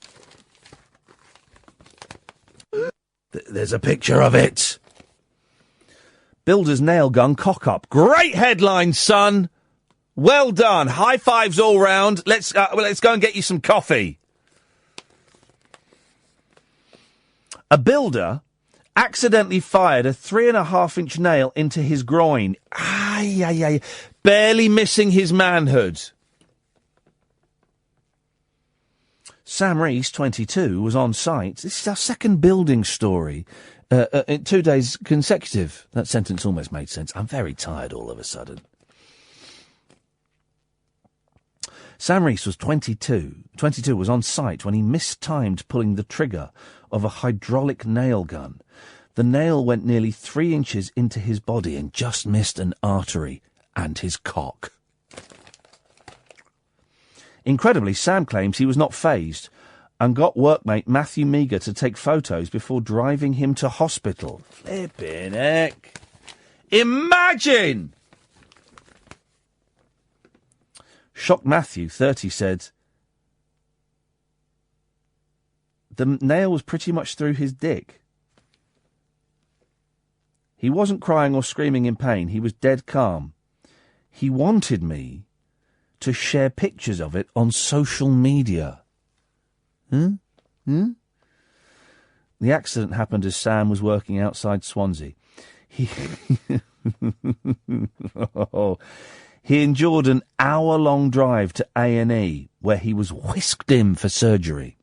There's a picture of it. Builder's nail gun cock up. Great headline, son. Well done. High fives all round. Let's go and get you some coffee. A builder accidentally fired a 3.5-inch nail into his groin. Barely missing his manhood. Sam Rees, 22, was on site. This is our second building story in 2 days consecutive. That sentence almost made sense. I'm very tired all of a sudden. Sam Rees was 22. 22 was on site when he mistimed pulling the trigger of a hydraulic nail gun. The nail went nearly 3 inches into his body and just missed an artery and his cock. Incredibly, Sam claims he was not fazed and got workmate Matthew Meager to take photos before driving him to hospital. Flippin' heck. Imagine! Shocked Matthew, 30, said the nail was pretty much through his dick. He wasn't crying or screaming in pain. He was dead calm. He wanted me to share pictures of it on social media. The accident happened as Sam was working outside Swansea. He endured an hour-long drive to A&E, where he was whisked in for surgery.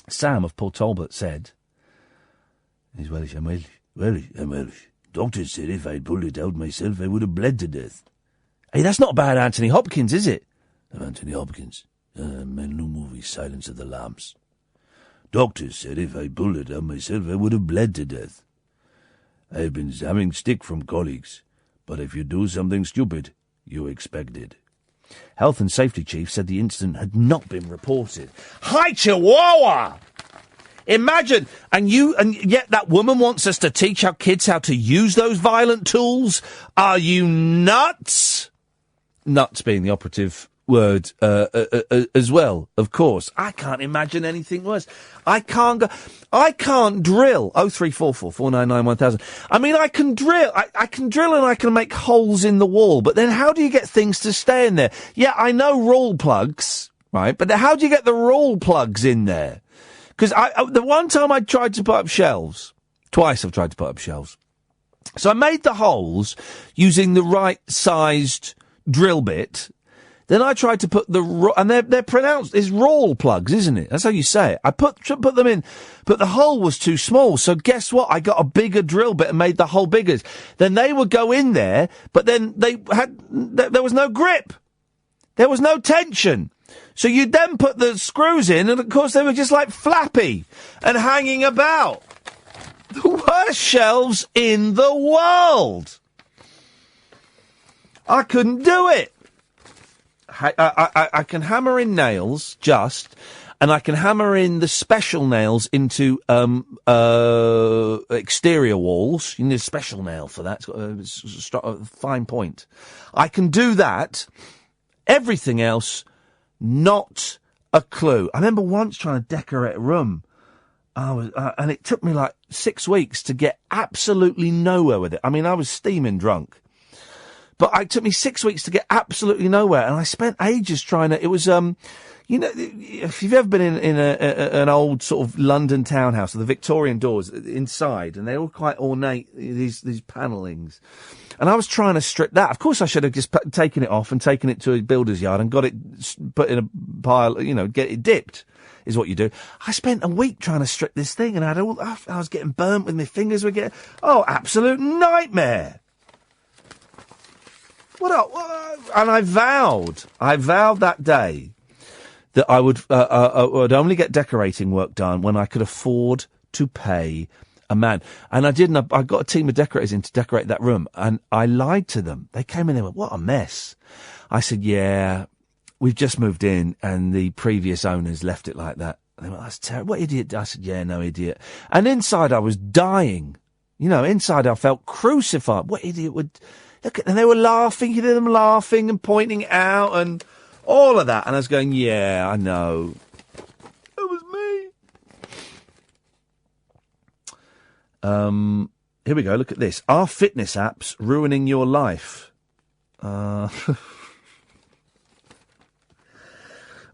Sam of Port Talbot said, "He's Welsh, I'm Welsh. Welsh, I'm Welsh. Doctor said if I'd pulled it out myself, I would have bled to death." Hey, that's not about Anthony Hopkins, is it? Anthony Hopkins. My new movie, Silence of the Lambs. Doctor said if I pulled it out myself, I would have bled to death. I've been having stick from colleagues, but if you do something stupid, you expect it. Health and Safety Chief said the incident had not been reported. Hi, Chihuahua! Imagine, and yet that woman wants us to teach our kids how to use those violent tools? Are you nuts? Nuts being the operative word as well, of course. I can't imagine anything worse. I can't drill. 0344 499 1000. I mean, I can drill. I can drill and I can make holes in the wall, but then how do you get things to stay in there? Yeah, I know roll plugs, right? But how do you get the roll plugs in there? Because the one time I tried to put up shelves, twice I've tried to put up shelves. So I made the holes using the right-sized drill bit. Then I tried to put and they're pronounced as roll plugs, isn't it? That's how you say it. I put them in, but the hole was too small. So guess what? I got a bigger drill bit and made the hole bigger. Then they would go in there, but then there was no grip. There was no tension. So you'd then put the screws in, and of course they were just like flappy and hanging about. The worst shelves in the world. I couldn't do it. I can hammer in nails, and I can hammer in the special nails into exterior walls. You need a special nail for that. It's got a fine point. I can do that. Everything else, not a clue. I remember once trying to decorate a room, and it took me like 6 weeks to get absolutely nowhere with it. I mean, I was steaming drunk. But it took me 6 weeks to get absolutely nowhere, and I spent ages trying to. It was, if you've ever been in an old sort of London townhouse with the Victorian doors inside, and they're all quite ornate, these panellings. And I was trying to strip that. Of course, I should have just taken it off and taken it to a builder's yard and got it put in a pile, get it dipped, is what you do. I spent a week trying to strip this thing, and I was getting burnt with my fingers. Absolute nightmare. And I vowed that day that I would only get decorating work done when I could afford to pay a man. And I did, and I got a team of decorators in to decorate that room, and I lied to them. They came in and went, "What a mess." I said, "Yeah, we've just moved in, and the previous owners left it like that." And they went, "That's terrible. What idiot?" I said, "Yeah, no idiot." And inside I was dying. Inside I felt crucified. What idiot would... Look at them, they were laughing, you hear them laughing and pointing out and all of that. And I was going, yeah, I know. It was me. Here we go, look at this. Are fitness apps ruining your life? Well,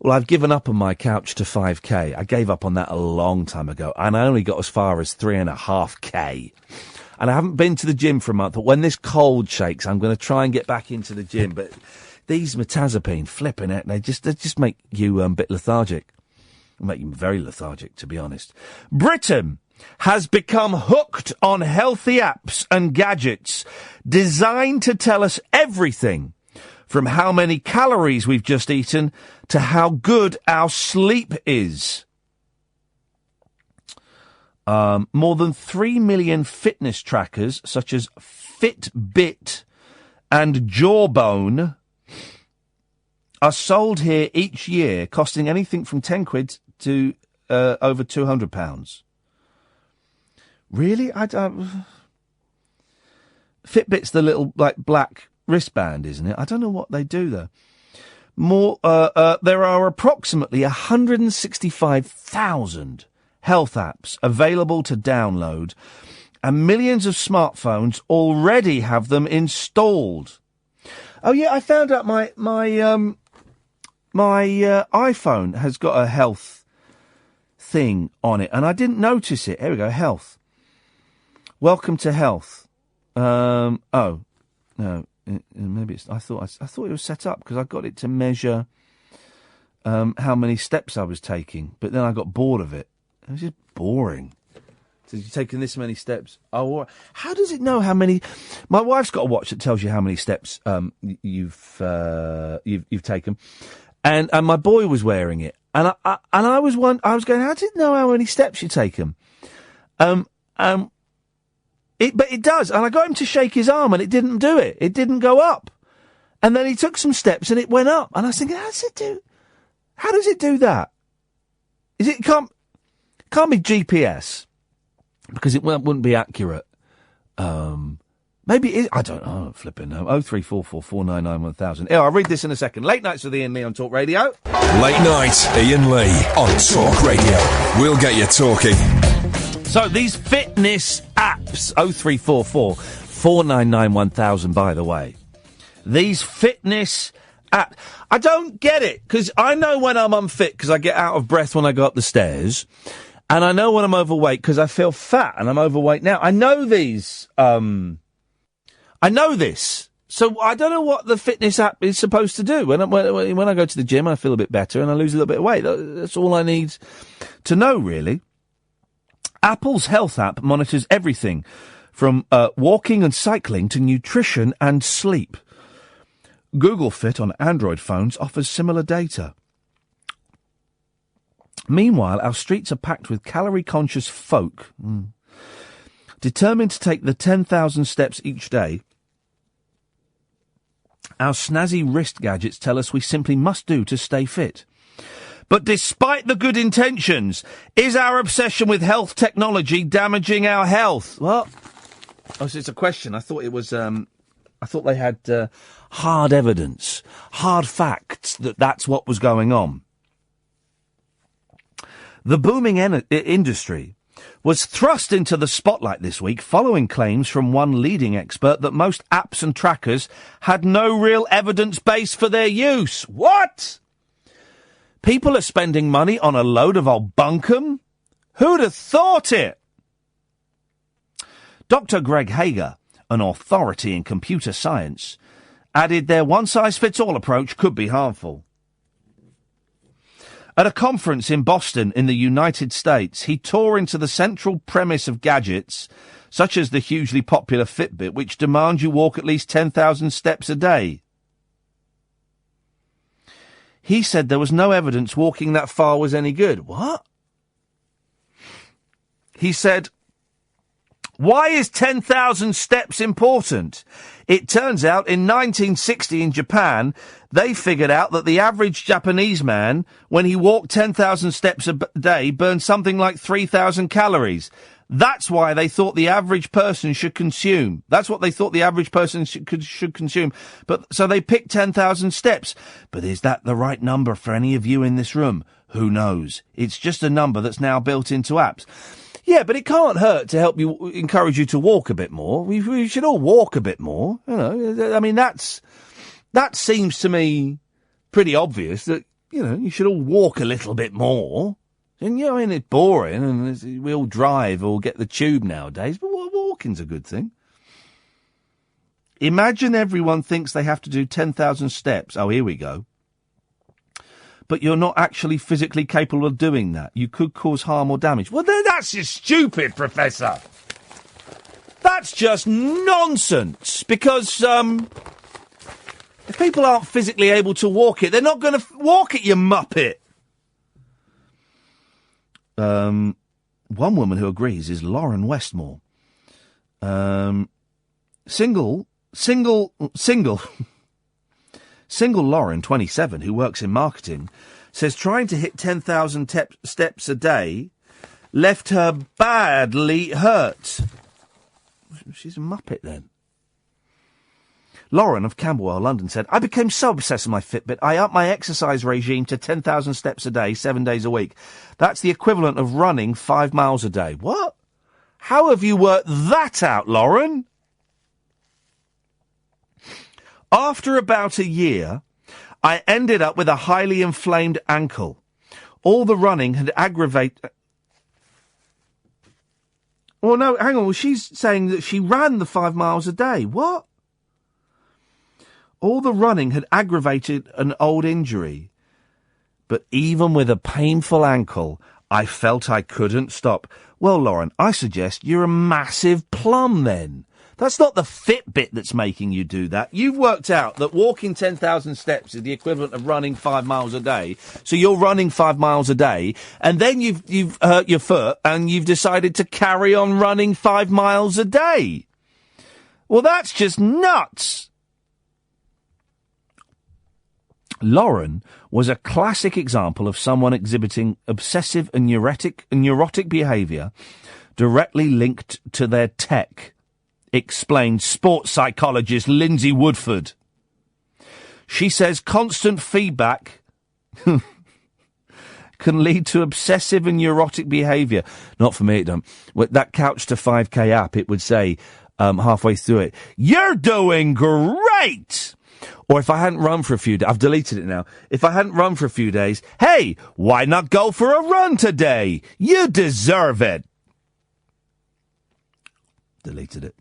I've given up on my couch to 5K. I gave up on that a long time ago, and I only got as far as 3.5K. and I haven't been to the gym for a month, but when this cold shakes, I'm going to try and get back into the gym. But these mirtazapine, flipping it, they just make you a bit lethargic. Make you very lethargic, to be honest. Britain has become hooked on healthy apps and gadgets designed to tell us everything, from how many calories we've just eaten to how good our sleep is. More than 3 million fitness trackers, such as Fitbit and Jawbone, are sold here each year, costing anything from 10 quid to over £200. Really? Fitbit's the little, black wristband, isn't it? I don't know what they do, though. There are approximately 165,000 health apps available to download, and millions of smartphones already have them installed. Oh, yeah, I found out my iPhone has got a health thing on it, and I didn't notice it. Here we go, health. Welcome to health. No, maybe it's. I thought it was set up because I got it to measure how many steps I was taking, but then I got bored of it. It was just boring. So you're taking this many steps. Oh, how does it know how many? My wife's got a watch that tells you how many steps you've taken, and my boy was wearing it, and I was going, how does it know how many steps you've taken? But it does, and I got him to shake his arm, and it didn't do it. It didn't go up, and then he took some steps, and it went up. And I was thinking, how does it do that? Can't be GPS, because it wouldn't be accurate. Maybe it is. I don't know. Flipping no. 0344 499 1000. I'll read this in a second. Late nights with Iain Lee on Talk Radio. Late night, Iain Lee on Talk Radio. We'll get you talking. So, these fitness apps, 0344 499 1000, by the way. These fitness apps. I don't get it, because I know when I'm unfit, because I get out of breath when I go up the stairs. And I know when I'm overweight, because I feel fat, and I'm overweight now. I know these, I know this. So, I don't know what the fitness app is supposed to do. When I go to the gym, I feel a bit better, and I lose a little bit of weight. That's all I need to know, really. Apple's health app monitors everything from walking and cycling to nutrition and sleep. Google Fit on Android phones offers similar data. Meanwhile, our streets are packed with calorie-conscious folk determined to take the 10,000 steps each day. Our snazzy wrist gadgets tell us we simply must do to stay fit. But despite the good intentions, is our obsession with health technology damaging our health? Well, it's a question. I thought it was. I thought they had hard evidence, hard facts that that's what was going on. The booming industry was thrust into the spotlight this week following claims from one leading expert that most apps and trackers had no real evidence base for their use. What? People are spending money on a load of old bunkum? Who'd have thought it? Dr. Greg Hager, an authority in computer science, added their one-size-fits-all approach could be harmful. At a conference in Boston in the United States, he tore into the central premise of gadgets, such as the hugely popular Fitbit, which demand you walk at least 10,000 steps a day. He said there was no evidence walking that far was any good. What? He said, why is 10,000 steps important? It turns out in 1960 in Japan, they figured out that the average Japanese man, when he walked 10,000 steps a day, burned something like 3,000 calories. That's why they thought the average person should consume. That's what they thought the average person should consume. But so they picked 10,000 steps. But is that the right number for any of you in this room? Who knows? It's just a number that's now built into apps. Yeah, but it can't hurt to help you, encourage you to walk a bit more. We should all walk a bit more. You know, I mean, that seems to me pretty obvious that, you know, you should all walk a little bit more. And, you know, I mean, it's boring and we all drive or get the tube nowadays, but walk walking's a good thing. Imagine everyone thinks they have to do 10,000 steps. Oh, here we go. But you're not actually physically capable of doing that. You could cause harm or damage. Well, then that's just stupid, Professor. That's just nonsense. Because, if people aren't physically able to walk it, they're not going to walk it, you muppet. One woman who agrees is Lauren Westmore. Single Lauren, 27, who works in marketing, says trying to hit 10,000 steps a day left her badly hurt. She's a muppet, then. Lauren of Camberwell, London, said, I became so obsessed with my Fitbit, I upped my exercise regime to 10,000 steps a day, 7 days a week. That's the equivalent of running 5 miles a day. What? How have you worked that out, Lauren? After about a year, I ended up with a highly inflamed ankle. All the running had aggravated... Well, no, hang on. Well, she's saying that she ran the 5 miles a day. What? All the running had aggravated an old injury. But even with a painful ankle, I felt I couldn't stop. Well, Lauren, I suggest you're a massive plum then. That's not the Fitbit that's making you do that. You've worked out that walking 10,000 steps is the equivalent of running 5 miles a day. So you're running 5 miles a day, and then you've hurt your foot, and you've decided to carry on running 5 miles a day. Well, that's just nuts. Lauren was a classic example of someone exhibiting obsessive and neurotic behaviour directly linked to their tech, explained sports psychologist Lindsay Woodford. She says constant feedback can lead to obsessive and neurotic behaviour. Not for me, it don't. With that Couch to 5K app, it would say, halfway through it, you're doing great! Or if I hadn't run for a few days, I've deleted it now. If I hadn't run for a few days, hey, why not go for a run today? You deserve it. Deleted it.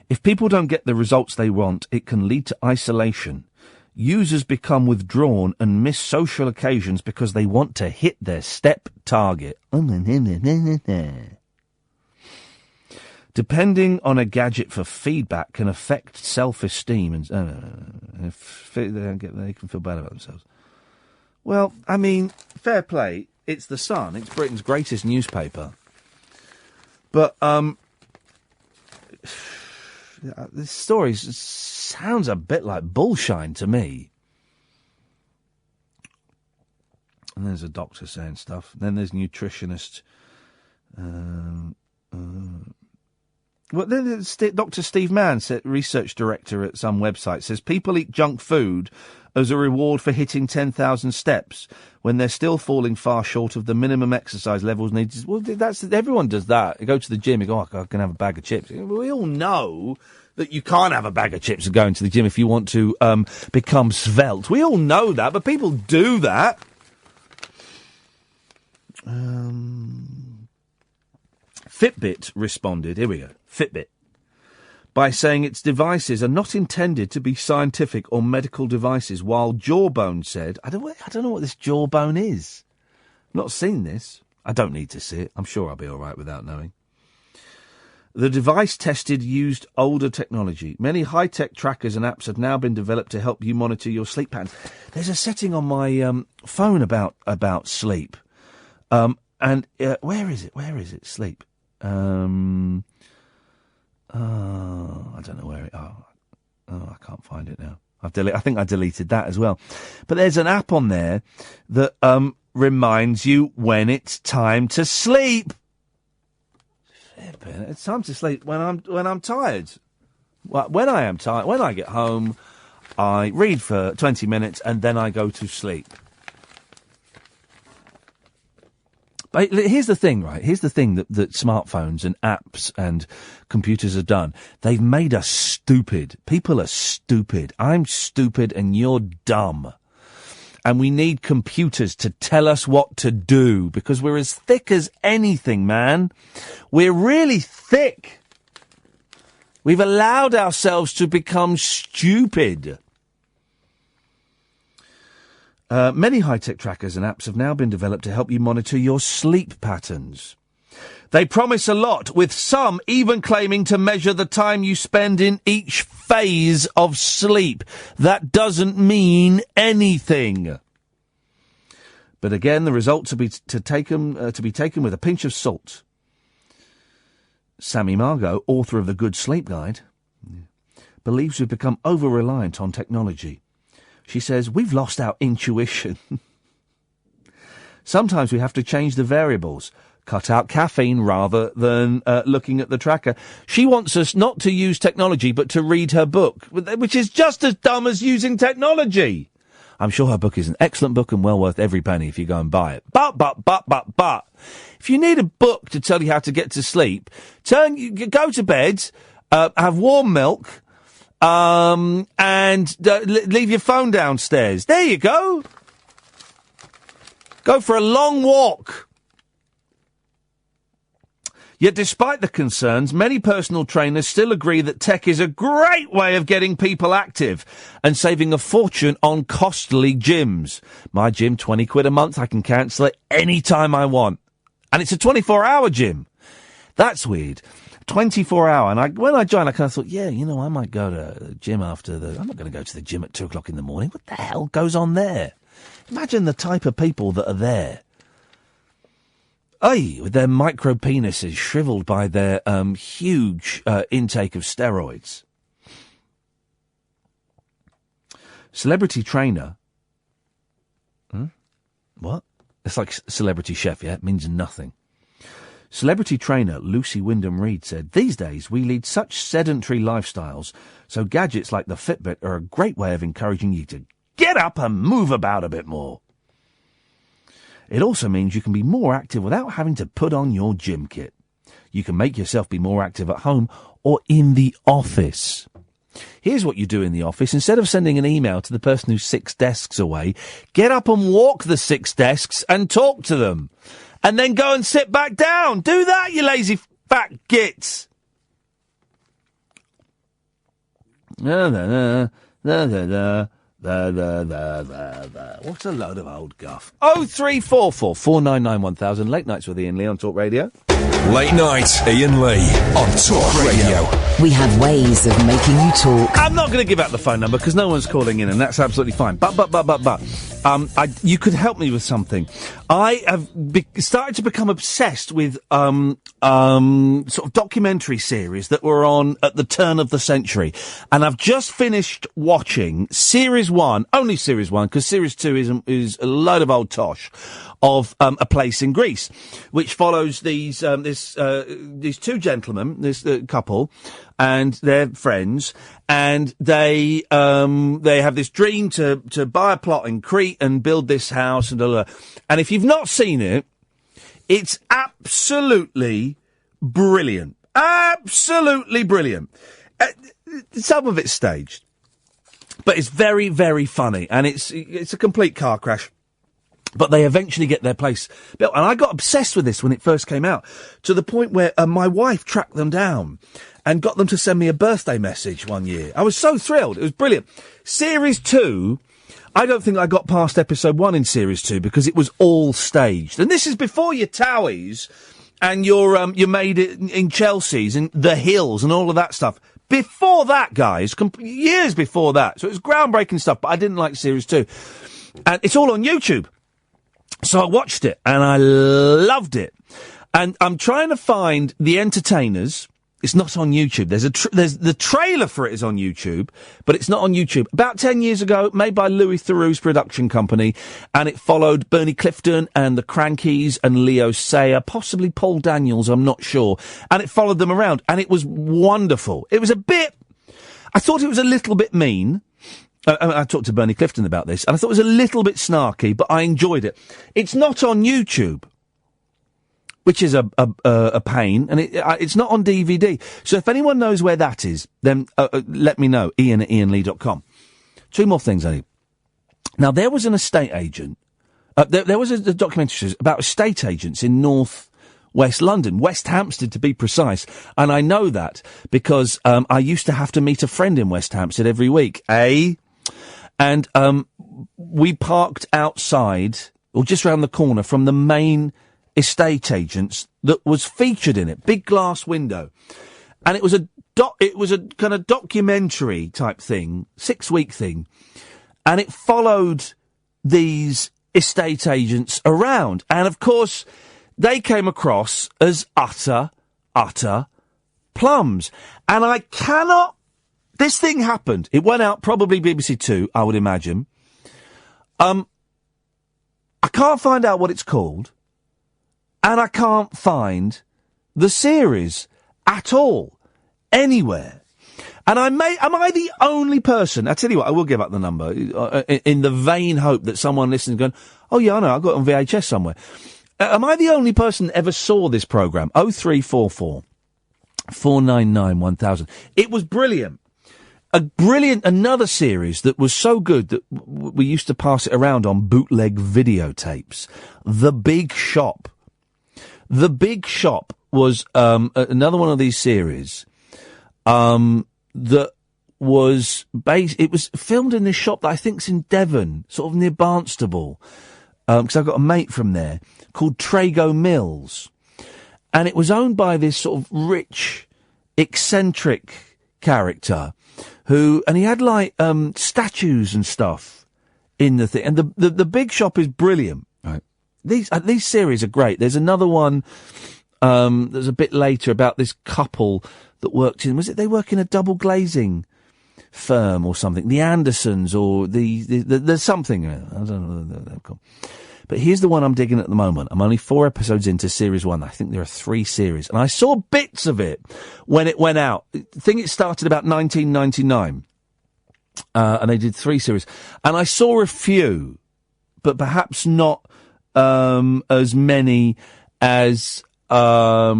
If people don't get the results they want, it can lead to isolation. Users become withdrawn and miss social occasions because they want to hit their step target. Depending on a gadget for feedback can affect self-esteem and if they don't get, they can feel bad about themselves. Well, I mean, fair play. It's The Sun. It's Britain's greatest newspaper. But this story sounds a bit like bullshine to me. And there's a doctor saying stuff. Then there's nutritionist. Well, then Dr. Steve Mann, research director at some website, says people eat junk food as a reward for hitting 10,000 steps when they're still falling far short of the minimum exercise levels needed. Well, everyone does that. You go to the gym, you go, I can have a bag of chips. We all know that you can't have a bag of chips and go into the gym if you want to become svelte. We all know that, but people do that. Fitbit responded, here we go, Fitbit, by saying its devices are not intended to be scientific or medical devices, while Jawbone said, I don't know what this Jawbone is. Not seen this. I don't need to see it. I'm sure I'll be all right without knowing. The device tested used older technology. Many high-tech trackers and apps have now been developed to help you monitor your sleep patterns. There's a setting on my phone about sleep. And where is it? Sleep. I don't know where it... Oh, I can't find it now. I think I deleted that as well. But there's an app on there that reminds you when it's time to sleep. It's time to sleep when I'm tired. Well, when I am tired, when I get home, I read for 20 minutes and then I go to sleep. But here's the thing, right? Here's the thing that smartphones and apps and computers have done. They've made us stupid. People are stupid. I'm stupid and you're dumb. And we need computers to tell us what to do, because we're as thick as anything, man. We're really thick. We've allowed ourselves to become stupid. Many high-tech trackers and apps have now been developed to help you monitor your sleep patterns. They promise a lot, with some even claiming to measure the time you spend in each phase of sleep. That doesn't mean anything. But again, the results are to be taken with a pinch of salt. Sammy Margot, author of The Good Sleep Guide, believes we've become over-reliant on technology. She says, we've lost our intuition. Sometimes we have to change the variables, cut out caffeine rather than looking at the tracker. She wants us not to use technology, but to read her book, which is just as dumb as using technology. I'm sure her book is an excellent book and well worth every penny if you go and buy it. But, if you need a book to tell you how to get to sleep, go to bed, have warm milk, and leave your phone downstairs. There you go. Go for a long walk. Yet despite the concerns, many personal trainers still agree that tech is a great way of getting people active and saving a fortune on costly gyms. My gym, 20 quid a month. I can cancel it any time I want. And it's a 24-hour gym. That's weird. 24-hour. And when I joined, I kind of thought, yeah, you know, I might go to the gym after I'm not going to go to the gym at 2 o'clock in the morning. What the hell goes on there? Imagine the type of people that are there. With their micro penises shriveled by their huge intake of steroids. Celebrity trainer. What? It's like celebrity chef, yeah? It means nothing. Celebrity trainer Lucy Wyndham-Reed said, these days we lead such sedentary lifestyles, so gadgets like the Fitbit are a great way of encouraging you to get up and move about a bit more. It also means you can be more active without having to put on your gym kit. You can make yourself be more active at home or in the office. Here's what you do in the office. Instead of sending an email to the person who's 6 desks away, get up and walk the 6 desks and talk to them. And then go and sit back down. Do that, you lazy fat gits. What a load of old guff. 0344 499 1000. Late nights with Iain Lee on Talk Radio. Late night, Iain Lee on Talk Radio. We have ways of making you talk. I'm not going to give out the phone number because no one's calling in, and that's absolutely fine. But, you could help me with something. I have started to become obsessed with sort of documentary series that were on at the turn of the century, and I've just finished watching Series 1, only Series 1, because Series 2 is a load of old tosh, of A Place in Greece, which follows these two gentlemen, this couple, and their friends, and they have this dream to buy a plot in Crete and build this house and blah, blah, blah. And if you've not seen it, it's absolutely brilliant. Absolutely brilliant. Some of it's staged, but it's very, very funny, and it's a complete car crash. But they eventually get their place built. And I got obsessed with this when it first came out, to the point where my wife tracked them down and got them to send me a birthday message one year. I was so thrilled. It was brilliant. Series 2, I don't think I got past episode 1 in Series 2 because it was all staged. And this is before your Towies and your Made in Chelsea's and The Hills and all of that stuff. Before that, guys, years before that. So it was groundbreaking stuff, but I didn't like Series 2. And it's all on YouTube. So I watched it, and I loved it. And I'm trying to find The Entertainers. It's not on YouTube. There's the trailer for it is on YouTube, but it's not on YouTube. About 10 years ago, made by Louis Theroux's production company, and it followed Bernie Clifton and the Crankies and Leo Sayer, possibly Paul Daniels, I'm not sure. And it followed them around, and it was wonderful. It was I thought it was a little bit mean. I talked to Bernie Clifton about this, and I thought it was a little bit snarky, but I enjoyed it. It's not on YouTube, which is a pain, and it's not on DVD. So if anyone knows where that is, then let me know, Iain@iainlee.com. 2 more things, only. Now, there was an estate agent. There was a documentary about estate agents in West London, West Hampstead to be precise. And I know that because I used to have to meet a friend in West Hampstead every week, And we parked outside, or just round the corner from the main estate agents that was featured in it. Big glass window. And it was a kind of documentary type thing, 6-week thing. And it followed these estate agents around. And of course, they came across as utter plums. And I cannot... This thing happened. It went out probably BBC Two, I would imagine. I can't find out what it's called. And I can't find the series at all. Anywhere. And am I the only person... I tell you what, I will give up the number in the vain hope that someone listening going, oh yeah, I know, I've got it on VHS somewhere. Am I the only person that ever saw this programme? 0344 499 1000. It was brilliant. Another series that was so good that we used to pass it around on bootleg videotapes. The Big Shop. The Big Shop was another one of these series that was it was filmed in this shop that I think's in Devon, sort of near Barnstaple, because I've got a mate from there, called Trago Mills. And it was owned by this sort of rich, eccentric character and he had like statues and stuff in the thing. And the Big Shop is brilliant. Right. These series are great. There's another one there's a bit later about this couple that worked they work in a double glazing firm or something, the Andersons or there's something, I don't know what they're called. But here's the one I'm digging at the moment. I'm only 4 episodes into series 1. I think there are 3 series. And I saw bits of it when it went out. I think it started about 1999. And they did 3 series. And I saw a few, but perhaps not as many as... I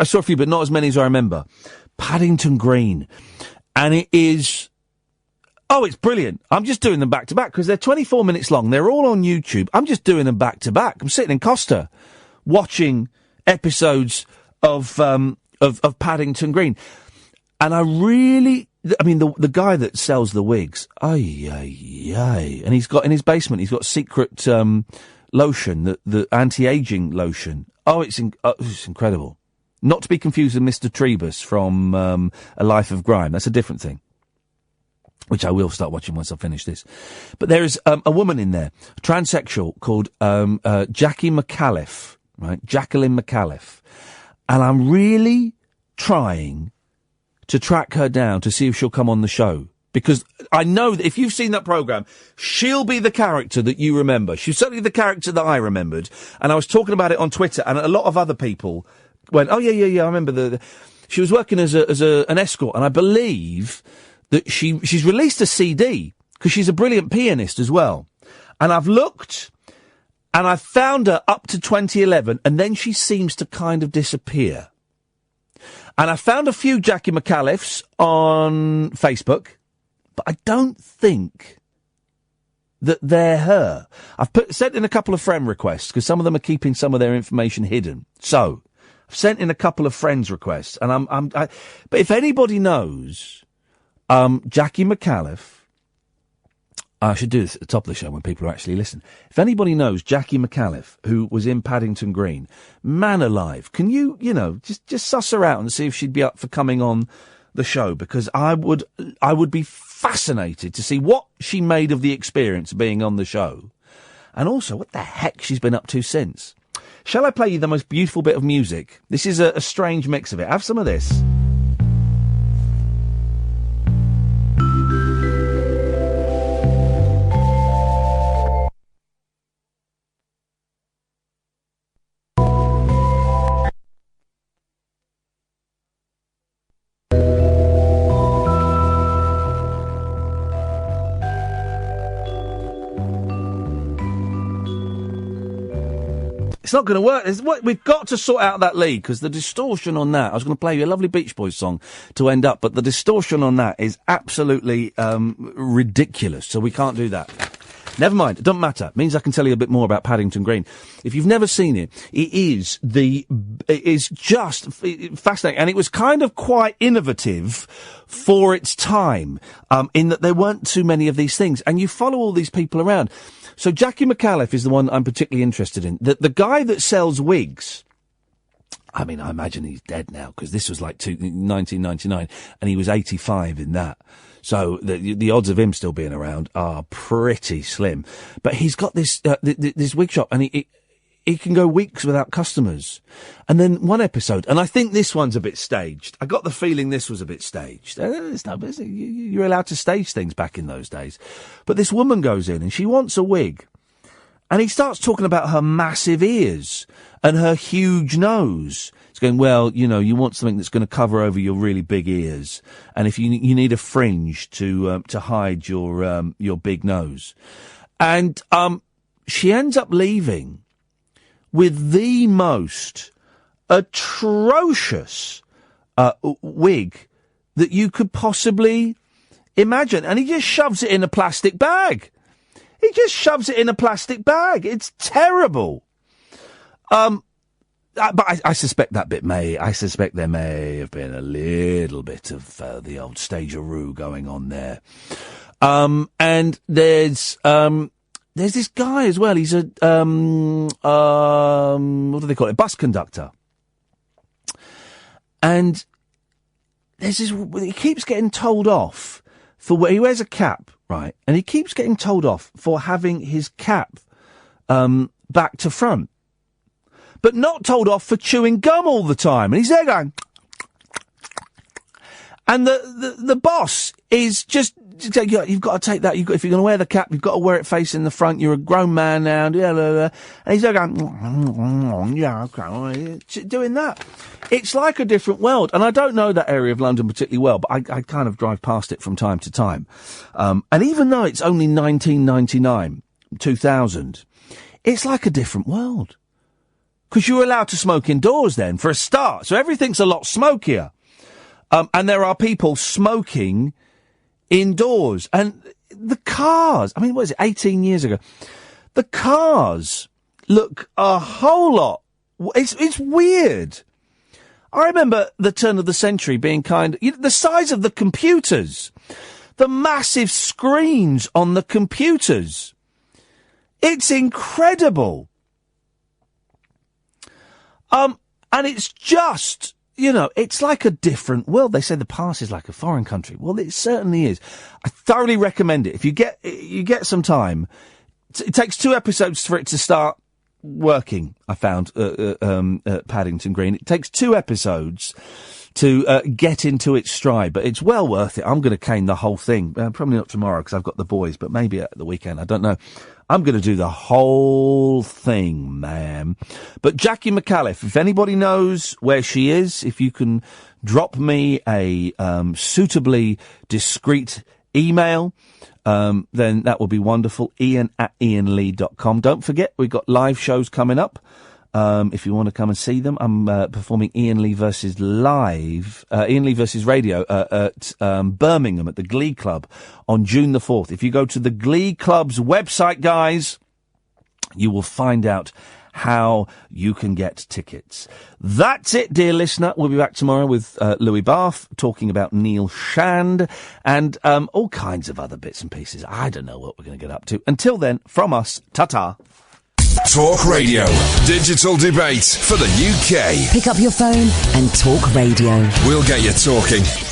saw a few, but not as many as I remember. Paddington Green. And it is... Oh, it's brilliant. I'm just doing them back to back because they're 24 minutes long. They're all on YouTube. I'm just doing them back to back. I'm sitting in Costa watching episodes of Paddington Green. And the guy that sells the wigs, and he's got in his basement, he's got secret lotion, the anti-aging lotion. Oh, it's incredible. Not to be confused with Mr. Trebus from A Life of Grime. That's a different thing, which I will start watching once I finish this. But there is a woman in there, a transsexual, called Jackie McAuliffe, right? Jacqueline McAuliffe. And I'm really trying to track her down to see if she'll come on the show. Because I know that if you've seen that programme, she'll be the character that you remember. She's certainly the character that I remembered. And I was talking about it on Twitter, and a lot of other people went, oh, yeah, I remember she was working as an escort, and I believe that she's released a CD, because she's a brilliant pianist as well. And I've looked, and I've found her up to 2011, and then she seems to kind of disappear. And I found a few Jackie McAuliffes on Facebook, but I don't think that they're her. I've sent in a couple of friend requests, because some of them are keeping some of their information hidden. So, I've sent in a couple of friends requests, and but if anybody knows... Jackie McAuliffe, I should do this at the top of the show when people are actually listening. If anybody knows Jackie McAuliffe, who was in Paddington Green, man alive, can you just suss her out and see if she'd be up for coming on the show? Because I would be fascinated to see what she made of the experience being on the show. And also, what the heck she's been up to since. Shall I play you the most beautiful bit of music? This is a strange mix of it. Have some of this. It's not going to work. We've got to sort out that lead, because the distortion on that, I was going to play you a lovely Beach Boys song to end up, but the distortion on that is absolutely ridiculous, so we can't do that. Never mind, it doesn't matter. It means I can tell you a bit more about Paddington Green. If you've never seen it, it is just fascinating, and it was kind of quite innovative for its time, in that there weren't too many of these things, and you follow all these people around. So Jackie McAuliffe is the one I'm particularly interested in. The guy that sells wigs, I mean, I imagine he's dead now, because this was like 1999, and he was 85 in that. So the odds of him still being around are pretty slim. But he's got this wig shop, and he can go weeks without customers. And then one episode, and I think this one's a bit staged. I got the feeling this was a bit staged. You're allowed to stage things back in those days. But this woman goes in and she wants a wig. And he starts talking about her massive ears and her huge nose. He's going, well, you know, you want something that's going to cover over your really big ears. And if you need a fringe to hide your big nose. And she ends up leaving with the most atrocious wig that you could possibly imagine. And he just shoves it in a plastic bag. He just shoves it in a plastic bag. It's terrible. But I suspect there may have been a little bit of the old stageroo going on there. And there's this guy as well. He's a what do they call it? A bus conductor. And there's this. He keeps getting told off for he wears a cap, right? And he keeps getting told off for having his cap back to front, but not told off for chewing gum all the time. And he's there going, and the boss is just, you've got to take that. If you're going to wear the cap, you've got to wear it facing the front. You're a grown man now. And he's there going, yeah, okay, doing that. It's like a different world. And I don't know that area of London particularly well, but I kind of drive past it from time to time. And even though it's only 1999, 2000, it's like a different world. Because you're allowed to smoke indoors then, for a start. So everything's a lot smokier. And there are people smoking indoors. And the cars, I mean, what is it, 18 years ago? The cars look a whole lot, it's weird. I remember the turn of the century being the size of the computers, the massive screens on the computers. It's incredible. And it's just, it's like a different world. They say the past is like a foreign country. Well, it certainly is. I thoroughly recommend it. If you get some time, it takes 2 episodes for it to start working, I found, at Paddington Green. It takes 2 episodes to get into its stride, but it's well worth it. I'm going to cane the whole thing. Probably not tomorrow because I've got the boys, but maybe at the weekend. I don't know. I'm going to do the whole thing, man. But Jackie McAuliffe, if anybody knows where she is, if you can drop me a suitably discreet email, then that will be wonderful. Iain@iainlee.com. Don't forget, we've got live shows coming up. If you want to come and see them, I'm performing Iain Lee versus Radio at Birmingham at the Glee Club on June the 4th. If you go to the Glee Club's website, guys, you will find out how you can get tickets. That's it, dear listener. We'll be back tomorrow with Louis Bath talking about Neil Shand and all kinds of other bits and pieces. I don't know what we're going to get up to. Until then, from us, ta-ta. Talk Radio. Digital debate for the UK. Pick up your phone and talk radio. We'll get you talking.